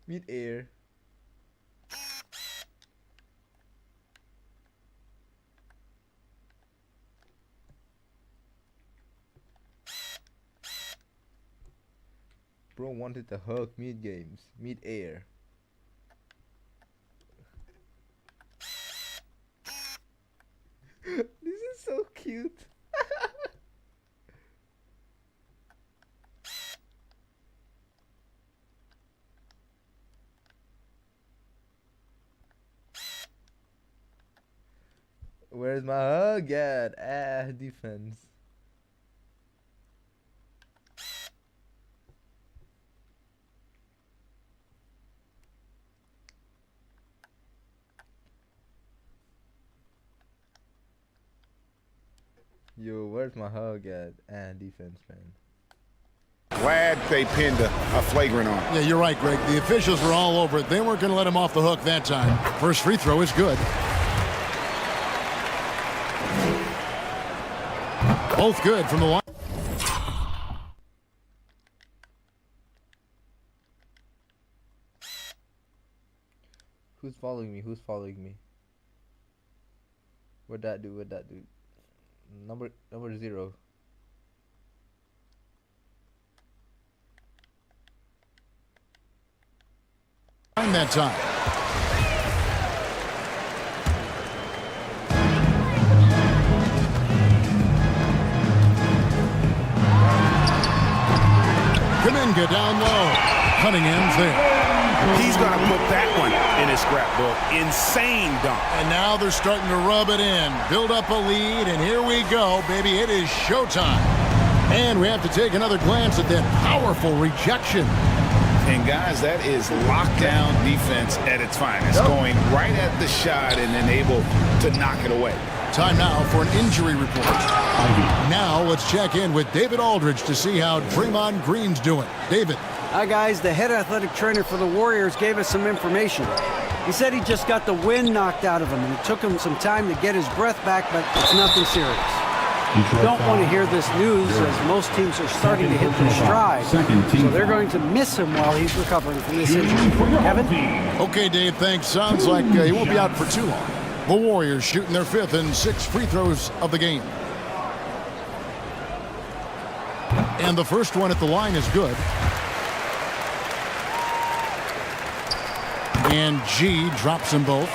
Mid-air. Bro wanted to hug mid-games. Mid-air. This is so cute. Where's my hug at? Defense. Yo, where's my hug at? Defense, man. Glad they pinned a flagrant on. Yeah, you're right, Greg. The officials were all over it. They weren't going to let him off the hook that time. First free throw is good. Both good from the line. Who's following me? Who's following me? What'd that do? What'd that do? Number 0. That time. Kuminga down low. Cunningham's there. He's going to put that one in his scrapbook. Insane dunk. And now they're starting to rub it in. Build up a lead, and here we go, baby. It is showtime. And we have to take another glance at that powerful rejection. And guys, that is lockdown defense at its finest. Going right at the shot and then able to knock it away. Time now for an injury report. Now let's check in with David Aldridge to see how Draymond Green's doing. David. Hi, guys. The head athletic trainer for the Warriors gave us some information. He said he just got the wind knocked out of him, and it took him some time to get his breath back, but it's nothing serious. You don't want to hear this news, as most teams are starting to hit their stride. So they're going to miss him while he's recovering from this injury. Kevin? Okay, Dave, thanks. Sounds like he won't be out for too long. The Warriors shooting their 5th and 6th free throws of the game. And the first one at the line is good. And G drops them both.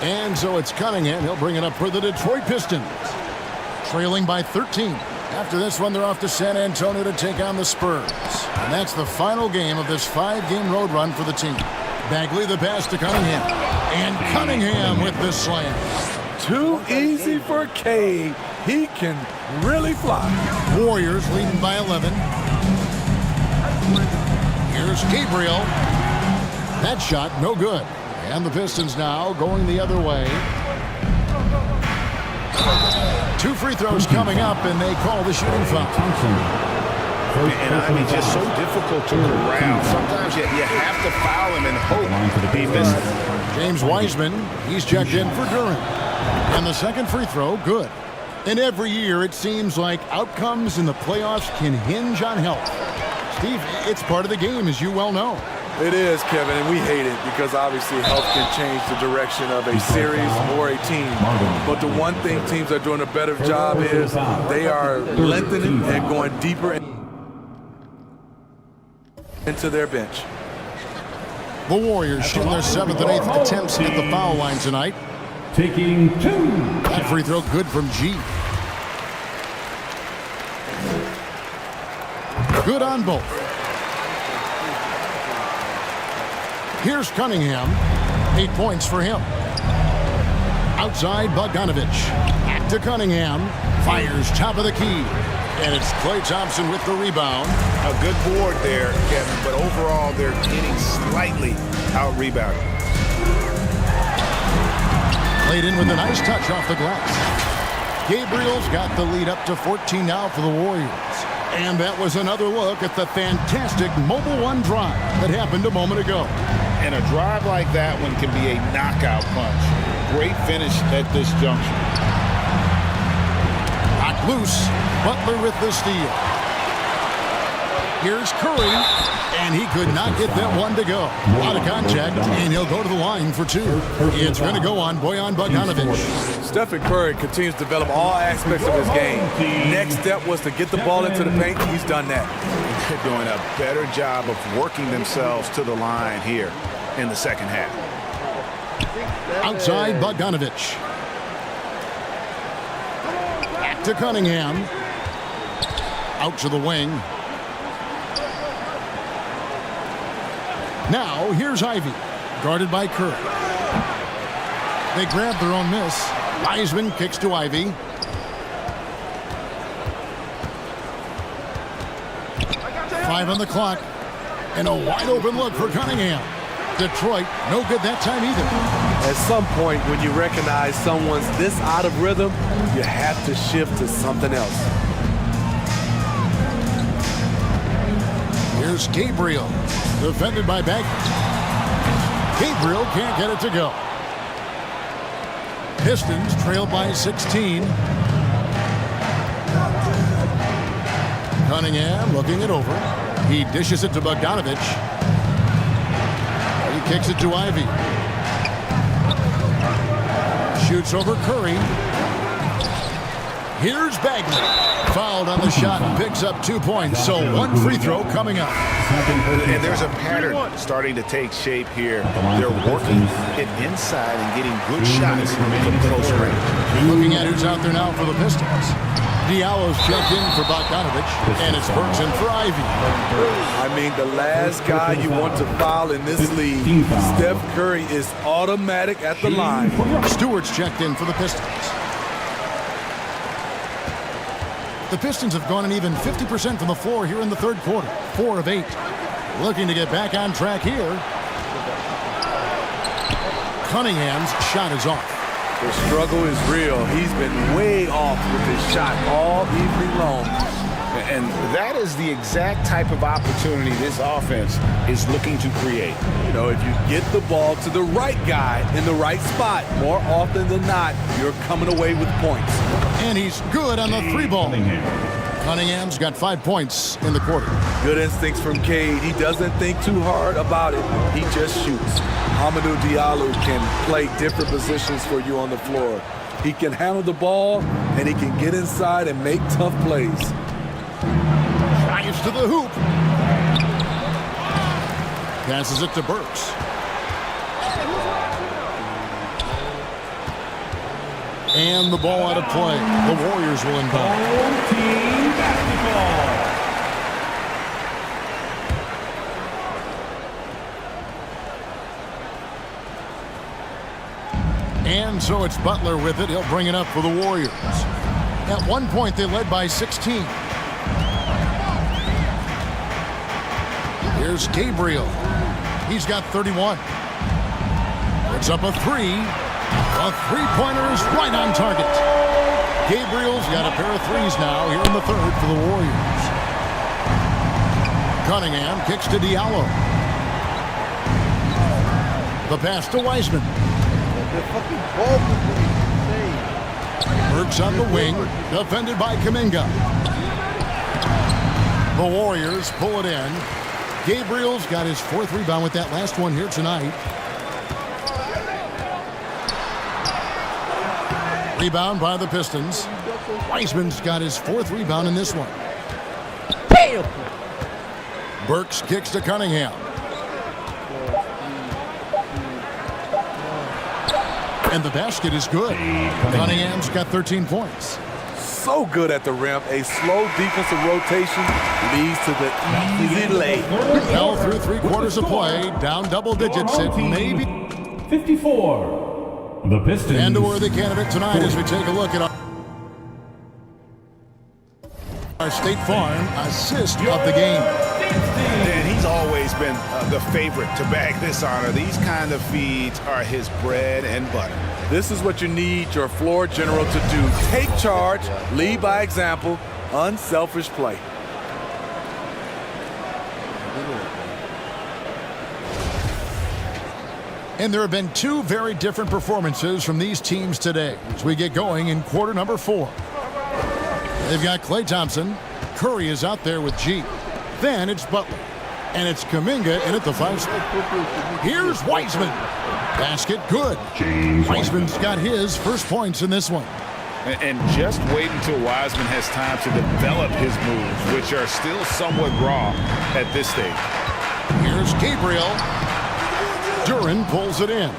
And so it's Cunningham. He'll bring it up for the Detroit Pistons. Trailing by 13. After this one, they're off to San Antonio to take on the Spurs. And that's the final game of this 5-game road run for the team. Bagley the pass to Cunningham. And Cunningham with the slam. Too easy for Cade. He can really fly. Warriors leading by 11. Here's Gabriel. That shot, no good. And the Pistons now going the other way. 2 free throws coming up, and they call the shooting foul. And I mean, just so difficult to corral. Sometimes you have to foul him and hope he misses. James Wiseman, he's checked in for Durant. And the second free throw, good. And every year it seems like outcomes in the playoffs can hinge on health. Steve, it's part of the game, as you well know. It is, Kevin, and we hate it because obviously health can change the direction of a series or a team. But the one thing teams are doing a better job is they are lengthening and going deeper into their bench. The Warriors shooting their 7th and 8th attempts at the foul line tonight. Taking 2. That free throw good from G. Good on both. Here's Cunningham. 8 points for him. Outside Bogdanovich. Back to Cunningham. Fires top of the key. And it's Klay Thompson with the rebound. A good board there, Kevin, but overall they're getting slightly out-rebounded. Played in with a nice touch off the glass. Gabriel's got the lead up to 14 now for the Warriors. And that was another look at the fantastic Mobile One drive that happened a moment ago. And a drive like that one can be a knockout punch. Great finish at this junction. Knocked loose. Butler with the steal. Here's Curry, and he could not get that one to go. Out of contact, and he'll go to the line for two. It's going to go on Bojan Bogdanovic. Stephen Curry continues to develop all aspects of his game. Next step was to get the ball into the paint. He's done that. They're doing a better job of working themselves to the line here in the second half. Outside Bogdanovic. Back to Cunningham. Out to the wing. Now, here's Ivy, guarded by Curry. They grab their own miss. Wiseman kicks to Ivy. Five on the clock. And a wide open look for Cunningham. Detroit, no good that time either. At some point, when you recognize someone's this out of rhythm, you have to shift to something else. Here's Gabriel, defended by Bagley. Gabriel can't get it to go. Pistons trail by 16. Cunningham looking it over. He dishes it to Bogdanovic. He kicks it to Ivy. Shoots over Curry. Here's Bagley. Fouled on the shot and picks up 2 points. So one free throw coming up. And there's a pattern starting to take shape here. They're working it inside and getting good shots from close range. Looking at who's out there now for the Pistons. Diallo's checked in for Bogdanovic, and it's Burks in for Ivy. I mean, the last guy you want to foul in this league, Steph Curry, is automatic at the line. Stewart's checked in for the Pistons. The Pistons have gone an even 50% from the floor here in the third quarter. 4 of 8. Looking to get back on track here. Cunningham's shot is off. The struggle is real. He's been way off with his shot all evening long. And that is the exact type of opportunity this offense is looking to create. You know, if you get the ball to the right guy in the right spot, more often than not, you're coming away with points. And he's good on the three ball. Cunningham's got 5 points in the quarter. Good instincts from Cade. He doesn't think too hard about it. He just shoots. Hamidou Diallo can play different positions for you on the floor. He can handle the ball, and he can get inside and make tough plays. Drives to the hoop. Passes it to Burks. And the ball out of play. The Warriors will inbound. Team basketball. And so it's Butler with it. He'll bring it up for the Warriors. At one point, they led by 16. Here's Gabriel. He's got 31. Puts up a three. A three-pointer is right on target. Gabriel's got a pair of threes now here in the third for the Warriors. Cunningham kicks to Diallo. The pass to Wiseman. Burks on the wing, defended by Kuminga. The Warriors pull it in. Gabriel's got his 4th rebound with that last one here tonight. Rebound by the Pistons. Wiseman's got his 4th rebound in this one. Burks kicks to Cunningham. And the basket is good. Cunningham's got 13 points. so good at the rim. A slow defensive rotation leads to the easy lay. Well, through 3 quarters of play, down double digits at maybe 54. The Pistons. And a worthy candidate tonight as we take a look at our State Farm assist of the game. Dan, he's always been the favorite to bag this honor. These kind of feeds are his bread and butter. This is what you need your floor general to do. Take charge, lead by example, unselfish play. And there have been 2 very different performances from these teams today as we get going in quarter number 4. They've got Klay Thompson. Curry is out there with G. Then it's Butler. And it's Kuminga in at the 5 spot. Here's Wiseman. Basket good. Wiseman's got his first points in this one. And just wait until Wiseman has time to develop his moves, which are still somewhat raw at this stage. Here's Gabriel. Duren pulls it in.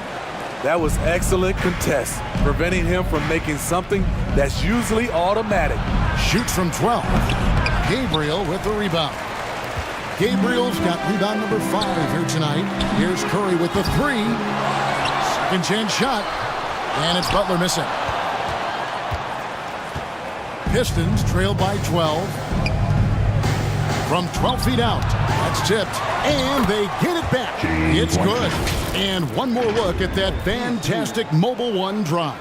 That was excellent contest, preventing him from making something that's usually automatic. Shoots from 12. Gabriel with the rebound. Gabriel's got rebound number 5 here tonight. Here's Curry with the 3. Second chance shot. And it's Butler missing. Pistons trail by 12. From 12 feet out. That's tipped. And they get it back. It's good. And one more look at that fantastic Mobile One drive.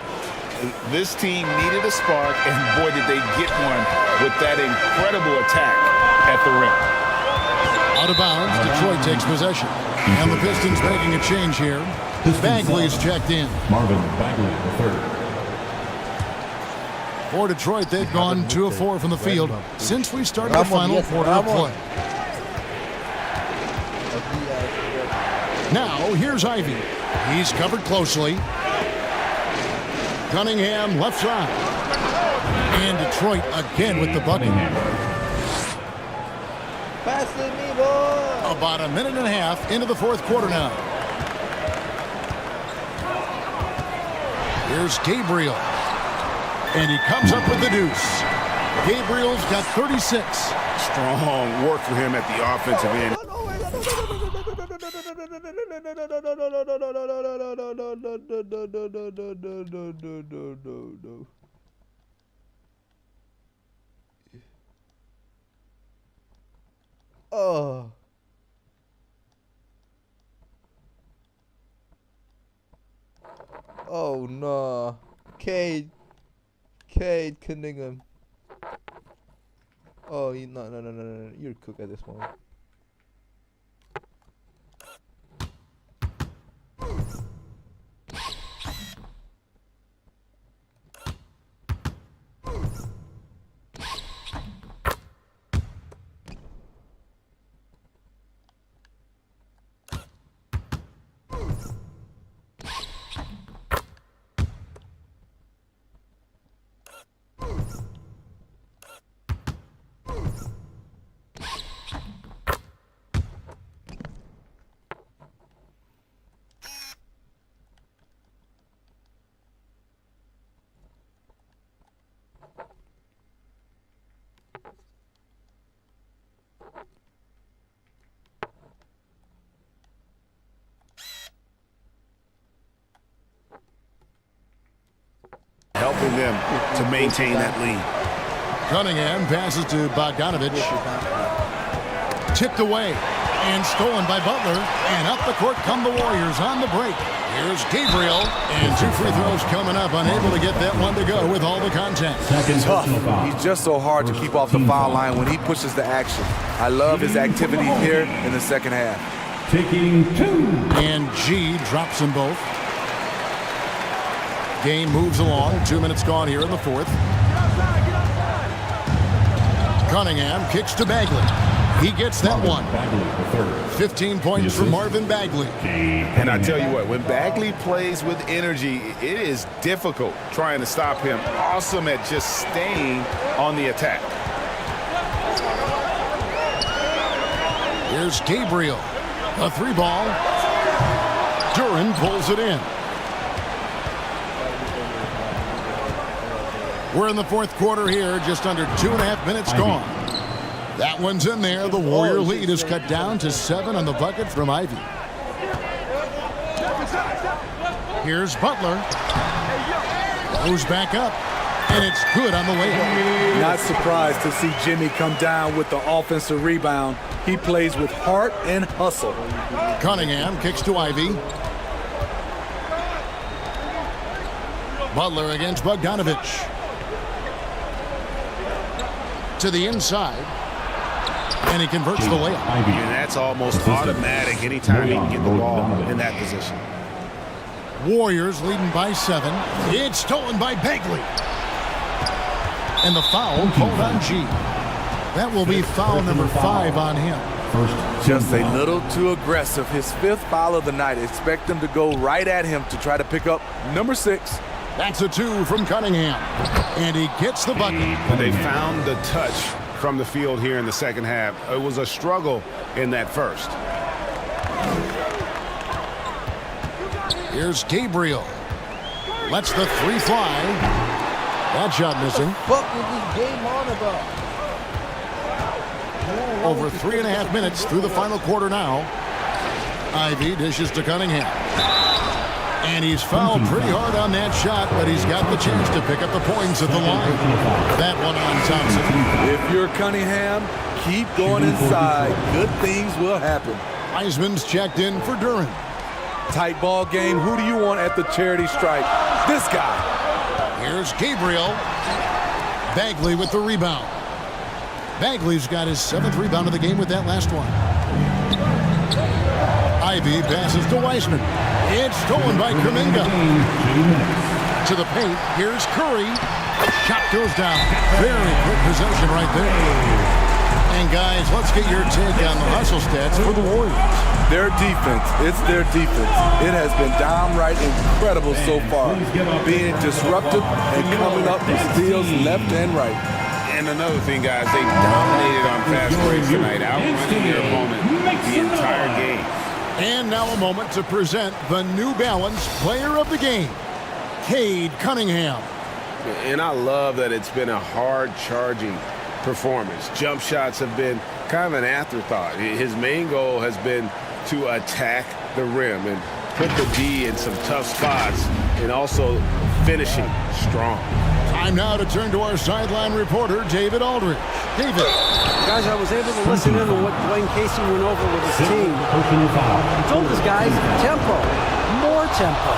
This team needed a spark, and boy, did they get one with that incredible attack at the rim. Out of bounds, Detroit takes possession. And the Pistons making a change here. Bagley's checked in. Marvin Bagley, the third. For Detroit, they've gone 2 of 4 from the field since we started the final quarter of play. Now, here's Ivy. He's covered closely. Cunningham left side. And Detroit again with the bucket. Pass it me, boy. About a minute and a half into the 4th quarter now. Here's Gabriel. And he comes up with the deuce. Gabriel's got 36. Strong work for him at the offensive end. Oh. Oh no. Cade Cunningham. Oh, no. You're cooked at this moment. Helping them to maintain that lead. Cunningham passes to Bogdanovich. Tipped away and stolen by Butler. And up the court come the Warriors on the break. Here's Gabriel. And 2 free throws coming up. Unable to get that one to go with all the contact. Tough. He's just so hard to keep off the foul line when he pushes the action. I love his activity here in the second half. Taking 2. And G drops them both. Game moves along. 2 minutes gone here in the 4th. Cunningham kicks to Bagley. He gets that one. 15 points from Marvin Bagley. And I tell you what, when Bagley plays with energy, it is difficult trying to stop him. Awesome at just staying on the attack. Here's Gabriel. A 3-ball. Duren pulls it in. We're in the fourth quarter here, just under 2.5 minutes gone. That one's in there. The Warrior lead is cut down to 7 on the bucket from Ivy. Here's Butler. Goes back up, and it's good on the way up. Not surprised to see Jimmy come down with the offensive rebound. He plays with heart and hustle. Cunningham kicks to Ivy. Butler against Bogdanovich. To the inside. And he converts the layup. And that's almost automatic anytime he can get the ball in that position. Warriors leading by 7. It's stolen by Bagley. And the foul called on G. That will be foul number 5 on him. Just a little too aggressive. His 5th foul of the night. Expect him to go right at him to try to pick up number 6. That's a 2 from Cunningham. And he gets the bucket. They found the touch from the field here in the second half. It was a struggle in that first. Here's Gabriel. Lets the 3 fly. That shot missing. What was this game on about? Over 3.5 minutes through the final quarter now. Ivy dishes to Cunningham. And he's fouled pretty hard on that shot, but he's got the chance to pick up the points at the line. That one on Thompson. If you're Cunningham, keep going inside. Good things will happen. Wiseman's checked in for Duren. Tight ball game. Who do you want at the charity stripe? This guy. Here's Gabriel. Bagley with the rebound. Bagley's got his 7th rebound of the game with that last one. Ivy passes to Wiseman. It's stolen by Kuminga. To the paint. Here's Curry. Shot goes down. Very quick possession right there. And guys, let's get your take on the hustle stats for the Warriors. Their defense. It's their defense. It has been downright incredible so far. Being disruptive and coming up with steals left and right. And another thing, guys, they dominated on fast breaks tonight, outrunning their opponent the entire game. And now a moment to present the New Balance Player of the Game, Cade Cunningham. And I love that it's been a hard-charging performance. Jump shots have been kind of an afterthought. His main goal has been to attack the rim and put the D in some tough spots and also finishing strong. Time now to turn to our sideline reporter, David Aldridge. David. Guys, I was able to listen in on what Dwayne Casey went over with his team. He told his guys, tempo, more tempo.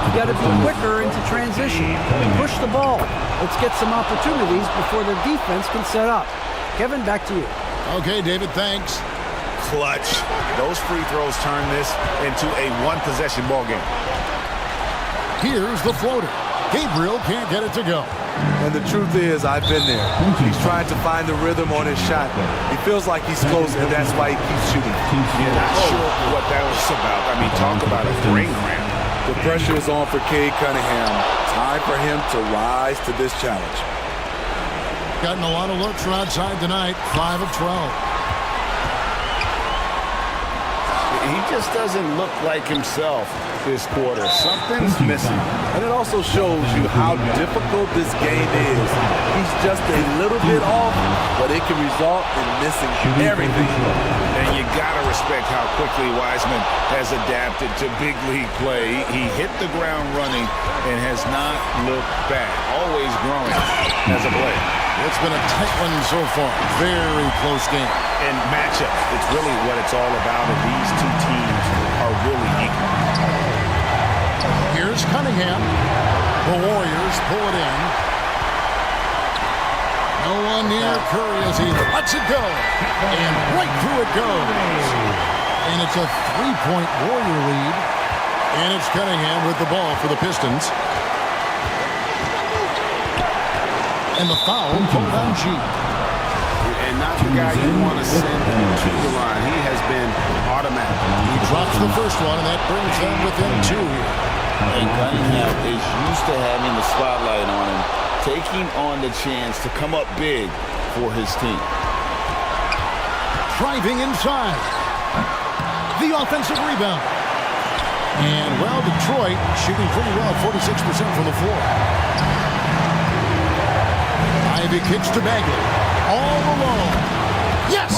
You got to be quicker into transition. Push the ball. Let's get some opportunities before their defense can set up. Kevin, back to you. Okay, David, thanks. Clutch. Those free throws turn this into a one-possession ball game. Here's the floater. Gabriel can't get it to go. And the truth is, I've been there. He's trying to find the rhythm on his shot. He feels like he's close, and that's why he keeps shooting. Yeah, not sure what that was about. I mean, talk about a brain cramp. The pressure is on for Cade Cunningham. Time for him to rise to this challenge. Gotten a lot of looks from outside tonight. 5 of 12. He just doesn't look like himself this quarter. Something's missing. And it also shows you how difficult this game is. He's just a little bit off, but it can result in missing everything. And you gotta respect how quickly Wiseman has adapted to big league play. He hit the ground running and has not looked back. Always growing as a player. It's been a tight one so far. Very close game. And matchup. It's really what it's all about, and these two teams are really equal. Here's Cunningham. The Warriors pull it in. No one near Curry as he lets it go. And right through it goes. And it's a 3-point Warrior lead. And it's Cunningham with the ball for the Pistons. And the foul called on G. And not the guy you want to send to the line. He has been automatic. He drops the first one, and that brings them within 2 here. And Cunningham is used to having the spotlight on him, taking on the chance to come up big for his team. Driving inside. The offensive rebound. And, well, Detroit shooting pretty well, 46% from the floor. Ivy kicks to Bagley. All alone. Yes!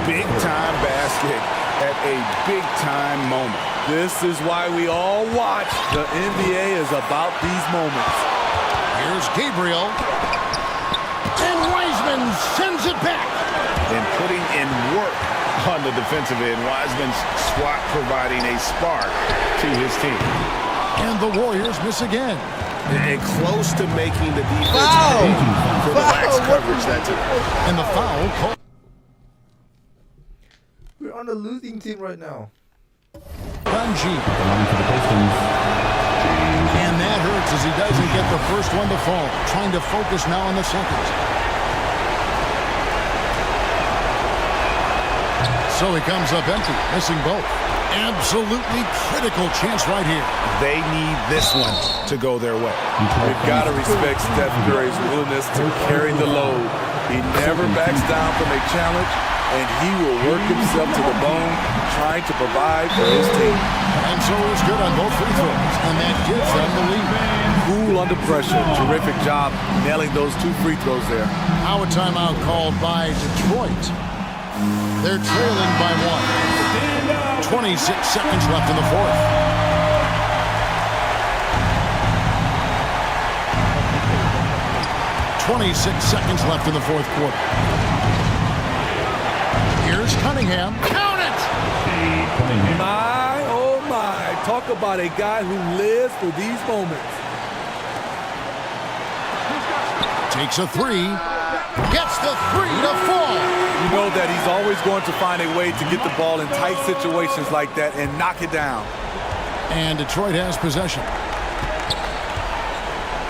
Big-time basket at a big-time moment. This is why we all watch. The NBA is about these moments. Here's Gabriel. And Wiseman sends it back. And putting in work on the defensive end. Wiseman's swat providing a spark to his team. And the Warriors miss again. And close to making the defense pay for the lax coverage that took. And the foul called. We're on a losing team right now. Bungie. And that hurts as he doesn't get the first one to fall. Trying to focus now on the second. So he comes up empty, missing both. Absolutely critical chance right here. They need this one to go their way. We've got to respect Steph Curry's willingness to carry the load. He never backs down from a challenge, and he will work himself to the bone trying to provide for his team. And so it's good on both free throws, and that gives them the lead. Cool under pressure. Terrific job nailing those 2 free throws there. Now a timeout called by Detroit. They're trailing by 1. 26 seconds left in the fourth. .26 left in the fourth quarter. Here's Cunningham. Count it! My, oh my. Talk about a guy who lives for these moments. Takes a 3. Gets the 3 to fall. You know that he's always going to find a way to get the ball in tight situations like that and knock it down. And Detroit has possession.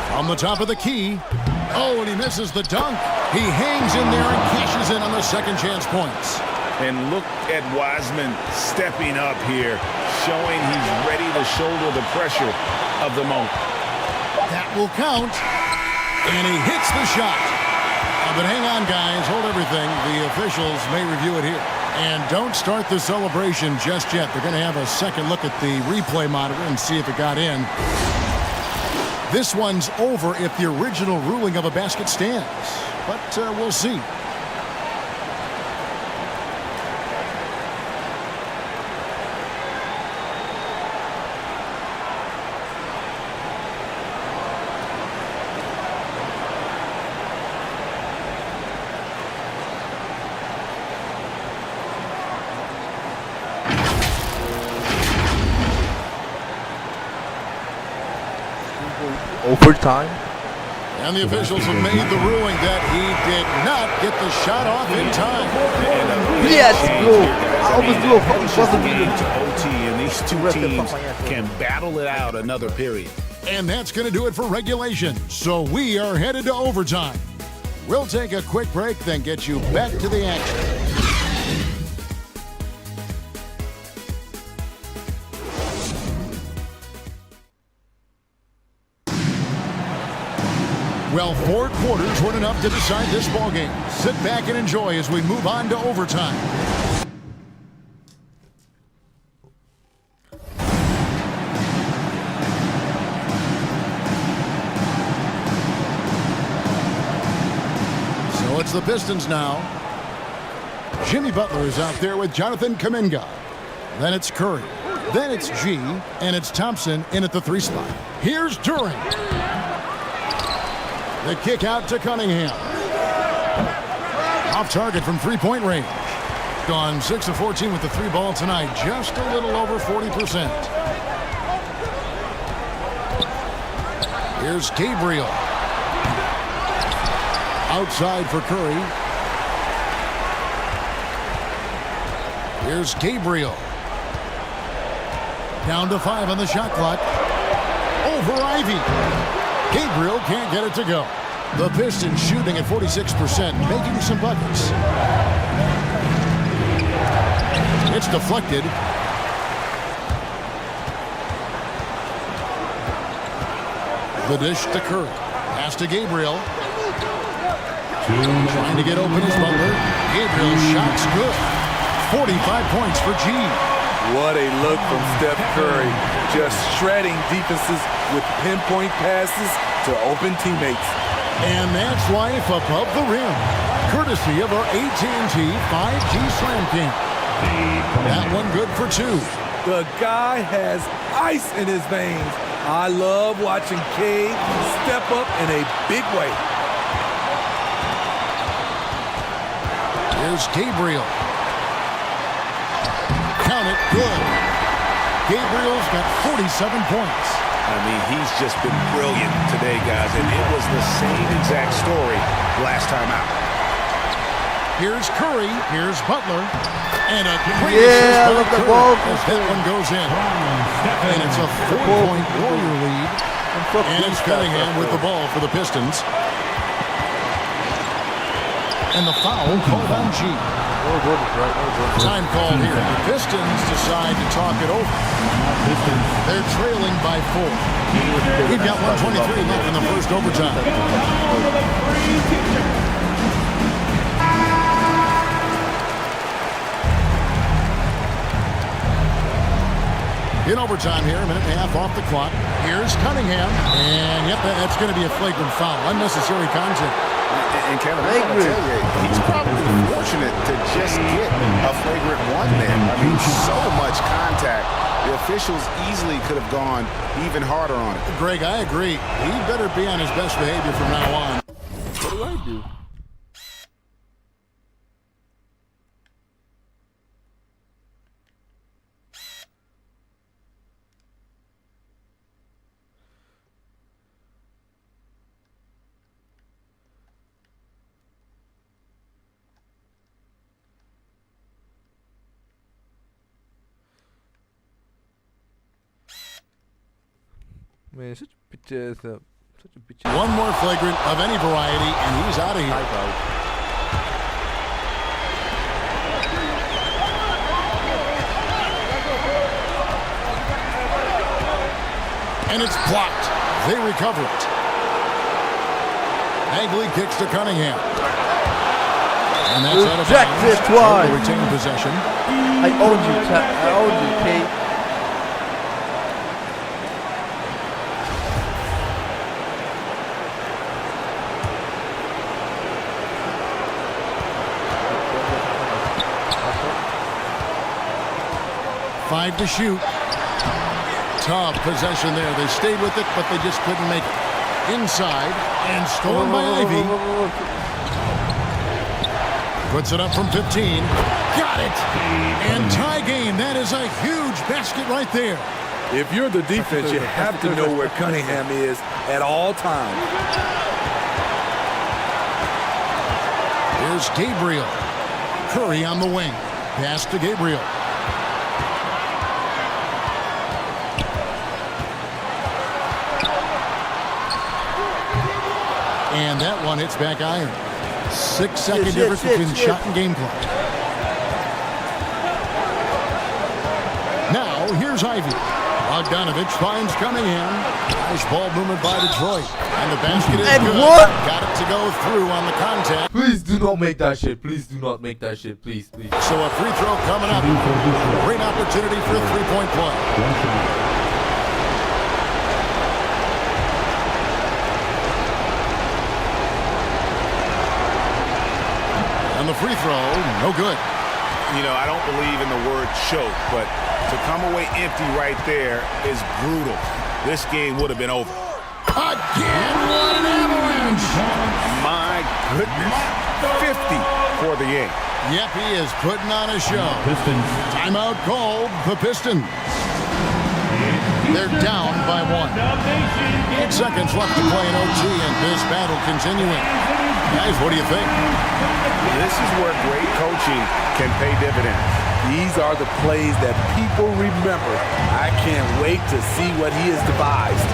From the top of the key. Oh, and he misses the dunk. He hangs in there and cashes in on the second chance points. And look at Wiseman stepping up here, showing he's ready to shoulder the pressure of the moment. That will count. And he hits the shot. But hang on, guys. Hold everything. The officials may review it here. And don't start the celebration just yet. They're going to have a second look at the replay monitor and see if it got in. This one's over if the original ruling of a basket stands. But we'll see. Overtime. And the officials have made the ruling that he did not get the shot off in time. Yes, bro. I almost do a fucking OT, and these two teams can battle it out another period. And that's going to do it for regulation. So we are headed to overtime. We'll take a quick break, then get you back to the action. Well, 4 quarters weren't enough to decide this ballgame. Sit back and enjoy as we move on to overtime. So it's the Pistons now. Jimmy Butler is out there with Jonathan Kuminga. Then it's Curry. Then it's G. And it's Thompson in at the 3 spot. Here's Duren. The kick out to Cunningham. Off target from 3-point range. Gone 6 of 14 with the 3 ball tonight. Just a little over 40%. Here's Gabriel. Outside for Curry. Here's Gabriel. Down to 5 on the shot clock. Over Ivy. Gabriel can't get it to go. The Pistons shooting at 46%, making some buckets. It's deflected. The dish to Curry. Pass to Gabriel. Trying to get open is Butler. Gabriel's shot's good. 45 points for G. What a look from Steph Curry. Just shredding defenses with pinpoint passes to open teammates. And that's life above the rim, courtesy of our AT&T 5G Slam King. That one good for 2. The guy has ice in his veins. I love watching Cade step up in a big way. Here's Gabriel. Count it, good. Gabriel's got 47 points. I mean, he's just been brilliant today, guys, and it was the same exact story last time out. Here's Curry, here's Butler, and a great assist by Curry as that one goes in. And it's a 4-point Warrior lead. And it's Cunningham with the ball for the Pistons. And the foul called on G. Time call here. The Pistons decide to talk it over. They're trailing by 4. We've got 1:23 left in the first overtime. In overtime here, a minute and a half off the clock. Here's Cunningham. And, yep, that's going to be a flagrant foul. Unnecessary contact. And Kevin, I gotta tell you, he's probably fortunate to just get a flagrant 1 there. I mean, so much contact. The officials easily could have gone even harder on it. Greg, I agree. He better be on his best behavior from now on. What do I do? Man, such a bitch ass up. Such a bitch. One more flagrant of any variety, and he's out of here. And it's blocked. They recover it. Hagley kicks to Cunningham. And that's out of bounds. Twice. Retain possession. I owed you, Kate. Five to shoot. Tough possession there. They stayed with it, but they just couldn't make it. Inside, and stolen by Ivy. Puts it up from 15. Got it! And tie game. That is a huge basket right there. If you're the defense, you have to know where Cunningham is at all times. Here's Gabriel. Curry on the wing. Pass to Gabriel. And that one hits back iron. 6-second difference between shot and game clock. Now, here's Ivy. Bogdanovich finds Cunningham. Nice ball movement by Detroit. And the basket is good. What? Got it to go through on the contact. Please do not make that shit. Please do not make that shit. Please, please. So a free throw coming up. Great opportunity for a three-point play. The free throw, no good. You know, I don't believe in the word choke, but to come away empty right there is brutal. This game would have been over. Again, what an avalanche! My goodness. 50 for the game. Yep, he is putting on a show. Timeout called the Pistons. They're down by 1. 8 seconds left to play in OT, and this battle continuing. Guys, what do you think? This is where great coaching can pay dividends. These are the plays that people remember. I can't wait to see what he has devised.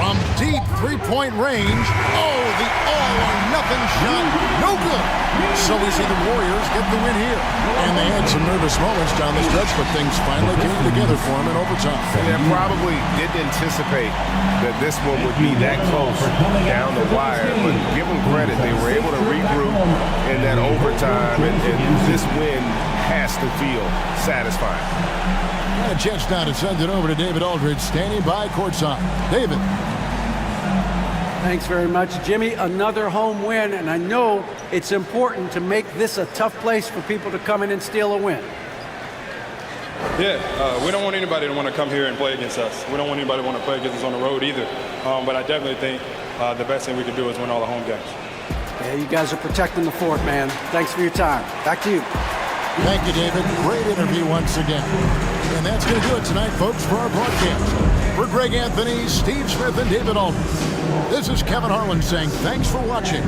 From deep three-point range, the all-or-nothing shot, no good. So we see the Warriors get the win here. And they had some nervous moments down the stretch, but things finally came together for them in overtime. They probably didn't anticipate that this one would be that close down the wire, but give them credit. They were able to regroup in that overtime, and this win has to feel satisfying. A chance now to send it over to David Aldridge, standing by courtside. David. Thanks very much, Jimmy. Another home win, and I know it's important to make this a tough place for people to come in and steal a win. Yeah, we don't want anybody to want to come here and play against us. We don't want anybody to want to play against us on the road either. But I definitely think the best thing we can do is win all the home games. Yeah, you guys are protecting the fort, man. Thanks for your time. Back to you. Thank you, David. Great interview once again. And that's going to do it tonight, folks, for our broadcast. For Greg Anthony, Steve Smith, and David Aldridge, this is Kevin Harlan saying thanks for watching.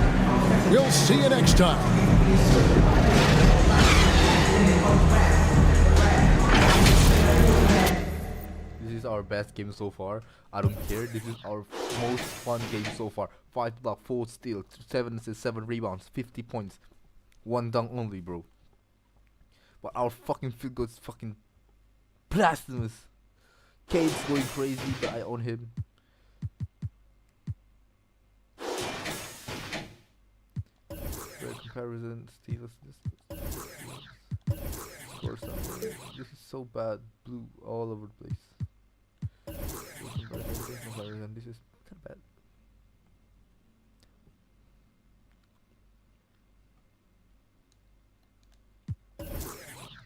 We'll see you next time. This is our best game so far. I don't care. This is our most fun game so far. 5 block, 4 steal, 7 assists, 7 rebounds, 50 points. 1 dunk only, bro. But our fucking field goal is fucking blasphemous. Cade's going crazy, but I own him. Great comparison, Steve. Score something. This is so bad. Blue all over the place. This is kind of bad.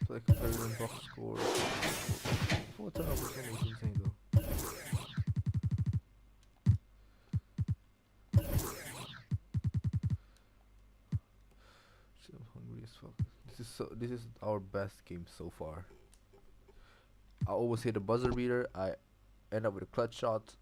Play comparison, box score. 4 turnovers is insane though. Shit, I'm hungry as fuck. This is our best game so far. I always hit a buzzer beater. I end up with a clutch shot.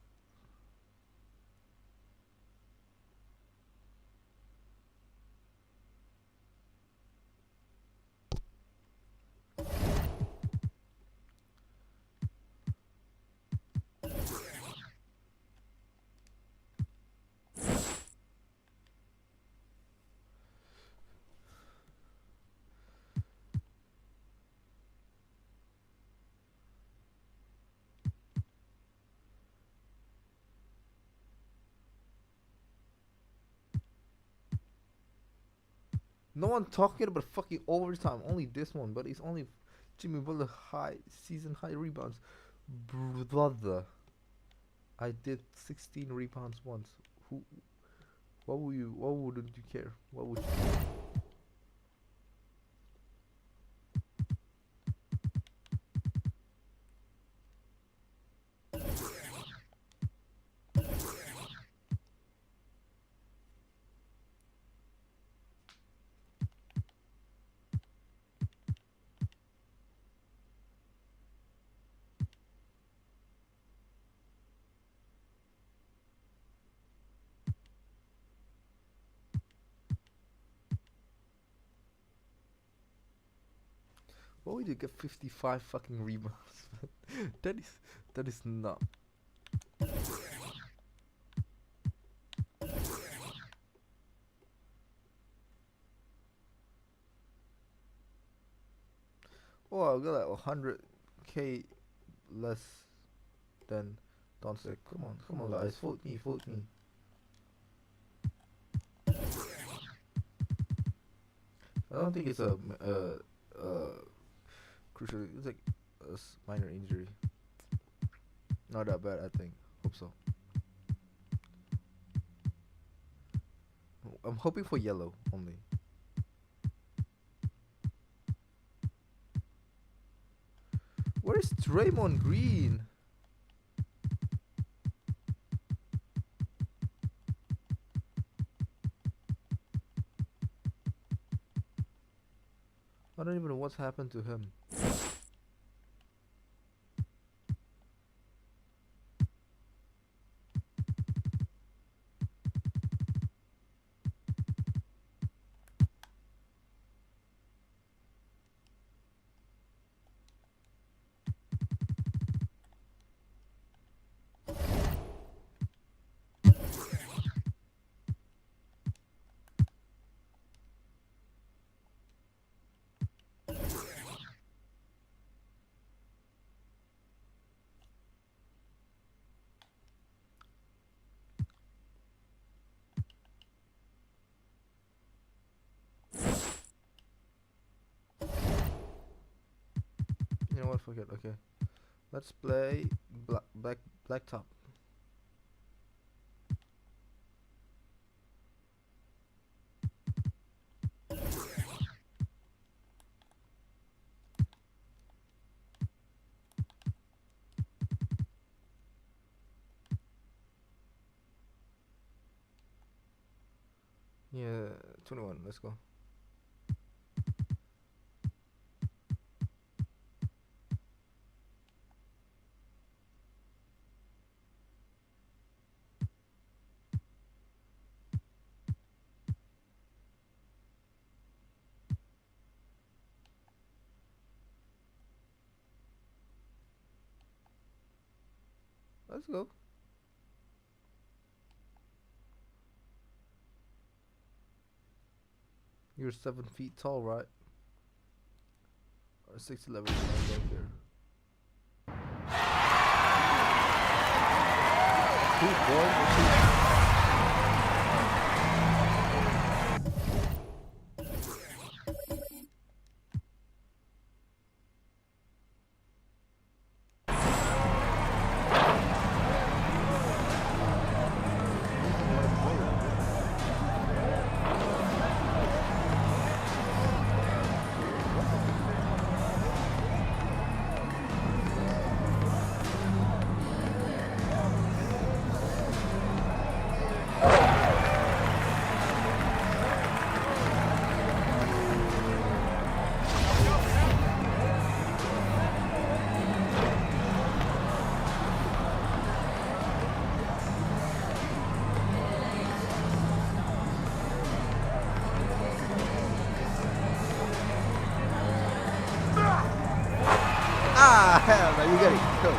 No one talking about fucking overtime. Only this one, but it's only Jimmy Butler season high rebounds. Brother, I did 16 rebounds once. What wouldn't you care? What would you? Why would you get 55 fucking rebounds? that is not. Oh, I got like 100k less than Doncic. Come on, guys, vote me. I don't think it's a crucial. It's like a minor injury. Not that bad, I think. Hope so. I'm hoping for yellow only. Where is Draymond Green? I don't even know what's happened to him. You know what? Forget. Okay, let's play black top. Yeah, 21. Let's go. Let's go. You're 7 feet tall, right? Or 6'11" right here. Ah, hell no, you get it. Go.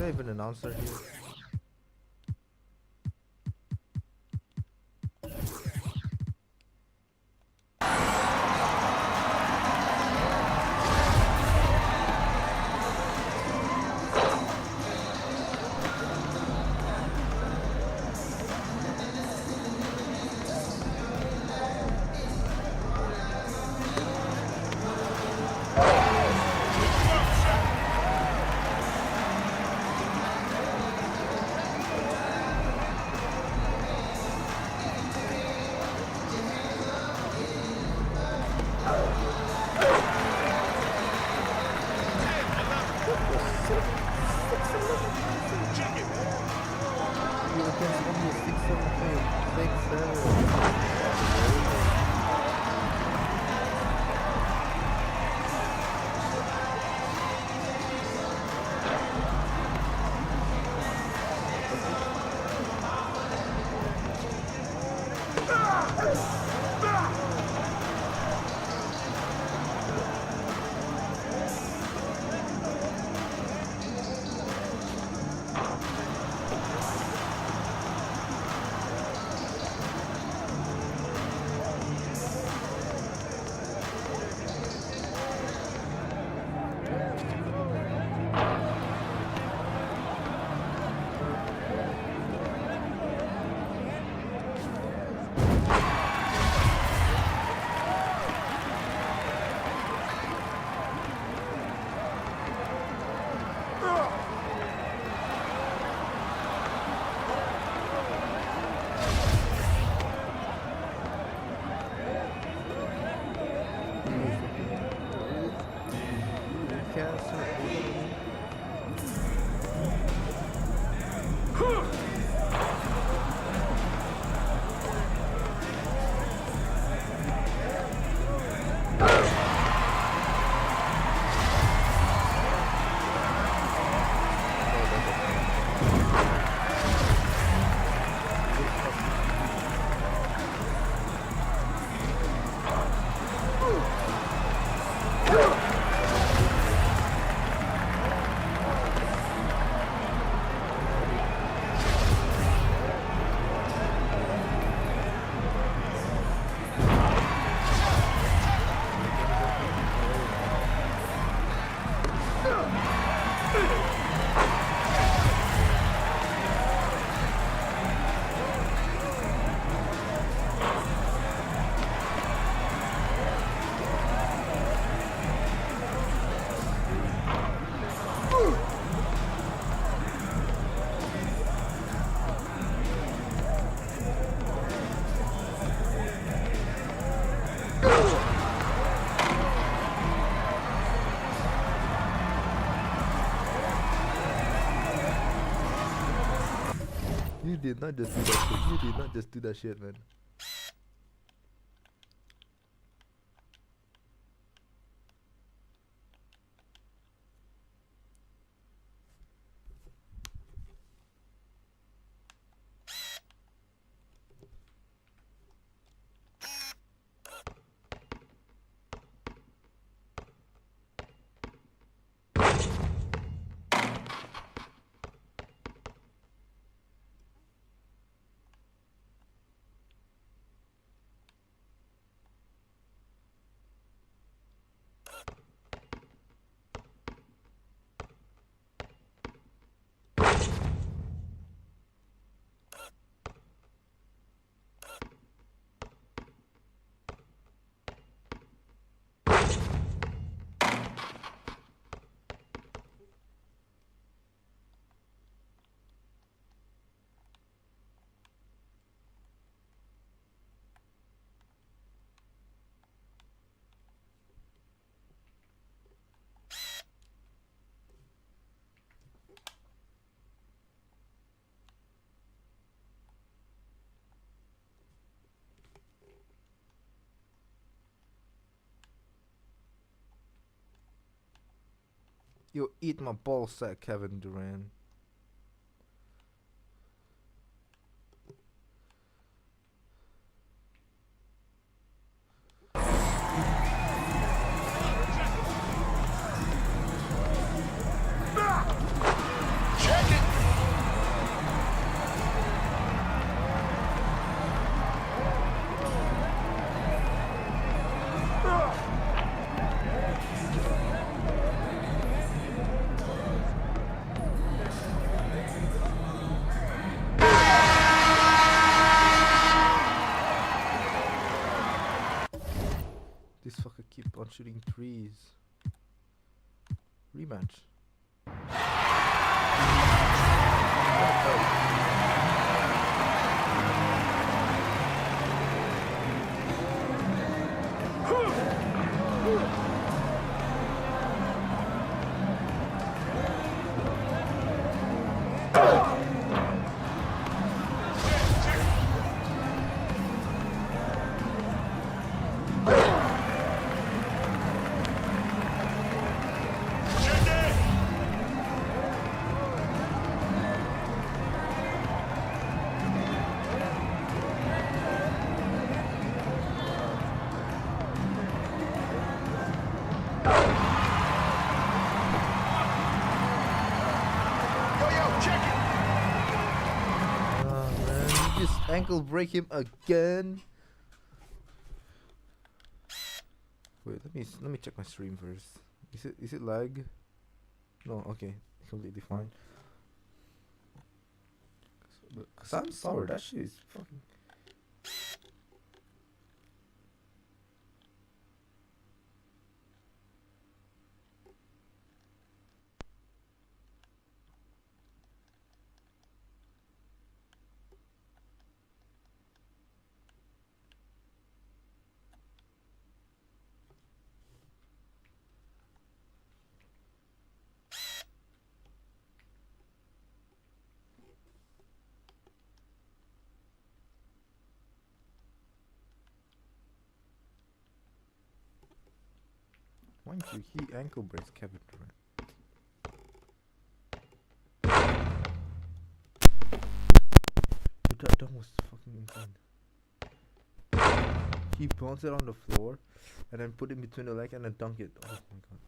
I even an announcer here? You did not just do that shit. You did not just do that shit, man. You eat my ballsack, Kevin Durant. Check This fucker keep on shooting threes. Rematch. Ankle break him again. Wait, let me check my stream first. Is it lag? No, okay, completely fine. Cause I'm sorry, that shit is fucking. Why don't he ankle breaks Kevin Durant? Dude, that dunk was fucking insane. He bounced it on the floor and then put it between the leg and then dunk it. Oh my god.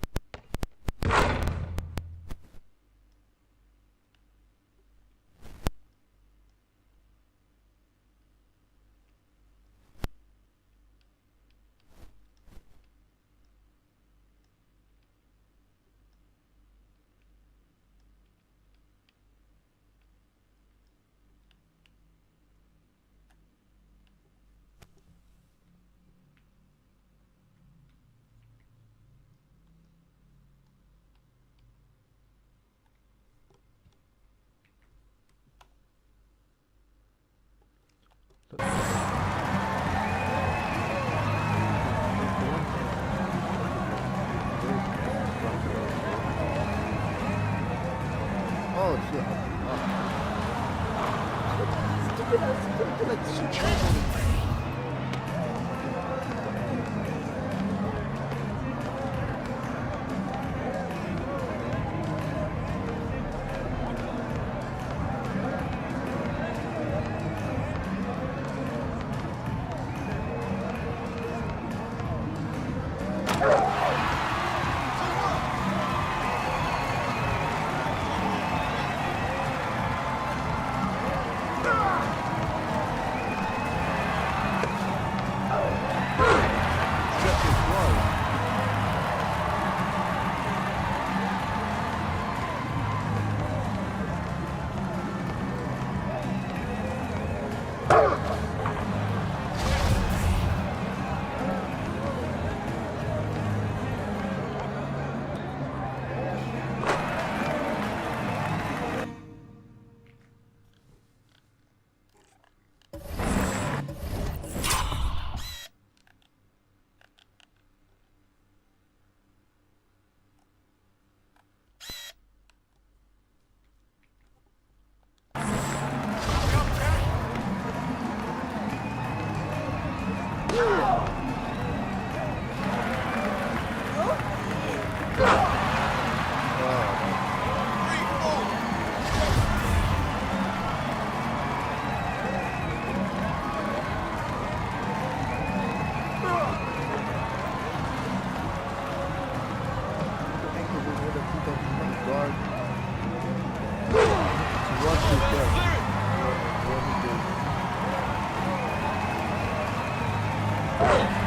What he did.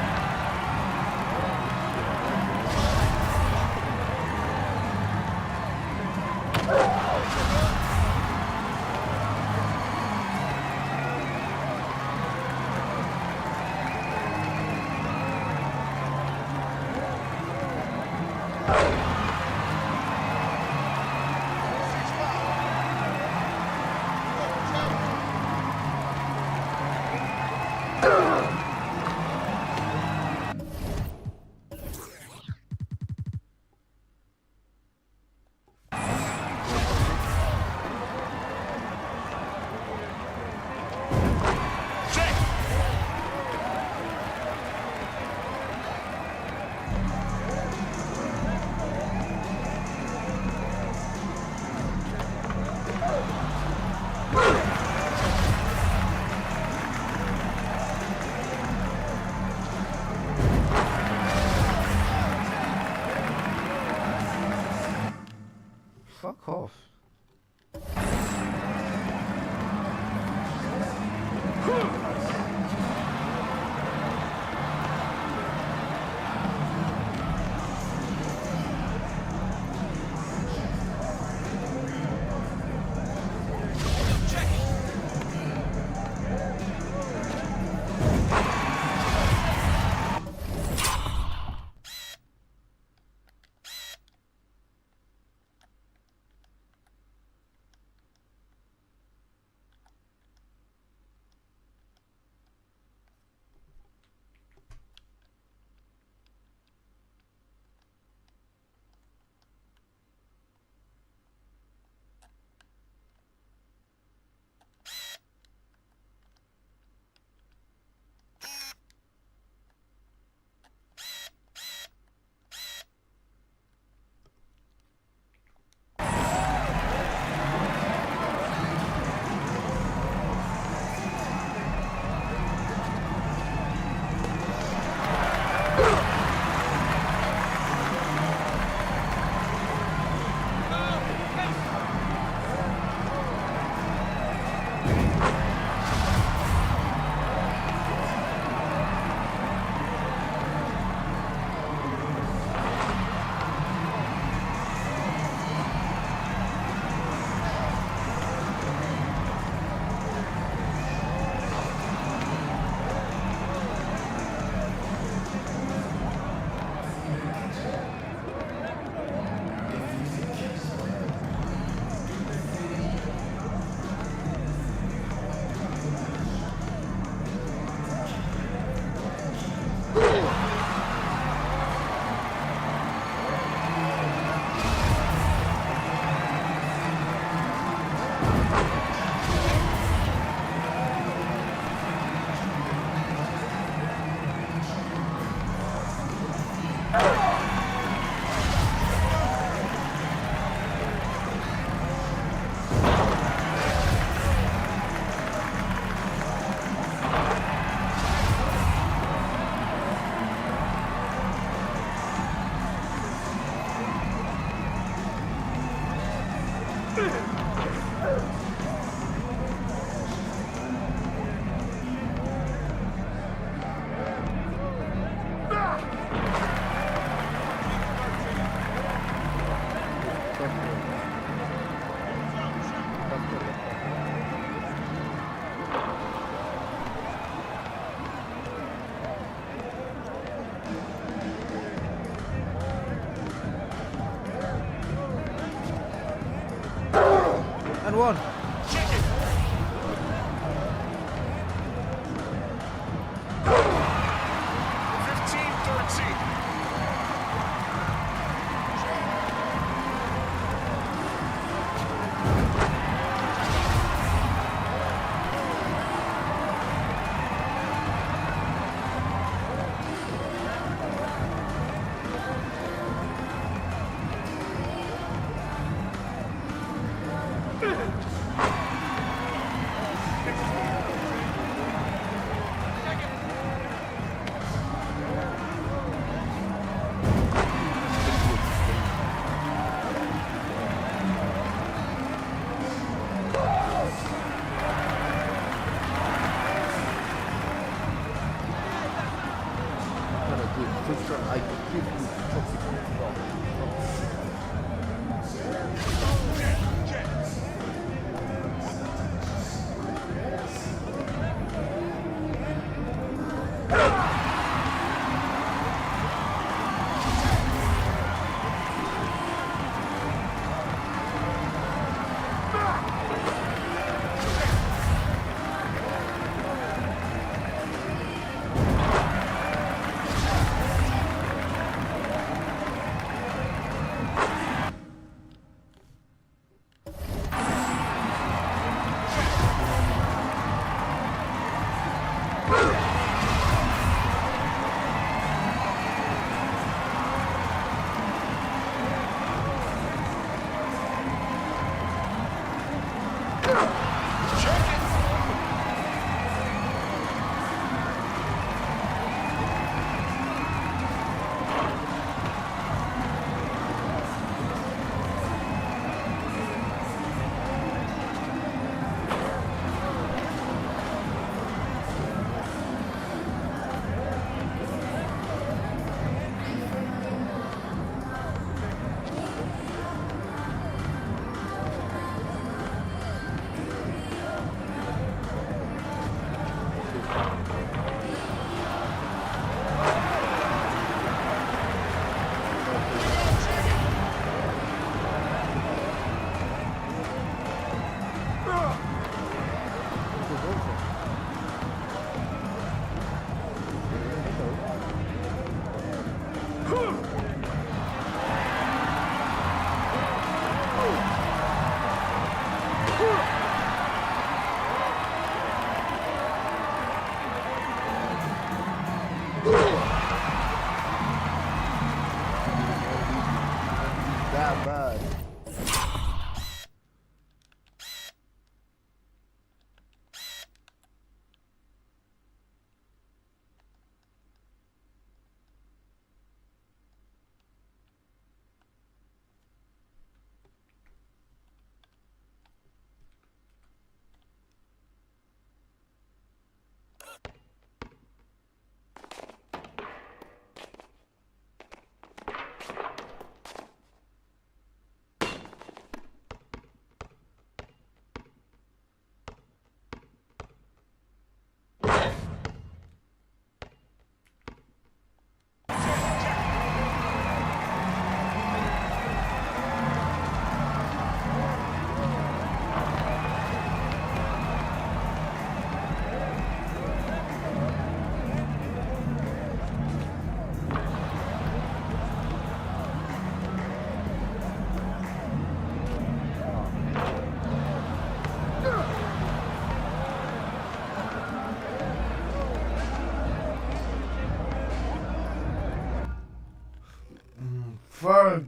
Fuck off. And one. Ferg.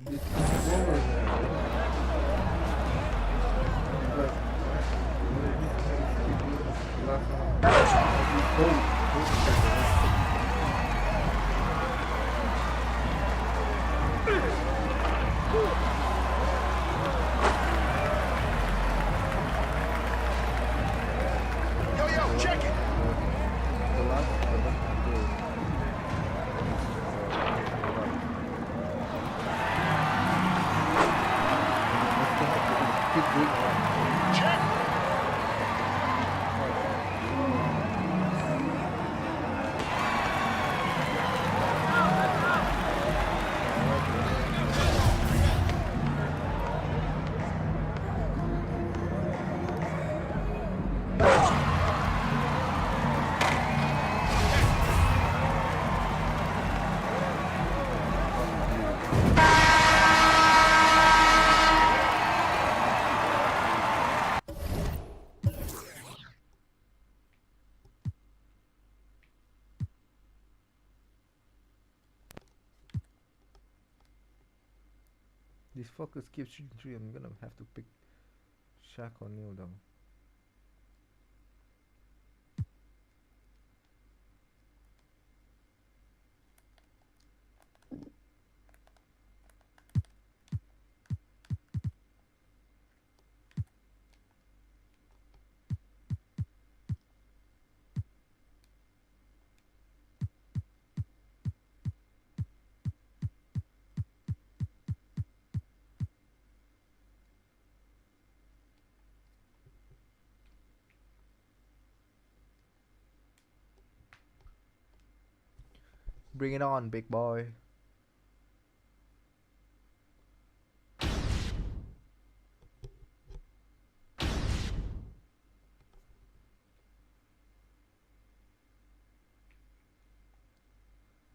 Yo, check it. These fuckers keep shooting three. I'm gonna have to pick Shaq O'Neal though. Bring it on, big boy.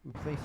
We play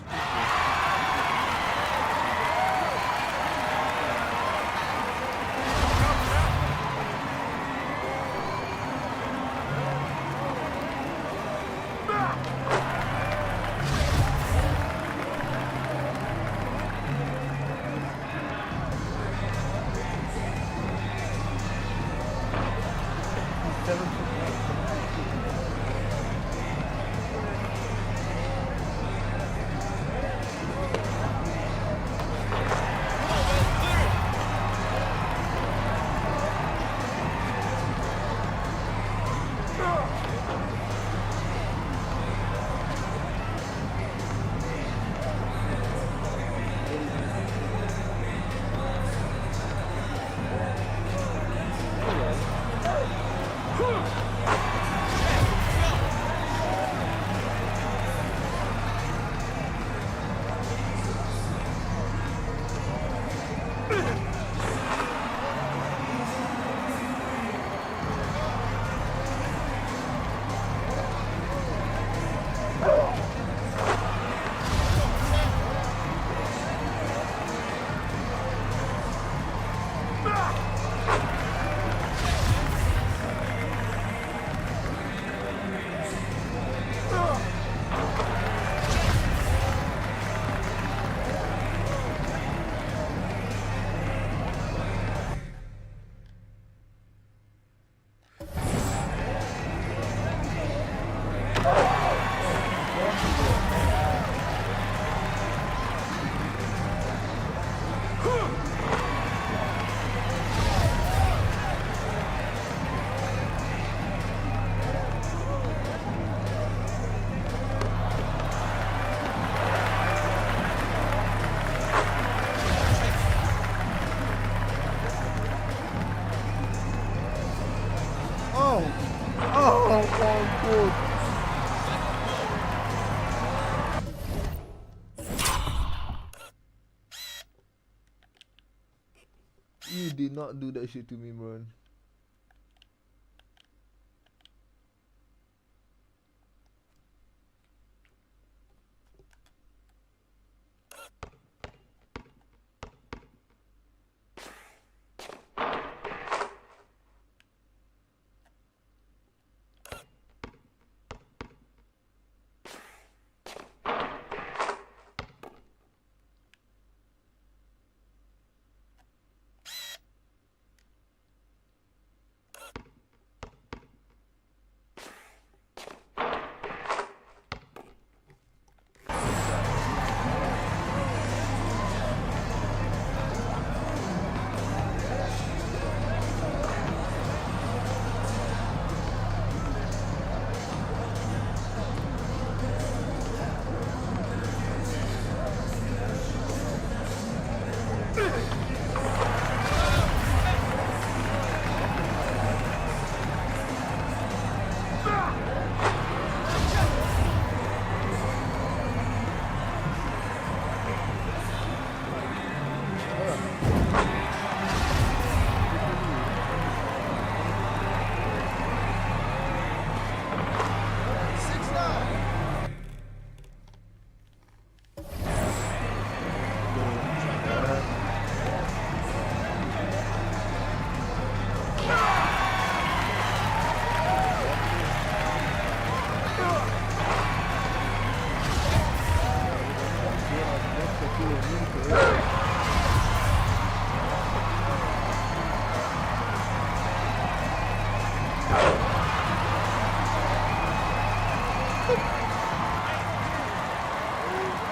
You did not do that shit to me, man.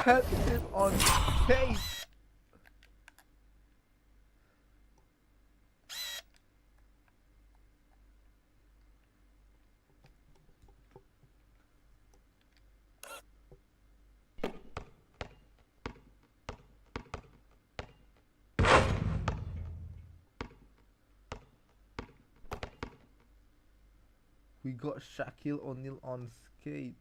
Had him on tape. We got Shaquille O'Neal on skate.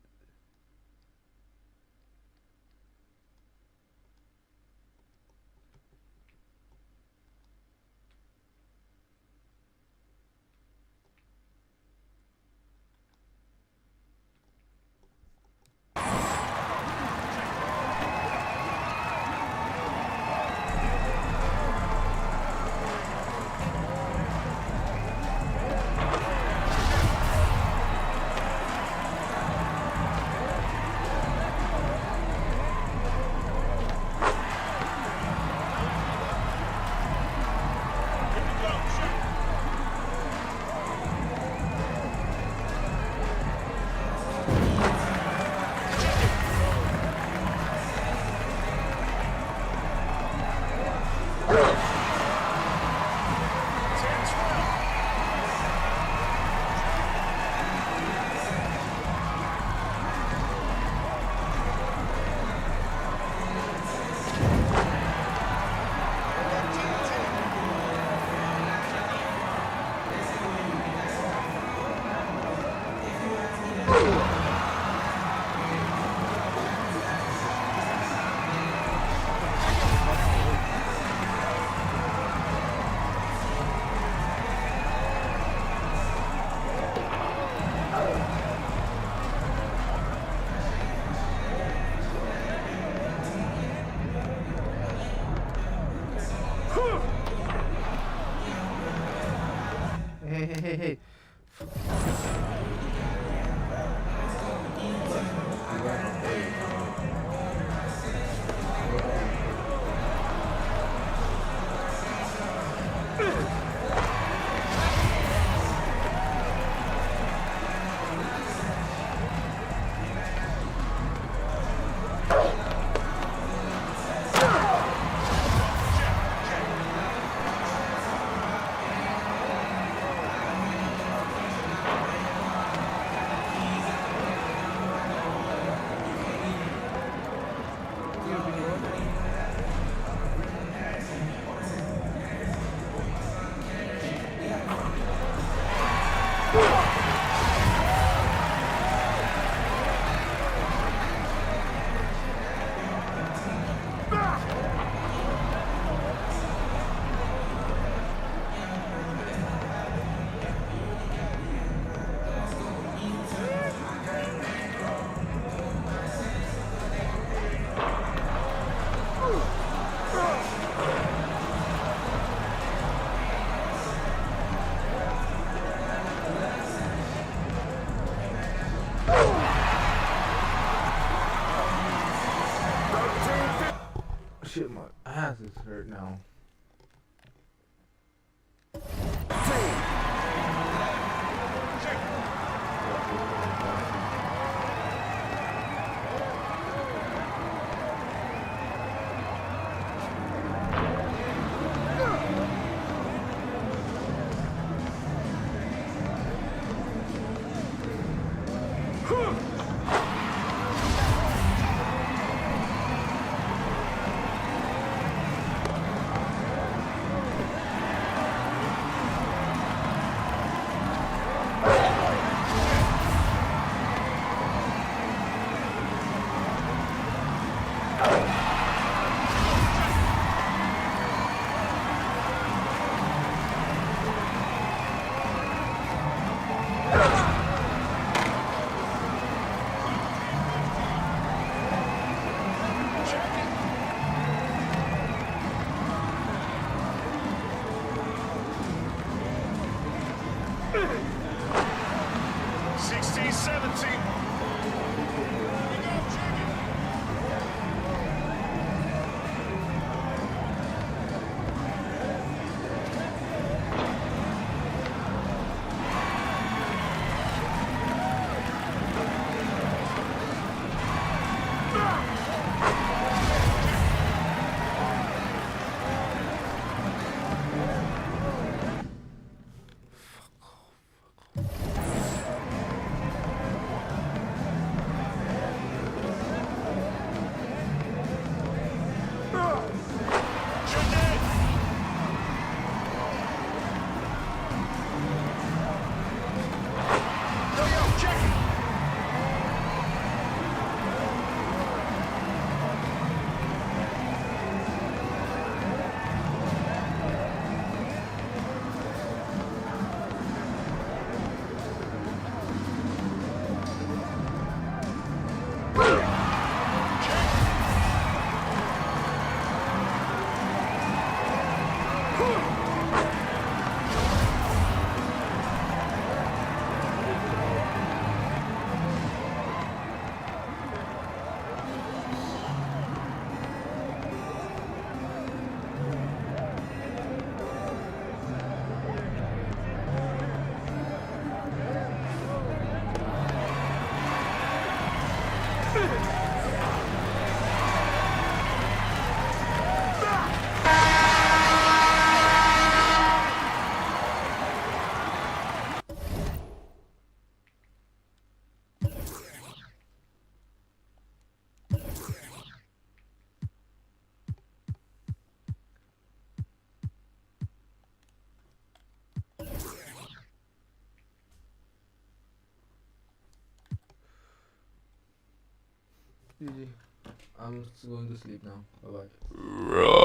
Hey. Shit, my ass is hurt now. GG. I'm going to sleep now. Bye-bye.